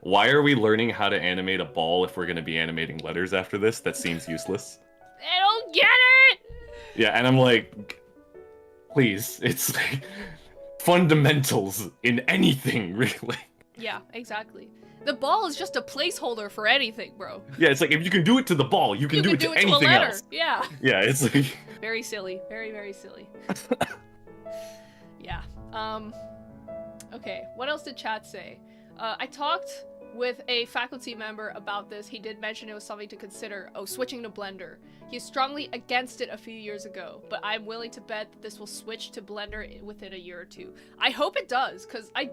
why are we learning how to animate a ball if we're going to be animating letters after this? That seems useless. I don't get it! Yeah, and I'm like, please, it's like fundamentals in anything, really. Yeah, exactly. The ball is just a placeholder for anything, bro. Yeah, it's like if you can do it to the ball, you can do it to anything else. Yeah. Yeah, it's like very silly. Very, very silly. Yeah. Okay, what else did chat say? I talked with a faculty member about this. He did mention it was something to consider. Oh, switching to Blender. He's strongly against it a few years ago, but I'm willing to bet that this will switch to Blender within a year or two. I hope it does, because I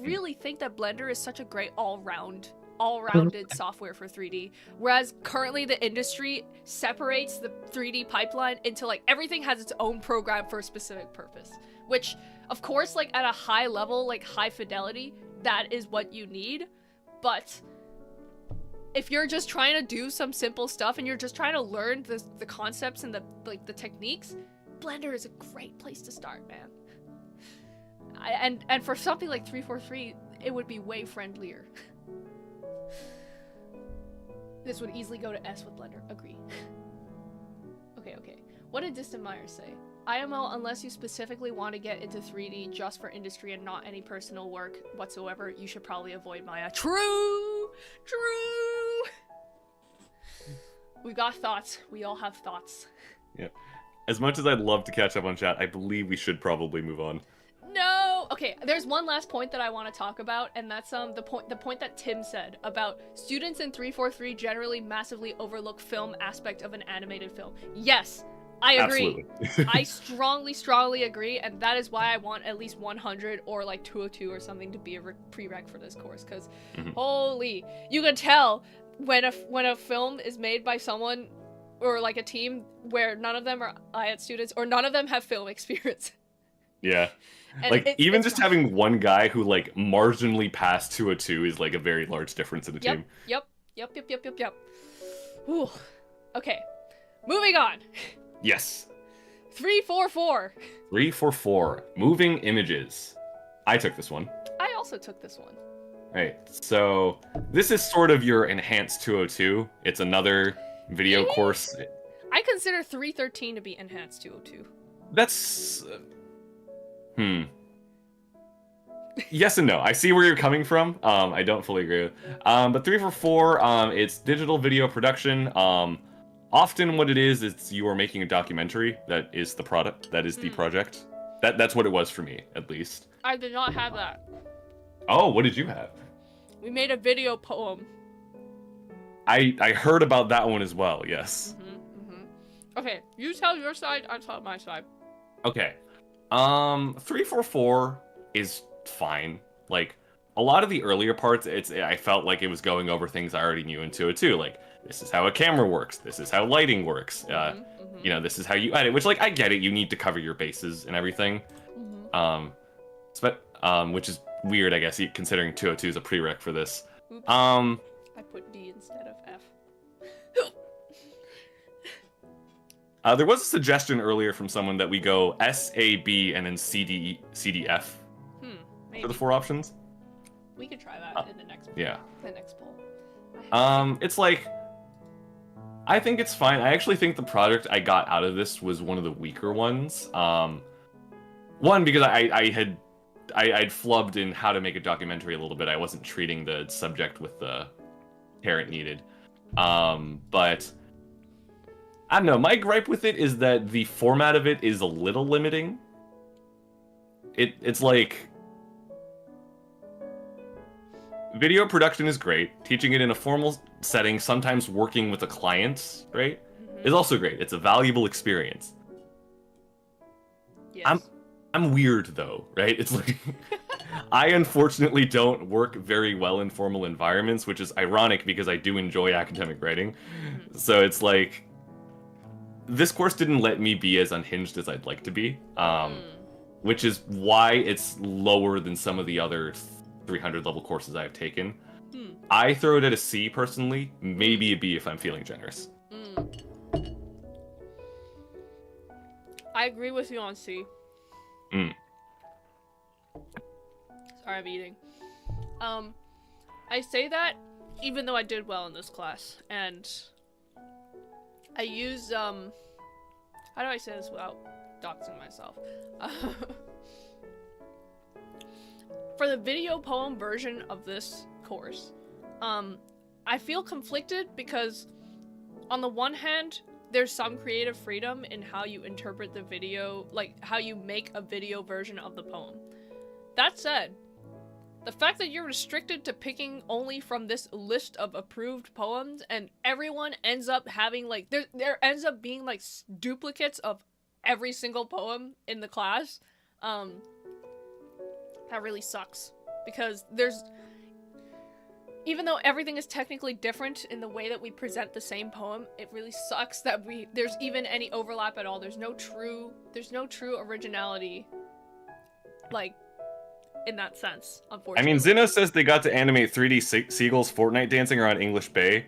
really think that Blender is such a great all-rounded software for 3D, whereas currently the industry separates the 3D pipeline into like everything has its own program for a specific purpose, which of course like at a high level, like high fidelity, that is what you need, but if you're just trying to do some simple stuff and you're just trying to learn the concepts and the techniques, Blender is a great place to start, man. And for something like 343, it would be way friendlier. This would easily go to S with Blender. Agree. Okay. What did Distant Myers say? IMO, unless you specifically want to get into 3D just for industry and not any personal work whatsoever, you should probably avoid Maya. True! We got thoughts. We all have thoughts. Yeah. As much as I'd love to catch up on chat, I believe we should probably move on. No! Okay, there's one last point that I want to talk about, and that's the point that Tim said about students in 343 generally massively overlook film aspect of an animated film. Yes! I agree. I strongly agree, and that is why I want at least 100 or like 202 or something to be a prereq for this course, because holy, you can tell when a film is made by someone or like a team where none of them are IAT students or none of them have film experience. Yeah. And like even just having one guy who like marginally passed 202 is like a very large difference in a team. Yep. Ooh. Okay. Moving on. Yes. 344. 344. Moving images. I took this one. I also took this one. Right. So this is sort of your enhanced 202. It's another video course. I consider 313 to be enhanced 202. That's Yes and no. I see where you're coming from. I don't fully agree with. But 344, it's digital video production. Often what it is you are making a documentary that is the product, that is the project. That's what it was for me, at least. I did not have that. Oh, what did you have? We made a video poem. I heard about that one as well, yes. Okay, you tell your side, I tell my side. Okay. 344 is fine. Like, a lot of the earlier parts, I felt like it was going over things I already knew in 202, like, this is how a camera works, this is how lighting works, you know, this is how you edit, which, like, I get it, you need to cover your bases and everything. Which is weird, I guess, considering 202 is a prereq for this. Oops. I put D instead of F. There was a suggestion earlier from someone that we go S, A, B, and then C, D, F Maybe. for the 4 options. We could try that in the next poll. Yeah. The next poll. It's like, I think it's fine. I actually think the project I got out of this was one of the weaker ones. One, because I'd flubbed in how to make a documentary a little bit. I wasn't treating the subject with the care it needed. But I don't know. My gripe with it is that the format of it is a little limiting. It's like, video production is great. Teaching it in a formal setting, sometimes working with a client, right, is also great. It's a valuable experience. Yes. I'm weird though, right? It's like I unfortunately don't work very well in formal environments, which is ironic because I do enjoy academic writing. So it's like this course didn't let me be as unhinged as I'd like to be, which is why it's lower than some of the other 300 level courses I've taken. I throw it at a C personally, maybe a B if I'm feeling generous. I agree with you on C. Sorry, I'm eating. I say that even though I did well in this class, and I used, how do I say this without doxing myself? for the video poem version of this course, I feel conflicted because on the one hand, there's some creative freedom in how you interpret the video, like how you make a video version of the poem. That said, the fact that you're restricted to picking only from this list of approved poems and everyone ends up having like, there ends up being like duplicates of every single poem in the class, that really sucks. Because even though everything is technically different in the way that we present the same poem, it really sucks that there's even any overlap at all. There's no true originality, like, in that sense, unfortunately. I mean, Zeno says they got to animate 3D seagulls Fortnite dancing around English Bay.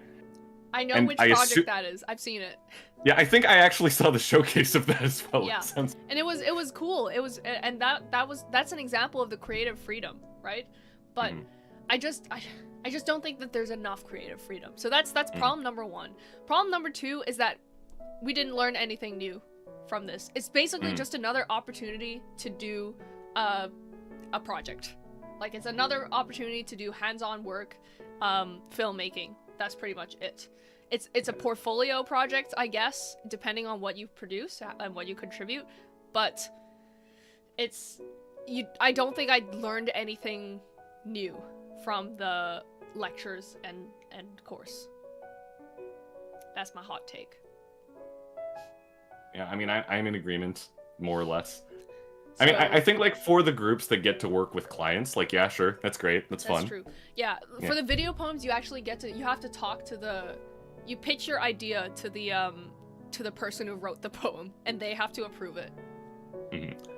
I know which project that is. I've seen it. Yeah, I think I actually saw the showcase of that as well. Yeah, and it was cool. And that's an example of the creative freedom, right? But I just don't think that there's enough creative freedom. So that's problem number one. Problem number two is that we didn't learn anything new from this. It's basically just another opportunity to do a project. Like, it's another opportunity to do hands-on work, filmmaking. That's pretty much it. It's a portfolio project, I guess, depending on what you produce and what you contribute. But I don't think I learned anything new from the lectures and course. That's my hot take. Yeah, I mean, I'm in agreement, more or less. So, I mean, I think, like, for the groups that get to work with clients, like, yeah, sure, that's great, that's fun. That's true. Yeah, for the video poems, you actually you have to talk to you pitch your idea to the person who wrote the poem, and they have to approve it.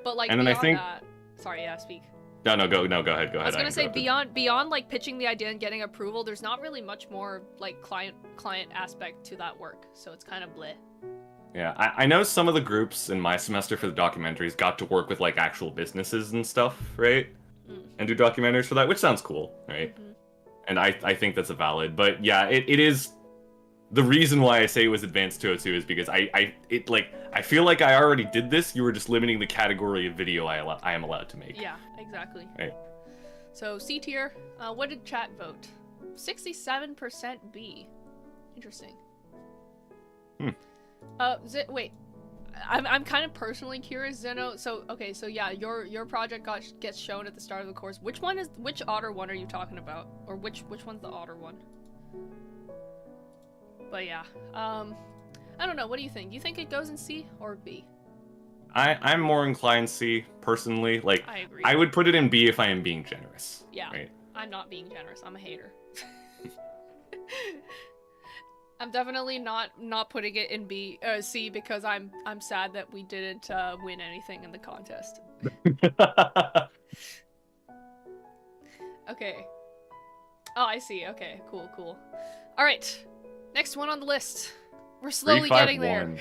But, like, and then beyond that... Sorry, yeah, speak. No, go ahead. I was gonna say, beyond, like, pitching the idea and getting approval, there's not really much more, like, client aspect to that work, so it's kind of bleh. Yeah, I know some of the groups in my semester for the documentaries got to work with, like, actual businesses and stuff, right? And do documentaries for that, which sounds cool, right? And I think that's a valid, but yeah, it is... The reason why I say it was Advanced 202 is because I feel like I already did this, you were just limiting the category of video I am allowed to make. Yeah, exactly. Right. So, C tier, what did chat vote? 67% B. Interesting. Wait, I'm kind of personally curious, Zeno. So yeah, your project gets shown at the start of the course. Which otter one are you talking about, or which one's the otter one? But yeah, I don't know. What do you think? You think it goes in C or B? I'm more inclined C personally. Like, I agree. I would put it in B if I am being generous. Yeah, right? I'm not being generous. I'm a hater. I'm definitely not putting it in C because I'm sad that we didn't win anything in the contest. Okay. Oh, I see. Okay, cool. All right, next one on the list. We're slowly getting there.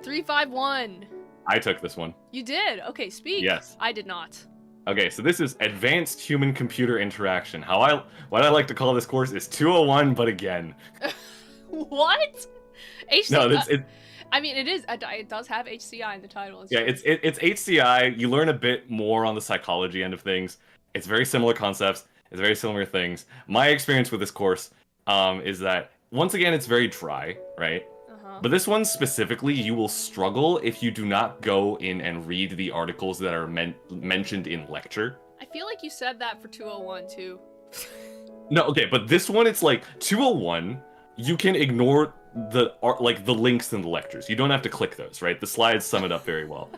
351. I took this one. You did? Okay, speak. Yes. I did not. Okay, so this is Advanced Human-Computer Interaction. What I like to call this course is 201, but again. What? No, I mean, it does have HCI in the title. Yeah, it's HCI. You learn a bit more on the psychology end of things. It's very similar concepts. It's very similar things. My experience with this course is that, once again, it's very dry, right? But this one specifically, you will struggle if you do not go in and read the articles that are mentioned in lecture. I feel like you said that for 201 too. No, okay, but this one, it's like 201, you can ignore the links in the lectures. You don't have to click those, right? The slides sum it up very well.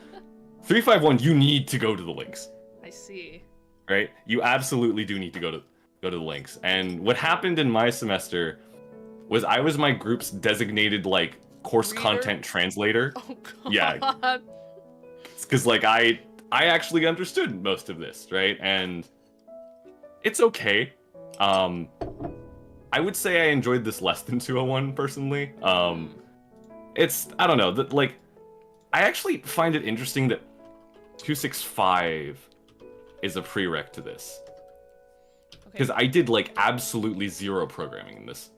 351, you need to go to the links. I see. Right? You absolutely do need to go to the links. And what happened in my semester was I was my group's designated, like, course content translator. Oh, God. Yeah. Because, like, I actually understood most of this, right? And it's okay. I would say I enjoyed this less than 201, personally. I don't know, like, I actually find it interesting that 265 is a prereq to this. Because I did, like, absolutely zero programming in this.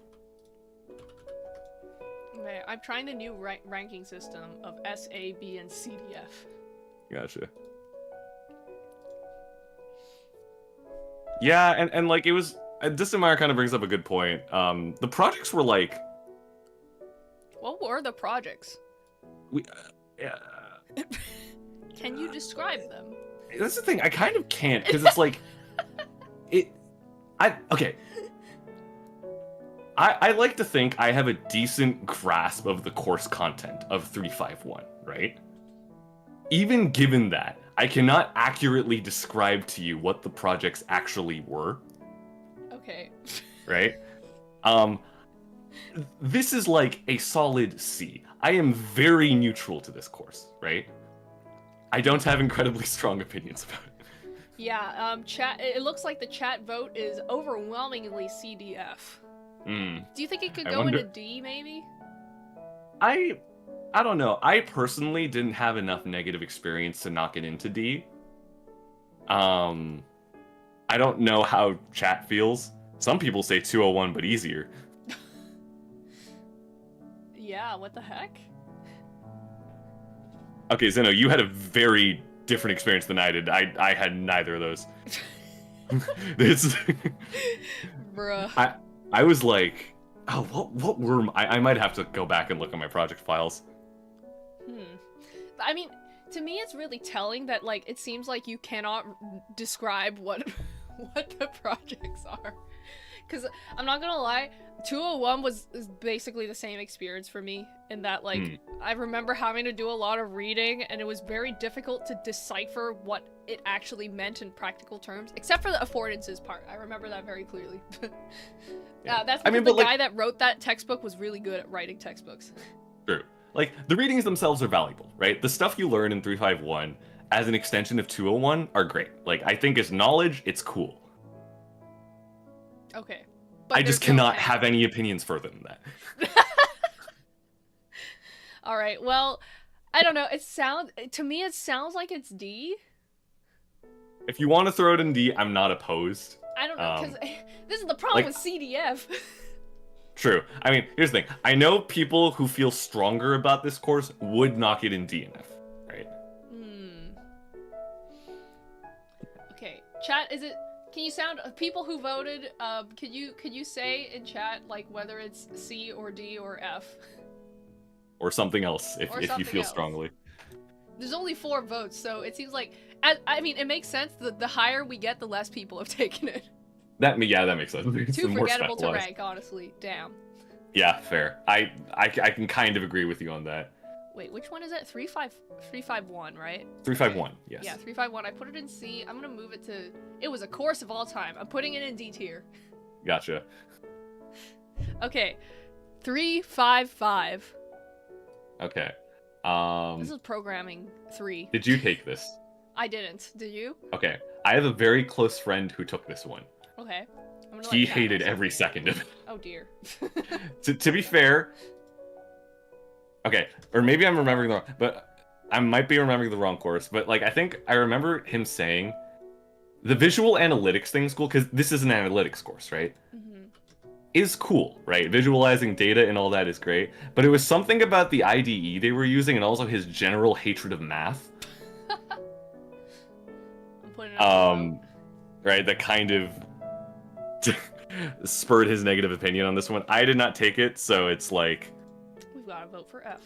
Okay, I'm trying the new ranking system of S, A, B, and CDF. Gotcha. Yeah, and like it was. Dissemeyer kind of brings up a good point. The projects were like. What were the projects? Yeah. Can you describe them? That's the thing. I kind of can't because it's like, okay. I like to think I have a decent grasp of the course content of 351, right? Even given that, I cannot accurately describe to you what the projects actually were. Okay. Right? This is like a solid C. I am very neutral to this course, right? I don't have incredibly strong opinions about it. Yeah, chat. It looks like the chat vote is overwhelmingly CDF. Do you think it could go into D, maybe? I don't know. I personally didn't have enough negative experience to knock it into D. I don't know how chat feels. Some people say 201, but easier. Yeah, what the heck? Okay, Zeno, you had a very different experience than I did. I had neither of those. Bruh. I was like, oh, what were I might have to go back and look at my project files. I mean, to me, it's really telling that like it seems like you cannot describe what the projects are. Because I'm not gonna lie, 201 is basically the same experience for me in that like I remember having to do a lot of reading and it was very difficult to decipher what it actually meant in practical terms, except for the affordances part. I remember that very clearly. That's because the guy that wrote that textbook was really good at writing textbooks. True. Like, the readings themselves are valuable, right? The stuff you learn in 351 as an extension of 201 are great. Like, I think as knowledge, it's cool. Okay. But I just cannot have any opinions further than that. Alright, well, I don't know. To me, it sounds like it's D. If you want to throw it in D, I'm not opposed. I don't know, because this is the problem with CDF. True. I mean, here's the thing. I know people who feel stronger about this course would knock it in D and F, right? Okay, chat, can you sound, people who voted, could you say in chat, like, whether it's C or D or F? Or something else, if you feel strongly. There's only 4 votes, so it seems like, I mean, it makes sense. The higher we get, the less people have taken it. That makes sense. Too forgettable to rank, honestly. Damn. Yeah, fair. I can kind of agree with you on that. Wait, which one is it? 351, right? 351, yes. Yeah, 351. I put it in C. I'm gonna move it to... It was a course of all time. I'm putting it in D tier. Gotcha. Okay. 355. Okay. This is programming 3. Did you take this? I didn't. Did you? Okay. I have a very close friend who took this one. Okay. He hated every second of it. Oh dear. To be fair... Okay, or maybe I'm remembering the wrong... But I might be remembering the wrong course, but like I think I remember him saying the visual analytics thing's cool, because this is an analytics course, right? Is cool, right? Visualizing data and all that is great, but it was something about the IDE they were using and also his general hatred of math. Right, that kind of spurred his negative opinion on this one. I did not take it, so it's like... We've got to vote for F.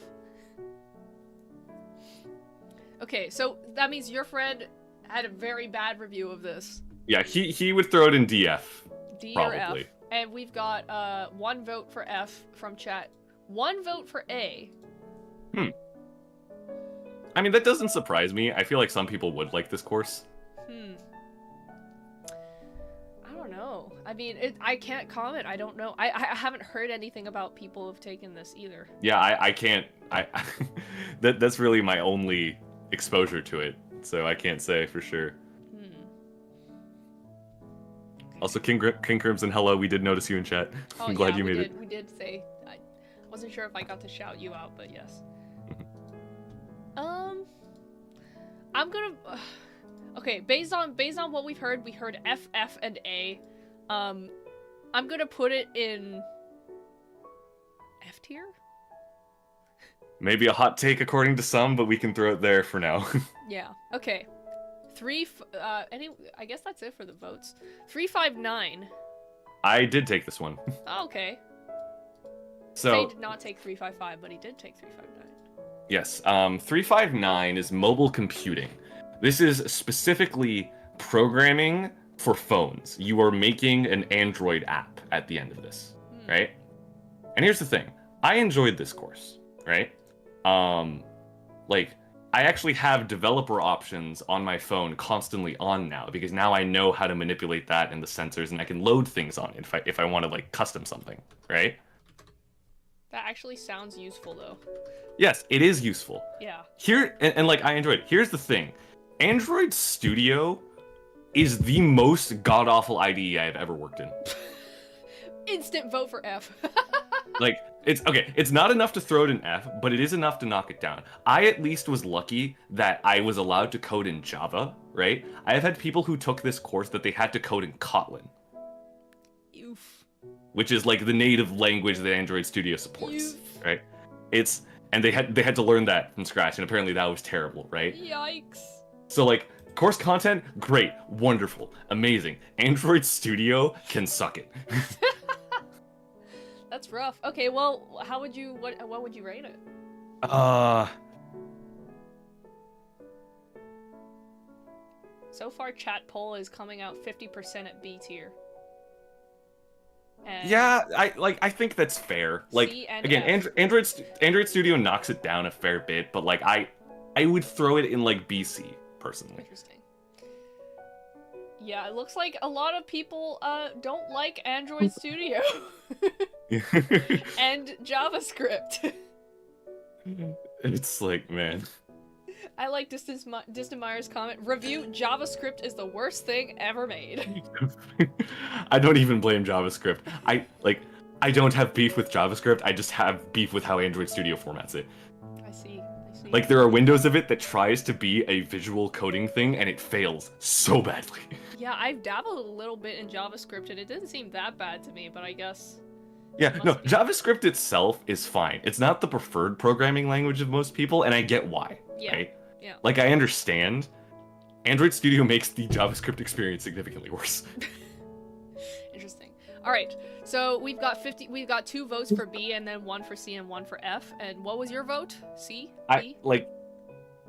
Okay, so that means your friend had a very bad review of this. Yeah, he would throw it in DF. D probably. or F. And we've got 1 vote for F from chat. 1 vote for A. I mean, that doesn't surprise me. I feel like some people would like this course. I don't know. I mean, I can't comment. I don't know. I haven't heard anything about people who've taken this either. Yeah, I can't. That's really my only exposure to it, so I can't say for sure. Also, King Crimson, hello. We did notice you in chat. Oh, I'm glad you made it. We did say. I wasn't sure if I got to shout you out, but yes. I'm gonna. Okay, based on what we heard F, F, and A. I'm gonna put it in F tier. Maybe a hot take according to some, but we can throw it there for now. Yeah. Okay. I guess that's it for the votes. 359. I did take this one. Oh, okay. So Faye did not take 355, but he did take 359. yes, 359 is mobile computing. This is specifically programming for phones. You are making an Android app at the end of this, right? And here's the thing. I enjoyed this course, right? Like, I actually have developer options on my phone constantly on now, because now I know how to manipulate that and the sensors, and I can load things on it if I want to, like, custom something, right? That actually sounds useful, though. Yes, it is useful. Yeah. Here, and like, I enjoyed it. Here's the thing. Android Studio is the most god-awful IDE I've ever worked in. Instant vote for F. Like, it's not enough to throw it an F, but it is enough to knock it down. I at least was lucky that I was allowed to code in Java, right? I have had people who took this course that they had to code in Kotlin. Oof. Which is like the native language that Android Studio supports, right? And they had to learn that from scratch, and apparently that was terrible, right? Yikes. So like, course content, great, wonderful, amazing. Android Studio can suck it. That's rough. Okay, well, what would you rate it? So far, chat poll is coming out 50% at B tier. And yeah, I think that's fair. Like, again, Android Studio knocks it down a fair bit, but like I would throw it in like BC personally. Interesting. Yeah, it looks like a lot of people don't like Android Studio and JavaScript. It's like, man. I like Distant Meyer's comment. Review: JavaScript is the worst thing ever made. I don't even blame JavaScript. I don't have beef with JavaScript. I just have beef with how Android Studio formats it. I see. Like, there are windows of it that tries to be a visual coding thing, and it fails so badly. Yeah, I've dabbled a little bit in JavaScript, and it didn't seem that bad to me, but I guess... Yeah, no, JavaScript itself is fine. It's not the preferred programming language of most people, and I get why, right? Yeah. Like, I understand. Android Studio makes the JavaScript experience significantly worse. Interesting. All right, so we've got 2 votes for B, and then 1 for C and 1 for F. And what was your vote? C? B?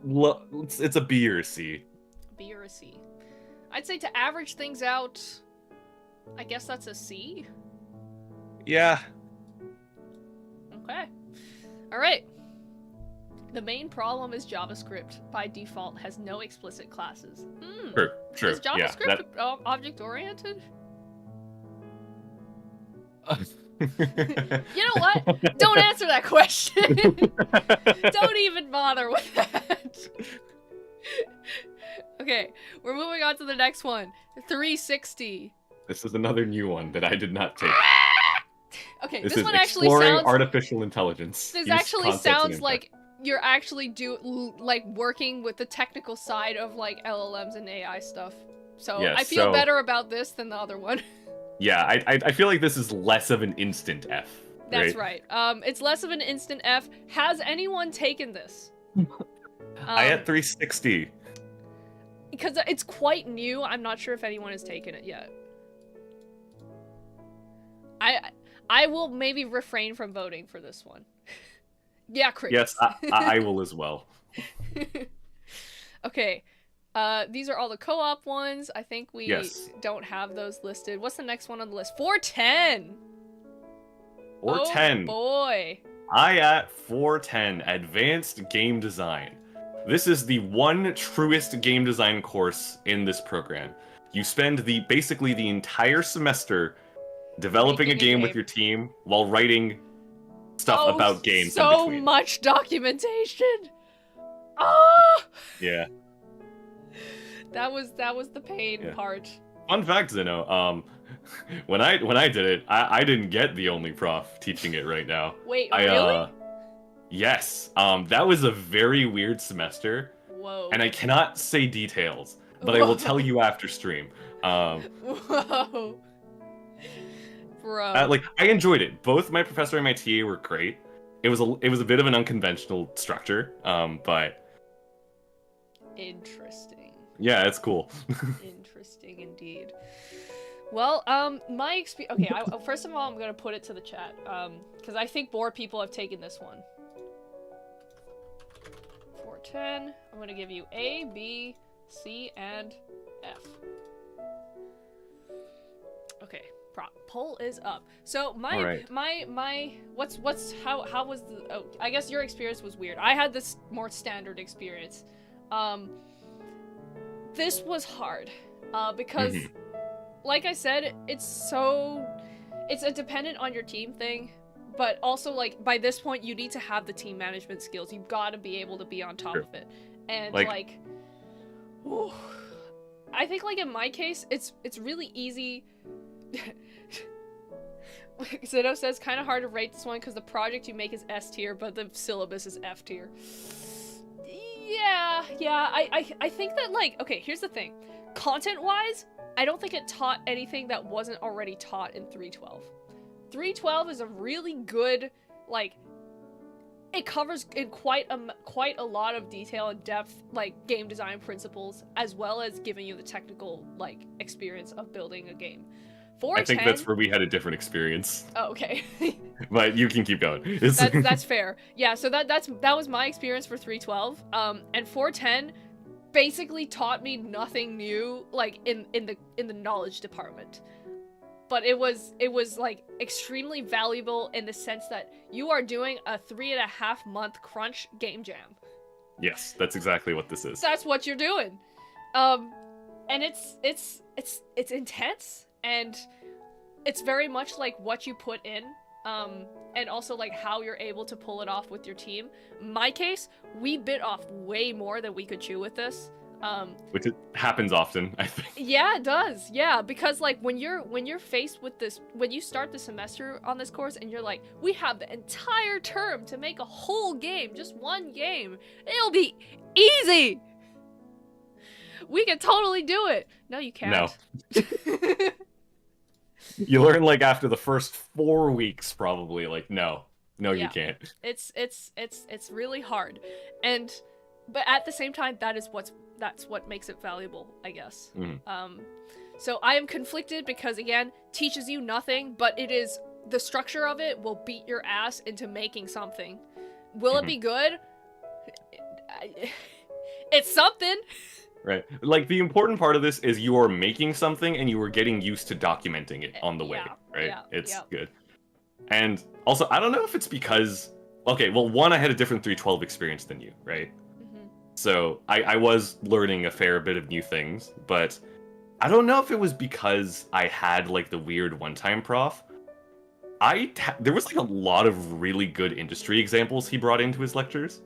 It's a B or a C. B or a C. I'd say to average things out, I guess that's a C. Yeah. Okay. All right. The main problem is JavaScript, by default, has no explicit classes. Sure. Is JavaScript object-oriented? You know what? Don't answer that question. Don't even bother with that. Okay, we're moving on to the next one. 360. This is another new one that I did not take. Okay, this this one actually exploring sounds... artificial intelligence. This actually sounds like you're actually working with the technical side of like LLMs and AI stuff. So yes, I feel better about this than the other one. Yeah, I feel like this is less of an instant F. That's right. It's less of an instant F. Has anyone taken this? I at 360. Because it's quite new. I'm not sure if anyone has taken it yet. I will maybe refrain from voting for this one. Yeah, crickets. Yes, I will as well. Okay. These are all the co-op ones. I think we don't have those listed. What's the next one on the list? 410! 410. Oh boy. IAT 410, Advanced Game Design. This is the one truest game design course in this program. You spend basically the entire semester developing a game with your team while writing stuff about games. So much documentation. Oh! Yeah. That was the pain part. Fun fact, Zeno, when I did it, I didn't get the only prof teaching it right now. Wait, really? Yes. That was a very weird semester. Whoa. And I cannot say details, but I will tell you after stream. Whoa. Bro. I enjoyed it. Both my professor and my TA were great. It was a bit of an unconventional structure, but interesting. Yeah, it's cool. Interesting indeed. Well, my experience. Okay, first of all, I'm gonna put it to the chat, because I think more people have taken this one. 410. I'm gonna give you A, B, C, and F. Okay, poll is up. So how was the? Oh, I guess your experience was weird. I had this more standard experience. This was hard, because. Like I said, it's a dependent on your team thing, but also, like, by this point, you need to have the team management skills. You've got to be able to be on top of it. And, like ooh, I think, like, in my case, it's really easy. Zeno says, kind of hard to rate this one because the project you make is S tier, but the syllabus is F tier. Yeah, I think that, like, okay, here's the thing. Content-wise, I don't think it taught anything that wasn't already taught in 312. 312 is a really good, like, it covers in quite a lot of detail and depth, like, game design principles, as well as giving you the technical, like, experience of building a game. 410, I think that's where we had a different experience. Oh, okay. But you can keep going. That's fair. Yeah, so that was my experience for 312. And 410 basically taught me nothing new, like, in the knowledge department, but it was like extremely valuable in the sense that you are doing a 3.5 month crunch game jam. Yes, that's exactly what this is. That's what you're doing, and it's intense, and it's very much like what you put in, and also like how you're able to pull it off with your team. In my case, we bit off way more than we could chew with this. Which happens often, I think. Yeah, it does. Yeah, because like when you're faced with this, when you start the semester on this course and you're like, we have the entire term to make a whole game, just one game. It'll be easy. We can totally do it. No, you can't. No. You learn, like, after the first 4 weeks, probably, like, no, yeah. You can't. It's really hard, but at the same time, that's what makes it valuable, I guess. Mm-hmm. So I am conflicted because, again, teaches you nothing, but it is the structure of it will beat your ass into making something. Will it be good? It's something. Right. Like, the important part of this is you are making something and you are getting used to documenting it on the way, right? Yeah, it's good. And also, I don't know if it's because... Okay, well, one, I had a different 312 experience than you, right? Mm-hmm. So I was learning a fair bit of new things, but I don't know if it was because I had, like, the weird one-time prof. There was, like, a lot of really good industry examples he brought into his lectures.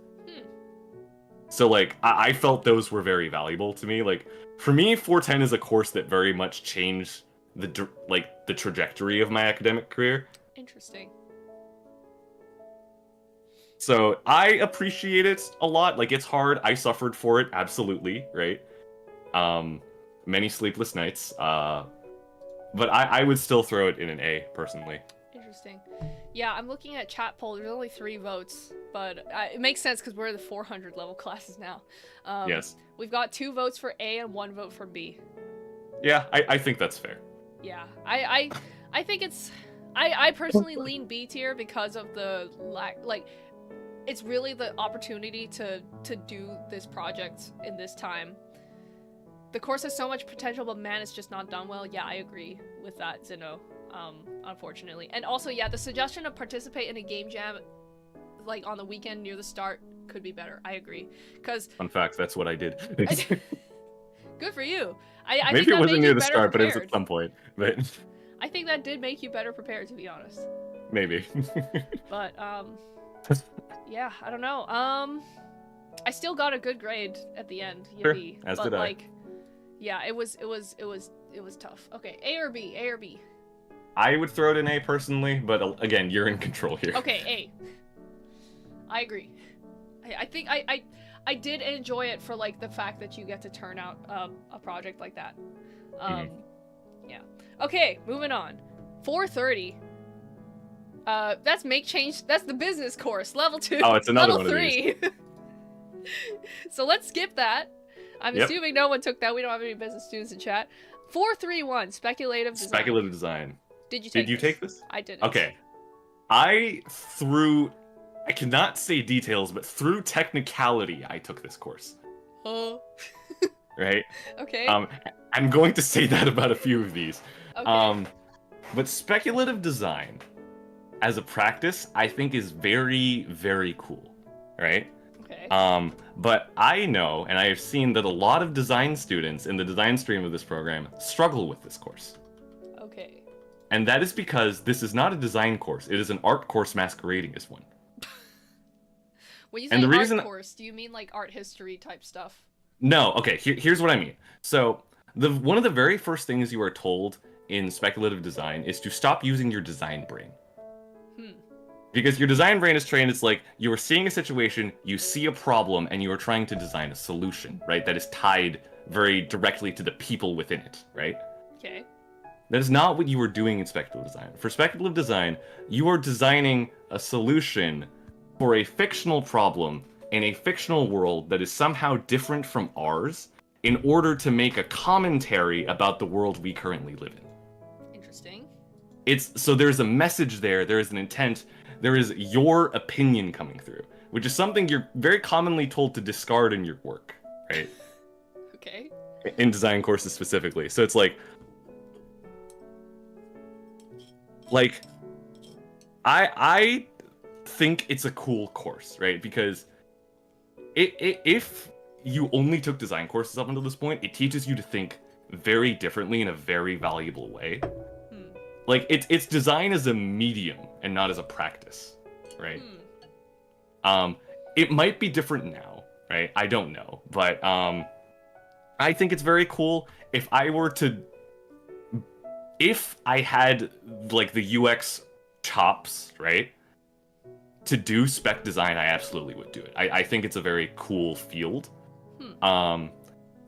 So, like, I felt those were very valuable to me. Like, for me, 410 is a course that very much changed the trajectory of my academic career. Interesting. So, I appreciate it a lot. Like, it's hard. I suffered for it, absolutely, right? Many sleepless nights. But I would still throw it in an A, personally. Interesting. Yeah, I'm looking at chat poll. There's only 3 votes, but it makes sense because we're in the 400 level classes now. Yes. We've got 2 votes for A and 1 vote for B. Yeah, I think that's fair. Yeah, I think it's... I personally lean B tier because of the like, it's really the opportunity to do this project in this time. The course has so much potential, but man, it's just not done well. Yeah, I agree with that, Zeno. Unfortunately. And also, yeah, the suggestion to participate in a game jam, like, on the weekend near the start could be better. I agree. Because... Fun fact, that's what I did. Good for you. Maybe think it wasn't near the prepared. start, but it was at some point. But I think that did make you better prepared, to be honest. Maybe. But, yeah, I don't know. I still got a good grade at the end. Sure, as did I. Like, yeah, it was tough. Okay, A or B? A or B? I would throw it in A personally, but again, you're in control here. Okay, A. I agree. I think I did enjoy it for, like, the fact that you get to turn out a project like that. Yeah. Okay, moving on. 430. That's make change. That's the business course, level 2. Oh, it's another level one 3. of these. So let's skip that. I'm Yep. assuming no one took that. We don't have any business students in chat. 431, speculative design. Speculative design. Did you take Did you take this? I didn't. Okay. I cannot say details, but through technicality, I took this course. Oh. Right? Okay. I'm going to say that about a few of these. Okay. But speculative design, as a practice, I think is very, very cool. Right? Okay. But I know, and I have seen that a lot of design students in the design stream of this program struggle with this course. Okay. And that is because this is not a design course. It is an art course masquerading as one. When you say And the art reason- course, do you mean like art history type stuff? No, okay, here's what I mean. So, one of the very first things you are told in speculative design is to stop using your design brain. Because your design brain is trained, it's like you are seeing a situation, you see a problem, and you are trying to design a solution, right? That is tied very directly to the people within it, right? Okay. That is not what you are doing in speculative design. For speculative design, you are designing a solution for a fictional problem in a fictional world that is somehow different from ours in order to make a commentary about the world we currently live in. Interesting. So there's a message there, there is an intent, there is your opinion coming through, which is something you're very commonly told to discard in your work, right? Okay. In design courses specifically. So it's like I think it's a cool course, right? Because if you only took design courses up until this point, it teaches you to think very differently in a very valuable way. Like, it's design as a medium and not as a practice, right? It might be different now, right? I don't know, but I think it's very cool. If I had like the UX chops, right, to do spec design, I absolutely would do it. I think it's a very cool field. And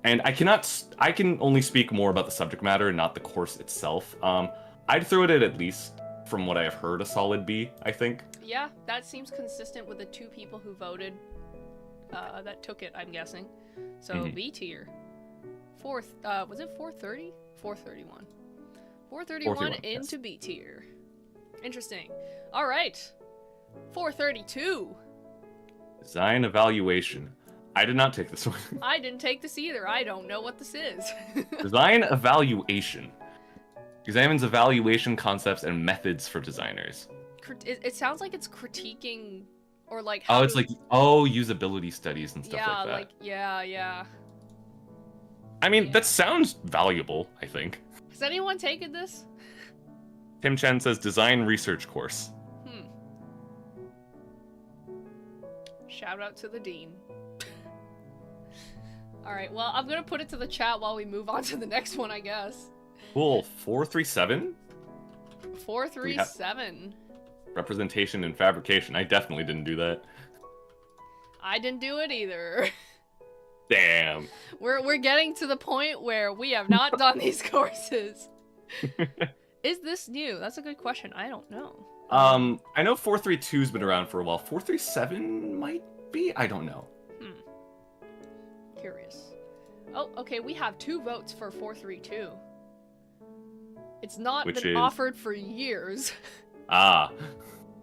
I can only speak more about the subject matter and not the course itself. I'd throw it at least, from what I have heard, a solid B, I think. Yeah, that seems consistent with the 2 people who voted that took it, I'm guessing. So B tier. Was it 430? 431. 431 into B tier. Interesting. All right. 432. Design evaluation. I did not take this one. I didn't take this either. I don't know what this is. Design evaluation. Examines evaluation concepts and methods for designers. It sounds like it's critiquing or like Oh, it's like usability studies and stuff like that. Yeah. I mean, that sounds valuable, I think. Has anyone taken this? Tim Chen says design research course. Shout out to the dean. Alright, well, I'm gonna put it to the chat while we move on to the next one, I guess. Cool. 437? 437. Representation and fabrication. I definitely didn't do that. I didn't do it either. Damn. We're getting to the point where we have not done these courses. Is this new? That's a good question. I don't know. I know 432's been around for a while. 437 might be? I don't know. Curious. Oh, okay, we have 2 votes for 432. It's not been offered for years. Ah.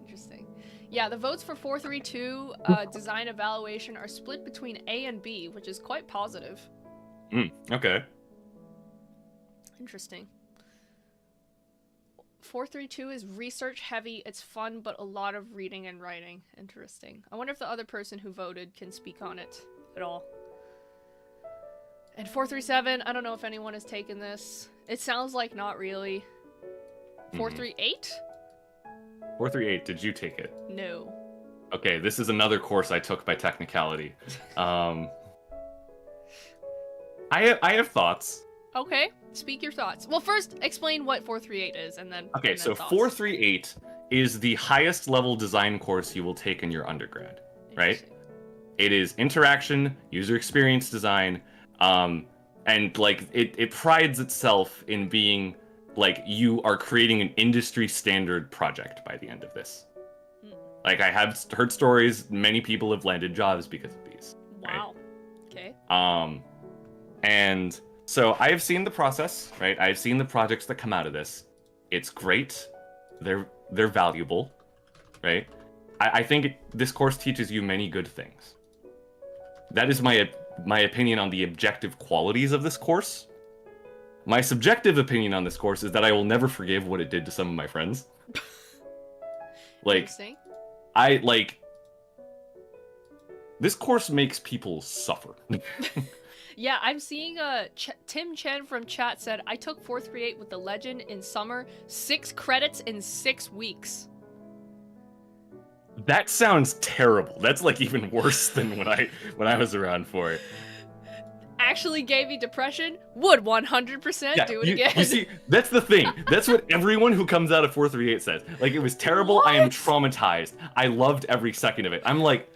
Interesting. Yeah, the votes for 432 design evaluation are split between A and B, which is quite positive. Okay. Interesting. 432 is research heavy, it's fun, but a lot of reading and writing. Interesting. I wonder if the other person who voted can speak on it at all. And 437, I don't know if anyone has taken this. It sounds like not really. 438? 438, did you take it? No. Okay, this is another course I took by technicality. I have thoughts. Okay, speak your thoughts. Well, first, explain what 438 is, and then... Okay, and then so thoughts. 438 is the highest level design course you will take in your undergrad, right? It is interaction, user experience design, and like it prides itself in being like you are creating an industry standard project by the end of this. Like I have heard stories, many people have landed jobs because of these. Wow. Right? Okay. And so I've seen the process, right? I've seen the projects that come out of this. It's great. They're valuable, right? I think this course teaches you many good things. That is my opinion on the objective qualities of this course. My subjective opinion on this course is that I will never forgive what it did to some of my friends. Like, this course makes people suffer. Yeah, I'm seeing Tim Chen from chat said, I took 438 with the legend in summer, 6 credits in 6 weeks. That sounds terrible. That's like even worse than when I was around for it. Actually gave me depression, would 100% do it again. You see, that's the thing. That's what everyone who comes out of 438 says. Like, it was terrible. What? I am traumatized. I loved every second of it. I'm like,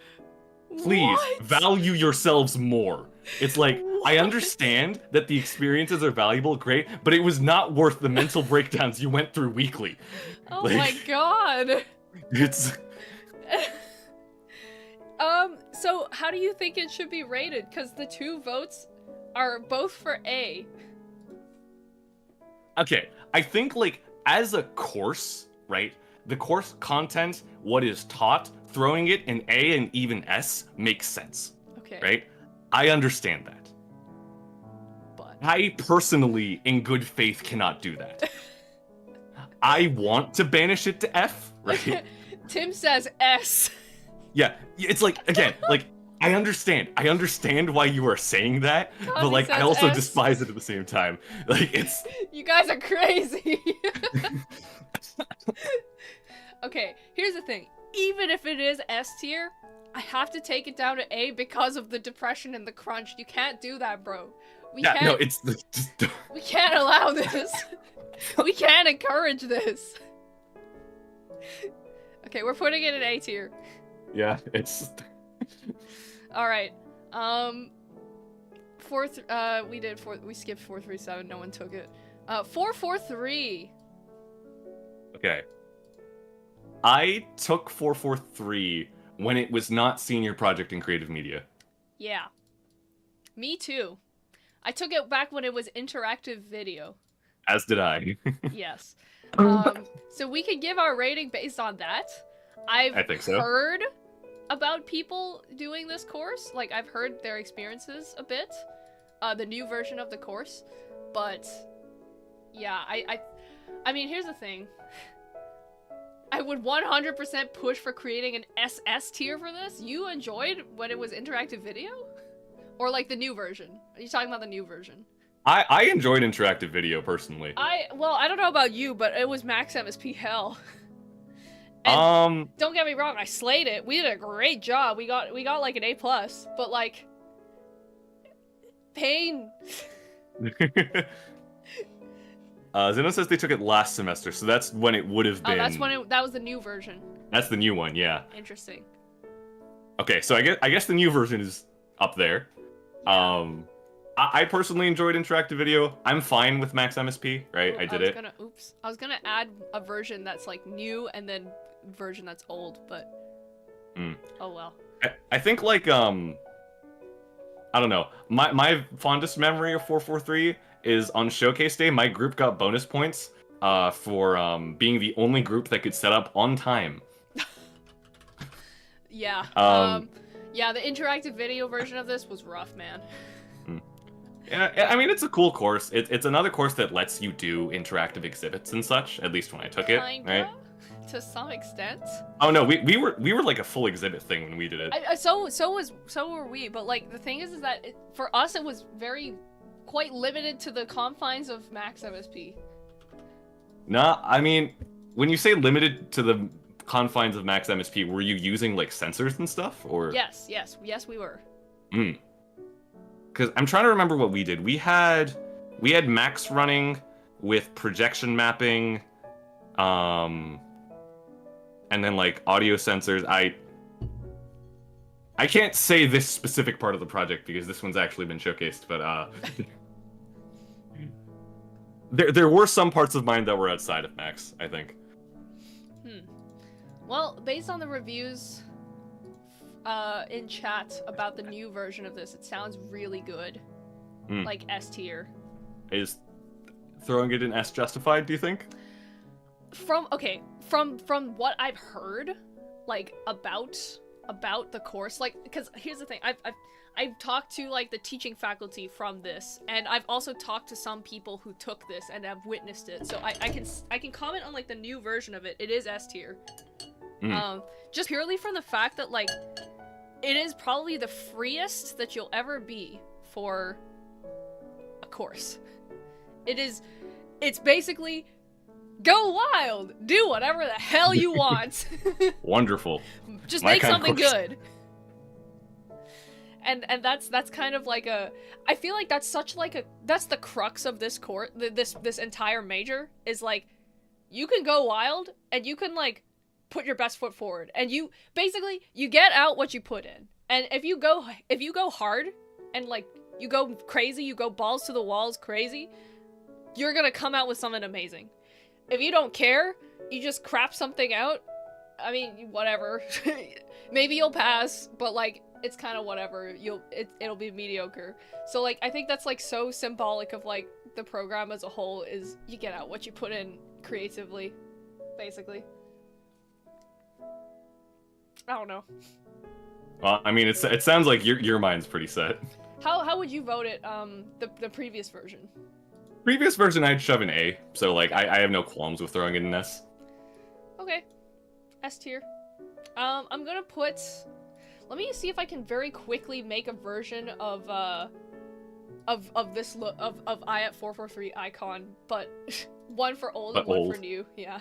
please, value yourselves more. It's like, I understand that the experiences are valuable, great, but it was not worth the mental breakdowns you went through weekly. Oh like, my god. It's... So how do you think it should be rated? Because the 2 votes are both for A. Okay, I think, like, as a course, right, the course content, what is taught, throwing it in A and even S makes sense. Okay. Right? I understand that. But I personally, in good faith, cannot do that. I want to banish it to F, right? Tim says S. Yeah, it's like, again, like, I understand why you are saying that, but like, I also despise it at the same time. Like, it's... You guys are crazy! Okay, here's the thing. Even if it is S tier, I have to take it down to A because of the depression and the crunch. You can't do that, bro. We can't allow this. We can't encourage this. Okay, we're putting it in A tier. Yeah, it's... Alright, we skipped 437, no one took it. 443. Okay. I took 443 when it was not senior project in creative media. Yeah. Me too. I took it back when it was interactive video. As did I. Yes. So we can give our rating based on that. I think so. Heard about people doing this course. Like, I've heard their experiences a bit. The new version of the course. But, yeah, I mean, here's the thing. I would 100% push for creating an SS tier for this. You enjoyed when it was interactive video? Or, like, the new version? Are you talking about the new version? I enjoyed interactive video, personally. Well, I don't know about you, but it was max MSP hell. And don't get me wrong, I slayed it. We did a great job. We got like an A+, but like pain. Zeno says they took it last semester, so that's when it would have been. That was the new version. That's the new one, yeah. Interesting. Okay, so I guess the new version is up there. Yeah. I personally enjoyed interactive video. I'm fine with max MSP, right? I did it. I was gonna add a version that's like new and then version that's old, but oh well. I think like I don't know. My fondest memory of 443 is on showcase day. My group got bonus points for being the only group that could set up on time. Yeah. Yeah, the interactive video version of this was rough, man. Yeah, I mean, it's a cool course. It's another course that lets you do interactive exhibits and such, at least when I took it, right? To some extent. Oh no, we were like a full exhibit thing when we did it. So were we, but like the thing is that for us it was quite limited to the confines of max MSP. Nah, I mean, when you say limited to the confines of max MSP, were you using like sensors and stuff, or? Yes, we were. Because I'm trying to remember what we did. We had Max running with projection mapping, and then like audio sensors. I can't say this specific part of the project because this one's actually been showcased, but there were some parts of mine that were outside of Max, I think. Well, based on the reviews in chat about the new version of this, it sounds really good. like S tier. Is throwing it in S justified, do you think? From what I've heard, like about the course, like, because here's the thing, I've talked to like the teaching faculty from this, and I've also talked to some people who took this and have witnessed it, so I can comment on like the new version of it. It is S tier. Just purely from the fact that like it is probably the freest that you'll ever be for a course. It's basically go wild, do whatever the hell you want. Wonderful. Just My make kind of something course. good. And that's kind of like I feel like that's that's the crux of this course, this entire major, is like you can go wild and you can like put your best foot forward, and you basically you get out what you put in. And if you go hard and like you go crazy, you go balls to the walls crazy, you're gonna come out with something amazing. If you don't care, you just crap something out, I mean, whatever. Maybe you'll pass, but like it's kind of whatever. It'll be mediocre. So like I think that's like so symbolic of like the program as a whole, is you get out what you put in creatively, basically. I don't know. Well, I mean, it sounds like your mind's pretty set. How would you vote it? The previous version. Previous version, I'd shove an A, so like I have no qualms with throwing it in S. Okay, S tier. I'm gonna put. Let me see if I can very quickly make a version of this look of IAT 443 icon, but one for old and one for new. Yeah.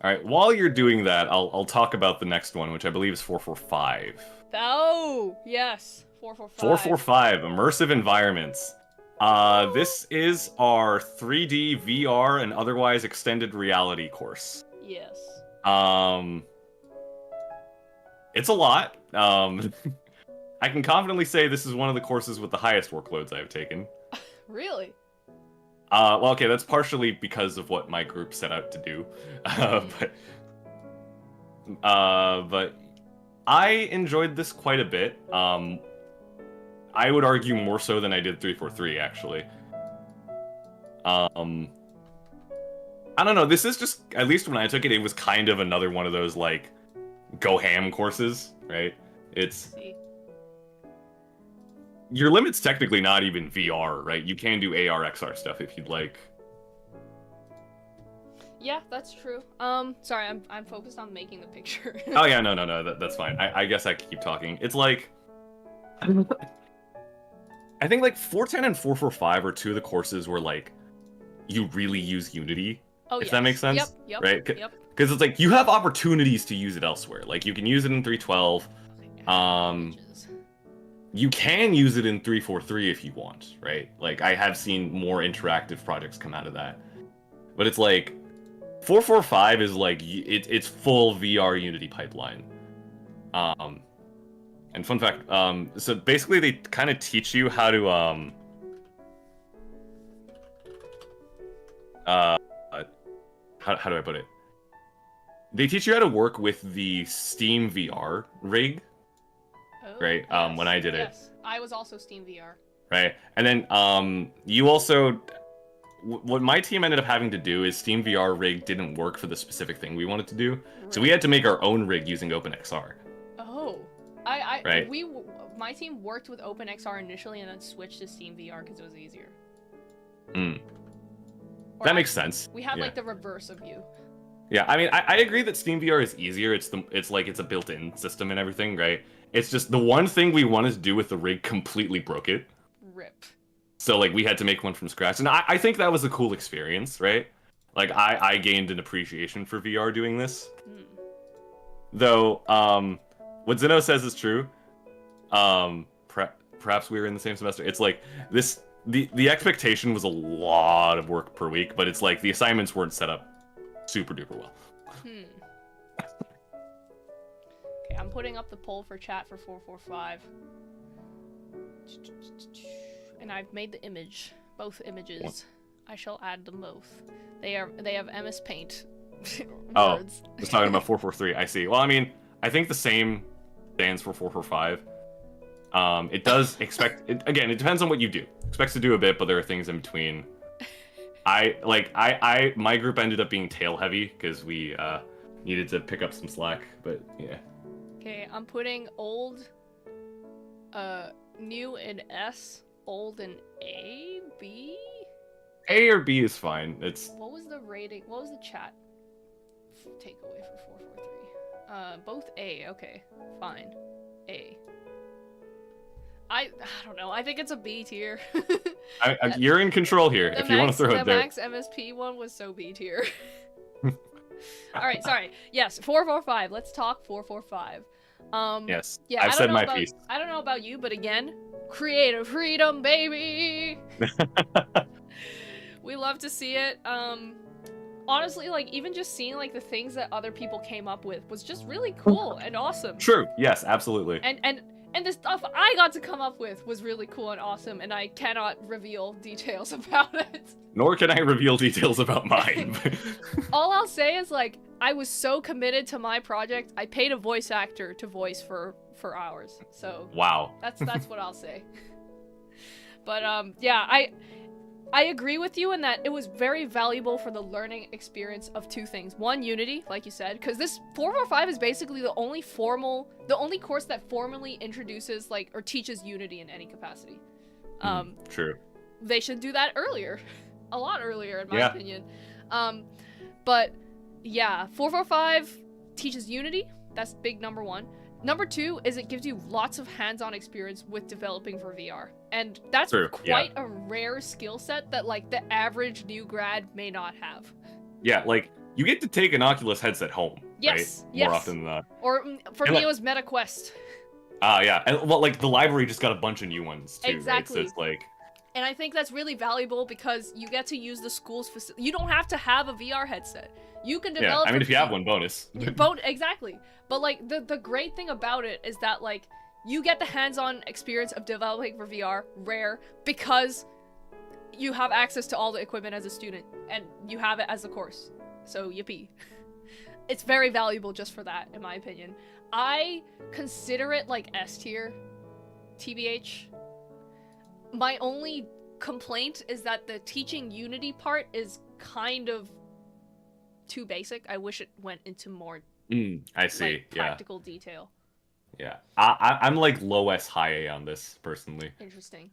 All right. While you're doing that, I'll talk about the next one, which I believe is 445. Oh yes, 445. 445 immersive environments. This is our 3D, VR, and otherwise extended reality course. Yes. It's a lot. I can confidently say this is one of the courses with the highest workloads I've taken. Really? Well, okay, that's partially because of what my group set out to do. But I enjoyed this quite a bit. I would argue more so than I did 343, actually. I don't know, this is just, at least when I took it, it was kind of another one of those, like, go ham courses, right? It's... Your limit's technically not even VR, right? You can do AR, XR stuff if you'd like. Yeah, that's true. Sorry, I'm focused on making the picture. Oh yeah, no, that's fine. I guess I could keep talking. It's like... I think like 410 and 445 are two of the courses where like, you really use Unity. Oh, if that makes sense. Yep. Right? Yep. Because it's like, you have opportunities to use it elsewhere. Like, you can use it in 312. You can use it in 343 if you want, right? Like, I have seen more interactive projects come out of that. But it's like, 445 is like, it's full VR Unity pipeline. And fun fact, so basically they kind of teach you how to, how do I put it? They teach you how to work with the Steam VR rig. Right, yes, when I did it. Yes, I was also Steam VR. Right, and then you also, what my team ended up having to do is Steam VR rig didn't work for the specific thing we wanted to do, right. So we had to make our own rig using OpenXR. Oh, right. My team worked with OpenXR initially and then switched to Steam VR because it was easier. That makes sense. We had like the reverse of you. Yeah, I mean, I agree that Steam VR is easier. It's like it's a built-in system and everything, right? It's just the one thing we wanted to do with the rig completely broke it. Rip. So like we had to make one from scratch, and I think that was a cool experience, right? Like I gained an appreciation for VR doing this. Though, what Zeno says is true. Perhaps we were in the same semester. It's like this. The expectation was a lot of work per week, but it's like the assignments weren't set up super duper well. Okay, I'm putting up the poll for chat for 445. And I've made the image. Both images. What? I shall add them both. They have MS Paint. Oh, I words. was talking about 443. I see. Well, I mean, I think the same stands for 445. It does expect it, again. It depends on what you do. Expects to do a bit, but there are things in between. My group ended up being tail heavy because we needed to pick up some slack. But yeah. Okay, I'm putting old, new in S, old in A, B. A or B is fine. It's What was the rating? What was the chat takeaway for 443? Both A. Okay, fine. A. I don't know. I think it's a B tier. you're in control here. If you want to throw it there. The Max MSP one was so B tier. All right, sorry. Yes, 445. Let's talk 445. Yes. Yeah, I've said my piece. I don't know about you, but again, creative freedom, baby. We love to see it. Honestly, like, even just seeing, like, the things that other people came up with was just really cool and awesome. True. Yes, absolutely. And the stuff I got to come up with was really cool and awesome, and I cannot reveal details about it. Nor can I reveal details about mine. All I'll say is, like, I was so committed to my project, I paid a voice actor to voice for hours. So wow. That's what I'll say. But yeah, I agree with you in that it was very valuable for the learning experience of two things. One, Unity, like you said, because this 445 is basically the only course that formally introduces, like, or teaches Unity in any capacity. True. They should do that earlier. A lot earlier, in my opinion. But yeah, 445 teaches Unity. That's big number one. Number two is it gives you lots of hands-on experience with developing for VR. And that's quite a rare skill set that, like, the average new grad may not have. Yeah, like, you get to take an Oculus headset home, right? More often than not. Or, for me, it was MetaQuest. Yeah. And, well, like, the library just got a bunch of new ones, too, exactly. Right? So it's like... And I think that's really valuable because you get to use the school's facility. You don't have to have a VR headset. You can develop... Yeah, I mean, if you have one, bonus. Exactly. But, like, the great thing about it is that, like, you get the hands-on experience of developing for VR, rare, because you have access to all the equipment as a student, and you have it as a course. So, yippee. It's very valuable just for that, in my opinion. I consider it, like, S tier, TBH. My only complaint is that the teaching Unity part is kind of too basic. I wish it went into more I see. like, practical detail. Yeah. I'm like low S high A on this personally. Interesting.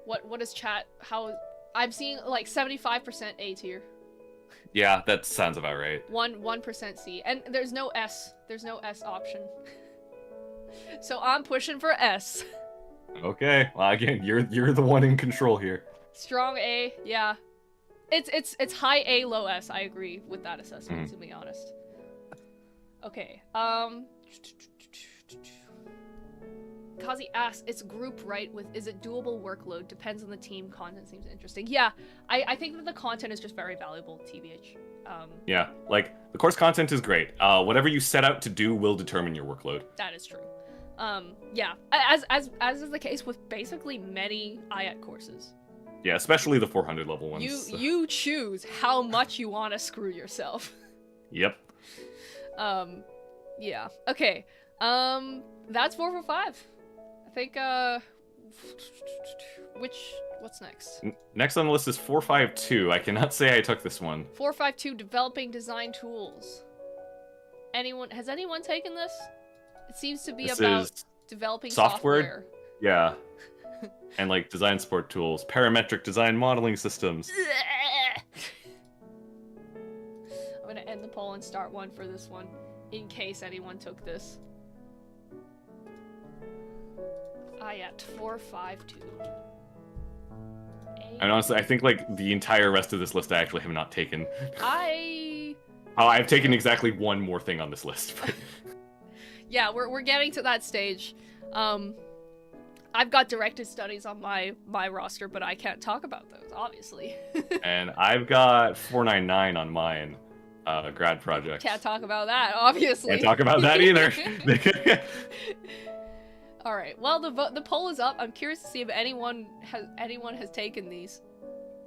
What is chat? How I'm seeing like 75% A tier. Yeah, that sounds about right. 1% C. And there's no S. There's no S option. So I'm pushing for S. Okay. Well, again, you're the one in control here. Strong A, yeah. It's high A, low S. I agree with that assessment, to be honest. Okay. Kazi asks, it's group right with is it doable workload? Depends on the team. Content seems interesting. Yeah, I think that the content is just very valuable, TBH. Yeah, like the course content is great. Whatever you set out to do will determine your workload. That is true. Yeah, as is the case with basically many IAT courses. Yeah, especially the 400 level ones. You choose how much you want to screw yourself. Yep. Yeah. Okay. That's 445. I think, what's next? Next on the list is 452. I cannot say I took this one. 452, developing design tools. Has anyone taken this? It seems to be about developing software. Yeah. And like design support tools, parametric design modeling systems. I'm gonna end the poll and start one for this one, in case anyone took this. IAT 452. And honestly, I think like the entire rest of this list I actually have not taken. I've taken exactly one more thing on this list. But... yeah, we're getting to that stage. I've got directed studies on my roster, but I can't talk about those, obviously. And I've got 499 on mine, grad project. Can't talk about that, obviously. Can't talk about that either. All right. Well, the poll is up. I'm curious to see if anyone has taken these,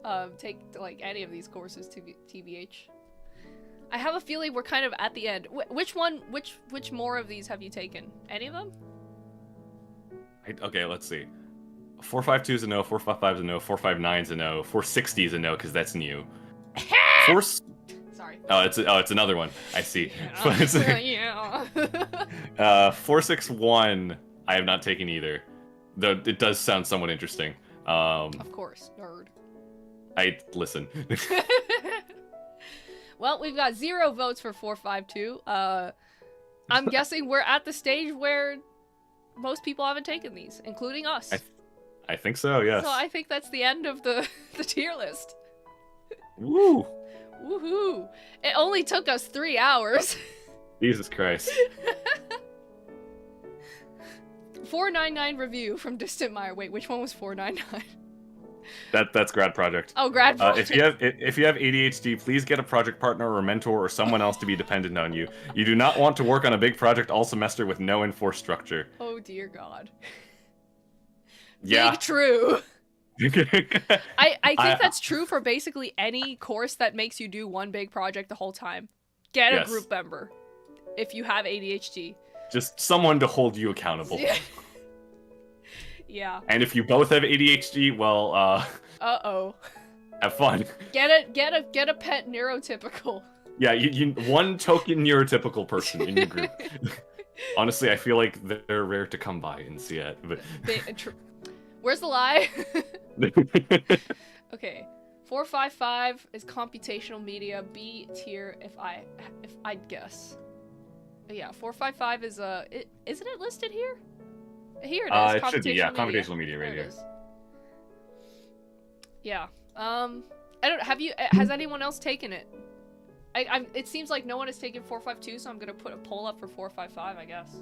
like any of these courses to TBH. I have a feeling we're kind of at the end. Which more of these have you taken? Any of them? Okay, let's see. 452 is a no, 455 is a no, 459 is a no, 460 is a no because that's new. Sorry. Oh, it's another one. I see. Yeah. 461 I have not taken either. Though it does sound somewhat interesting. Of course, nerd. I listen. Well, we've got 0 votes for 452. I'm guessing we're at the stage where most people haven't taken these, including us. I think so, yes. So I think that's the end of the tier list. Woo! Woohoo! It only took us 3 hours. Jesus Christ. 499 review from Distant Meyer. Wait, which one was 499? That's grad project. Oh, grad project. If you have ADHD, please get a project partner or a mentor or someone else to be dependent on you. You do not want to work on a big project all semester with no enforced structure. Oh dear God. Yeah. Big true. I think that's true for basically any course that makes you do one big project the whole time. Get a group member if you have ADHD. Just someone to hold you accountable. Yeah. And if you both have ADHD, well, uh-oh. have fun. Get a pet neurotypical. Yeah, you one token neurotypical person in your group. Honestly, I feel like they're rare to come by in SIAT. But where's the lie? Okay. 455 is computational media, B tier if I'd guess. Yeah, 455 is isn't it listed here? Here it is. It should be, yeah, computational media right here. Yeah. Has anyone else taken it? It seems like no one has taken 452, so I'm gonna put a poll up for 455, I guess.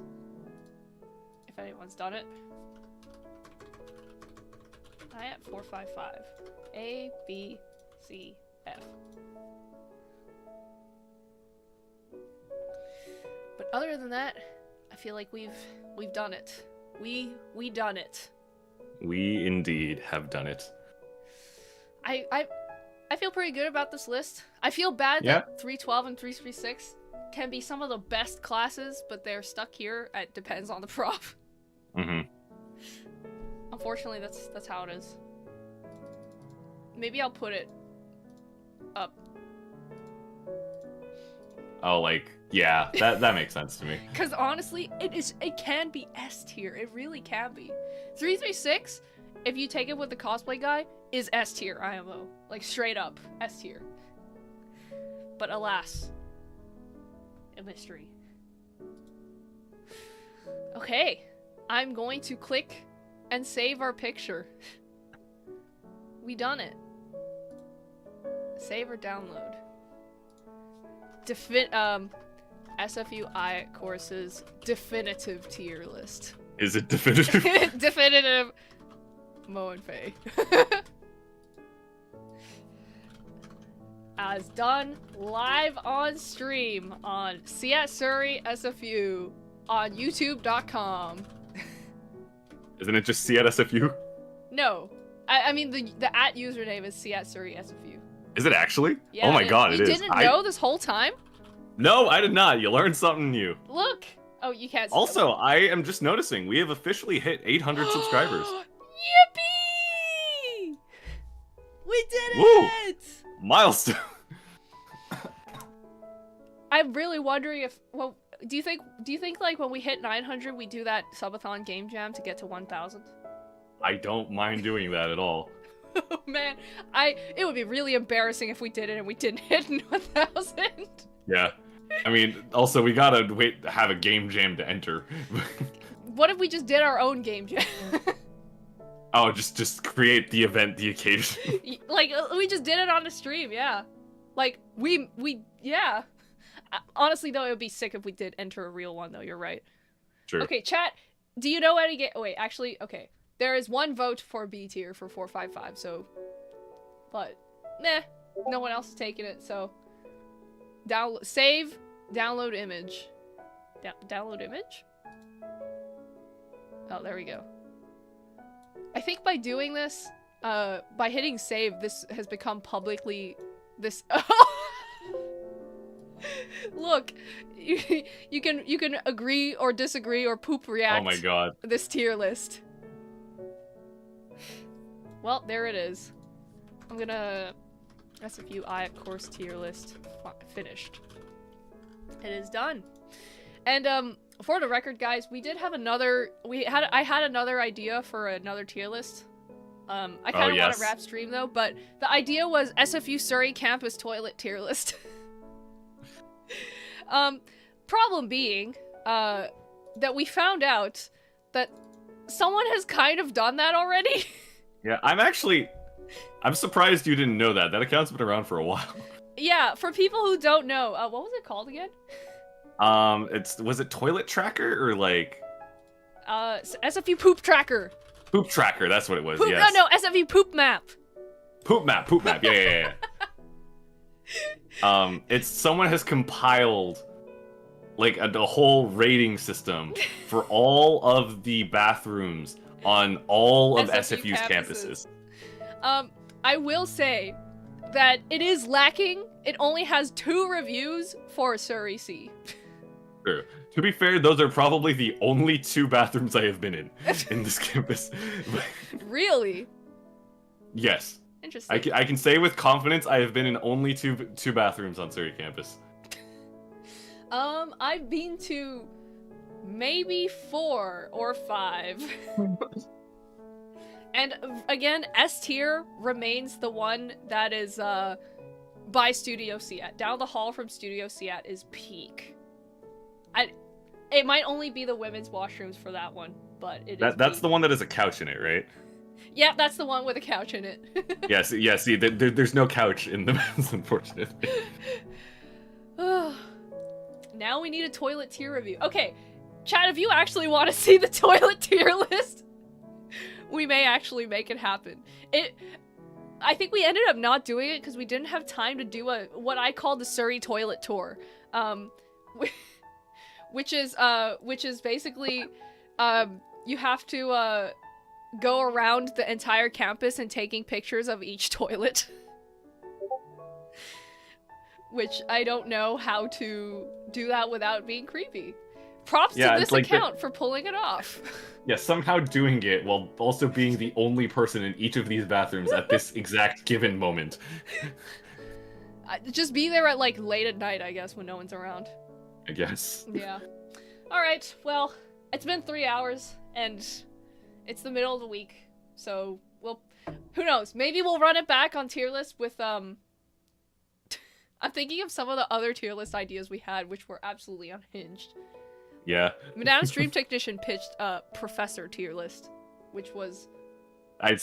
If anyone's done it. I at 455. A, B, C, F. But other than that, I feel like we've done it. We done it. We indeed have done it. I feel pretty good about this list. I feel bad that 312 and 336 can be some of the best classes, but they're stuck here at depends on the prof. Mm-hmm. Unfortunately, that's how it is. Maybe I'll put it up. Oh, like, yeah, that makes sense to me. Because honestly, it can be S tier. It really can be. 336, if you take it with the cosplay guy, is S tier IMO. Like, straight up S tier. But alas, a mystery. Okay, I'm going to click and save our picture. We done it. Save or download. SFU IAT courses definitive tier list. Is it definitive? Definitive. Mo and Faye. As done live on stream on SIAT Surrey SFU on YouTube.com. Isn't it just SIAT SFU? No. I mean, the at username is SIAT Surrey SFU. Is it actually? Yeah, oh my god, it is. You didn't know this whole time? No, I did not. You learned something new. Look. Oh, you can't see. Also, I am just noticing we have officially hit 800 subscribers. Yippee! We did it! Milestone. I'm really wondering if, well, do you think like when we hit 900 we do that subathon game jam to get to 1,000? I don't mind doing that at all. Oh man, it would be really embarrassing if we did it and we didn't hit 1,000. Yeah. I mean, also we gotta have a game jam to enter. What if we just did our own game jam? Oh, just create the event, the occasion. Like, we just did it on the stream, yeah. Like, yeah. Honestly, though, it would be sick if we did enter a real one, though, you're right. Sure. Okay, chat, do you know any oh, wait, actually, okay. There is one vote for B tier for 455, so... But, meh. No one else is taking it, so... Save, download image. Download image? Oh, there we go. I think by doing this, by hitting save, this has become publicly... Look, you can agree or disagree or poop react. Oh my god. This tier list. well, there it is. I'm gonna SFU IAT course tier list finished. It is done. And for the record, guys, we did have I had another idea for another tier list. I kind of want to wrap stream though, but the idea was SFU Surrey campus toilet tier list. Problem being, that we found out that someone has kind of done that already. Yeah, I'm surprised you didn't know that. That account's been around for a while. Yeah, for people who don't know, what was it called again? Was it Toilet Tracker or like? SFU Poop Tracker. Poop Tracker, that's what it was. Yes. No, SFU Poop Map. Poop Map. Yeah. It's someone has compiled like a whole rating system for all of the bathrooms on all of SFU's campuses. I will say that it is lacking. It only has 2 reviews for Surrey C. True. To be fair, those are probably the only 2 bathrooms I have been in this campus. Really? Yes. Interesting. I can say with confidence I have been in only two bathrooms on Surrey campus. I've been to maybe 4 or 5. And again, S tier remains the one that is by Studio SIAT. Down the hall from Studio SIAT is peak. It might only be the women's washrooms for that one, but that's the one that has a couch in it, right? Yeah, that's the one with a couch in it. Yes, see, there's no couch in the men's, unfortunately. Now we need a toilet tier review. Okay, chat, if you actually want to see the toilet tier list, we may actually make it happen. I think we ended up not doing it because we didn't have time to do what I call the Surrey toilet tour. Which is basically, you have to go around the entire campus and taking pictures of each toilet. Which I don't know how to do that without being creepy. Props to this account for pulling it off. Yeah, somehow doing it while also being the only person in each of these bathrooms at this exact given moment. Just be there at like late at night, I guess, when no one's around. I guess. Yeah. Alright, well, it's been 3 hours, and it's the middle of the week, so who knows? Maybe we'll run it back on tier list with, I'm thinking of some of the other tier list ideas we had, which were absolutely unhinged. Yeah. Madame Stream Technician pitched a professor tier list, which was... I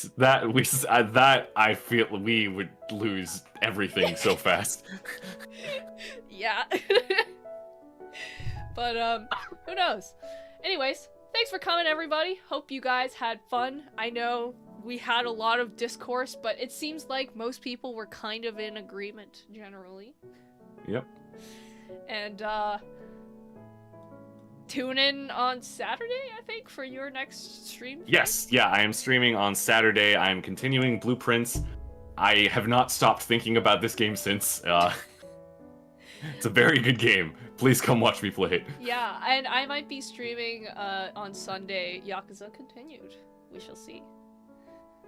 feel we would lose everything so fast. Yeah. But, who knows? Anyways, thanks for coming, everybody. Hope you guys had fun. I know we had a lot of discourse, but it seems like most people were kind of in agreement, generally. Yep. And, tune in on Saturday, I think, for your next stream. Yes, yeah, I am streaming on Saturday. I am continuing Blueprints. I have not stopped thinking about this game since. It's a very good game. Please come watch me play it. Yeah, and I might be streaming on Sunday, Yakuza Continued. We shall see.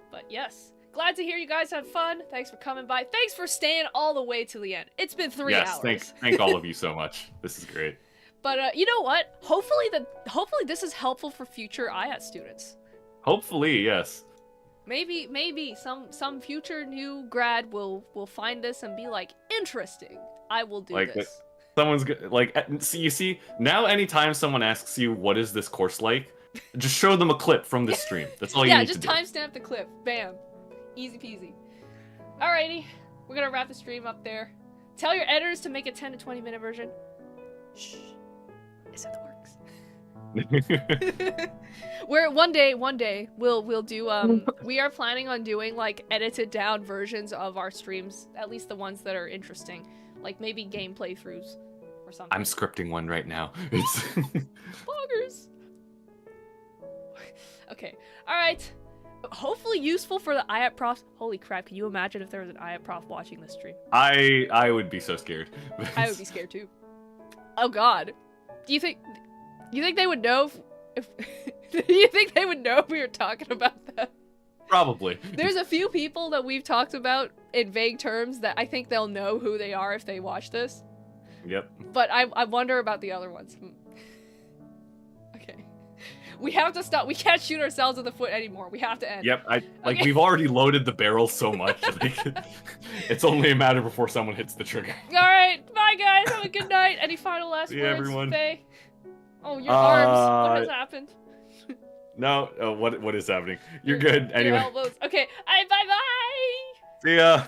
But yes, glad to hear you guys had fun. Thanks for coming by. Thanks for staying all the way to the end. It's been 3 hours. Yes, thank all of you so much. This is great. But you know what? Hopefully this is helpful for future IAT students. Hopefully, yes. Maybe some future new grad will find this and be like, interesting. I will do this. Someone's like, you see, now anytime someone asks you what is this course like, just show them a clip from this stream. That's all you need to do. Yeah, just timestamp the clip. Bam. Easy peasy. Alrighty, we're gonna wrap the stream up there. Tell your editors to make a 10 to 20 minute version. Shh. It's in the works. Where one day we'll do we are planning on doing like edited down versions of our streams, at least the ones that are interesting, like maybe game playthroughs or something. I'm scripting one right now. Boggers. Okay, all right. Hopefully useful for the IAT profs. Holy crap! Can you imagine if there was an IAT prof watching this stream? I would be so scared. I would be scared too. Oh God. Do you think they would know if do you think they would know if we were talking about that? Probably. There's a few people that we've talked about in vague terms that I think they'll know who they are if they watch this. Yep. But I wonder about the other ones. Okay. We have to stop. We can't shoot ourselves in the foot anymore. We have to end. Yep. Okay. We've already loaded the barrel so much. Like, it's only a matter before someone hits the trigger. All right. Bye, guys. Have a good night. Any final last See words, everyone. Faye? Oh, your arms. What has happened? No. What is happening? You're good. Anyway. Your elbows. Okay. All right. Bye-bye. See ya.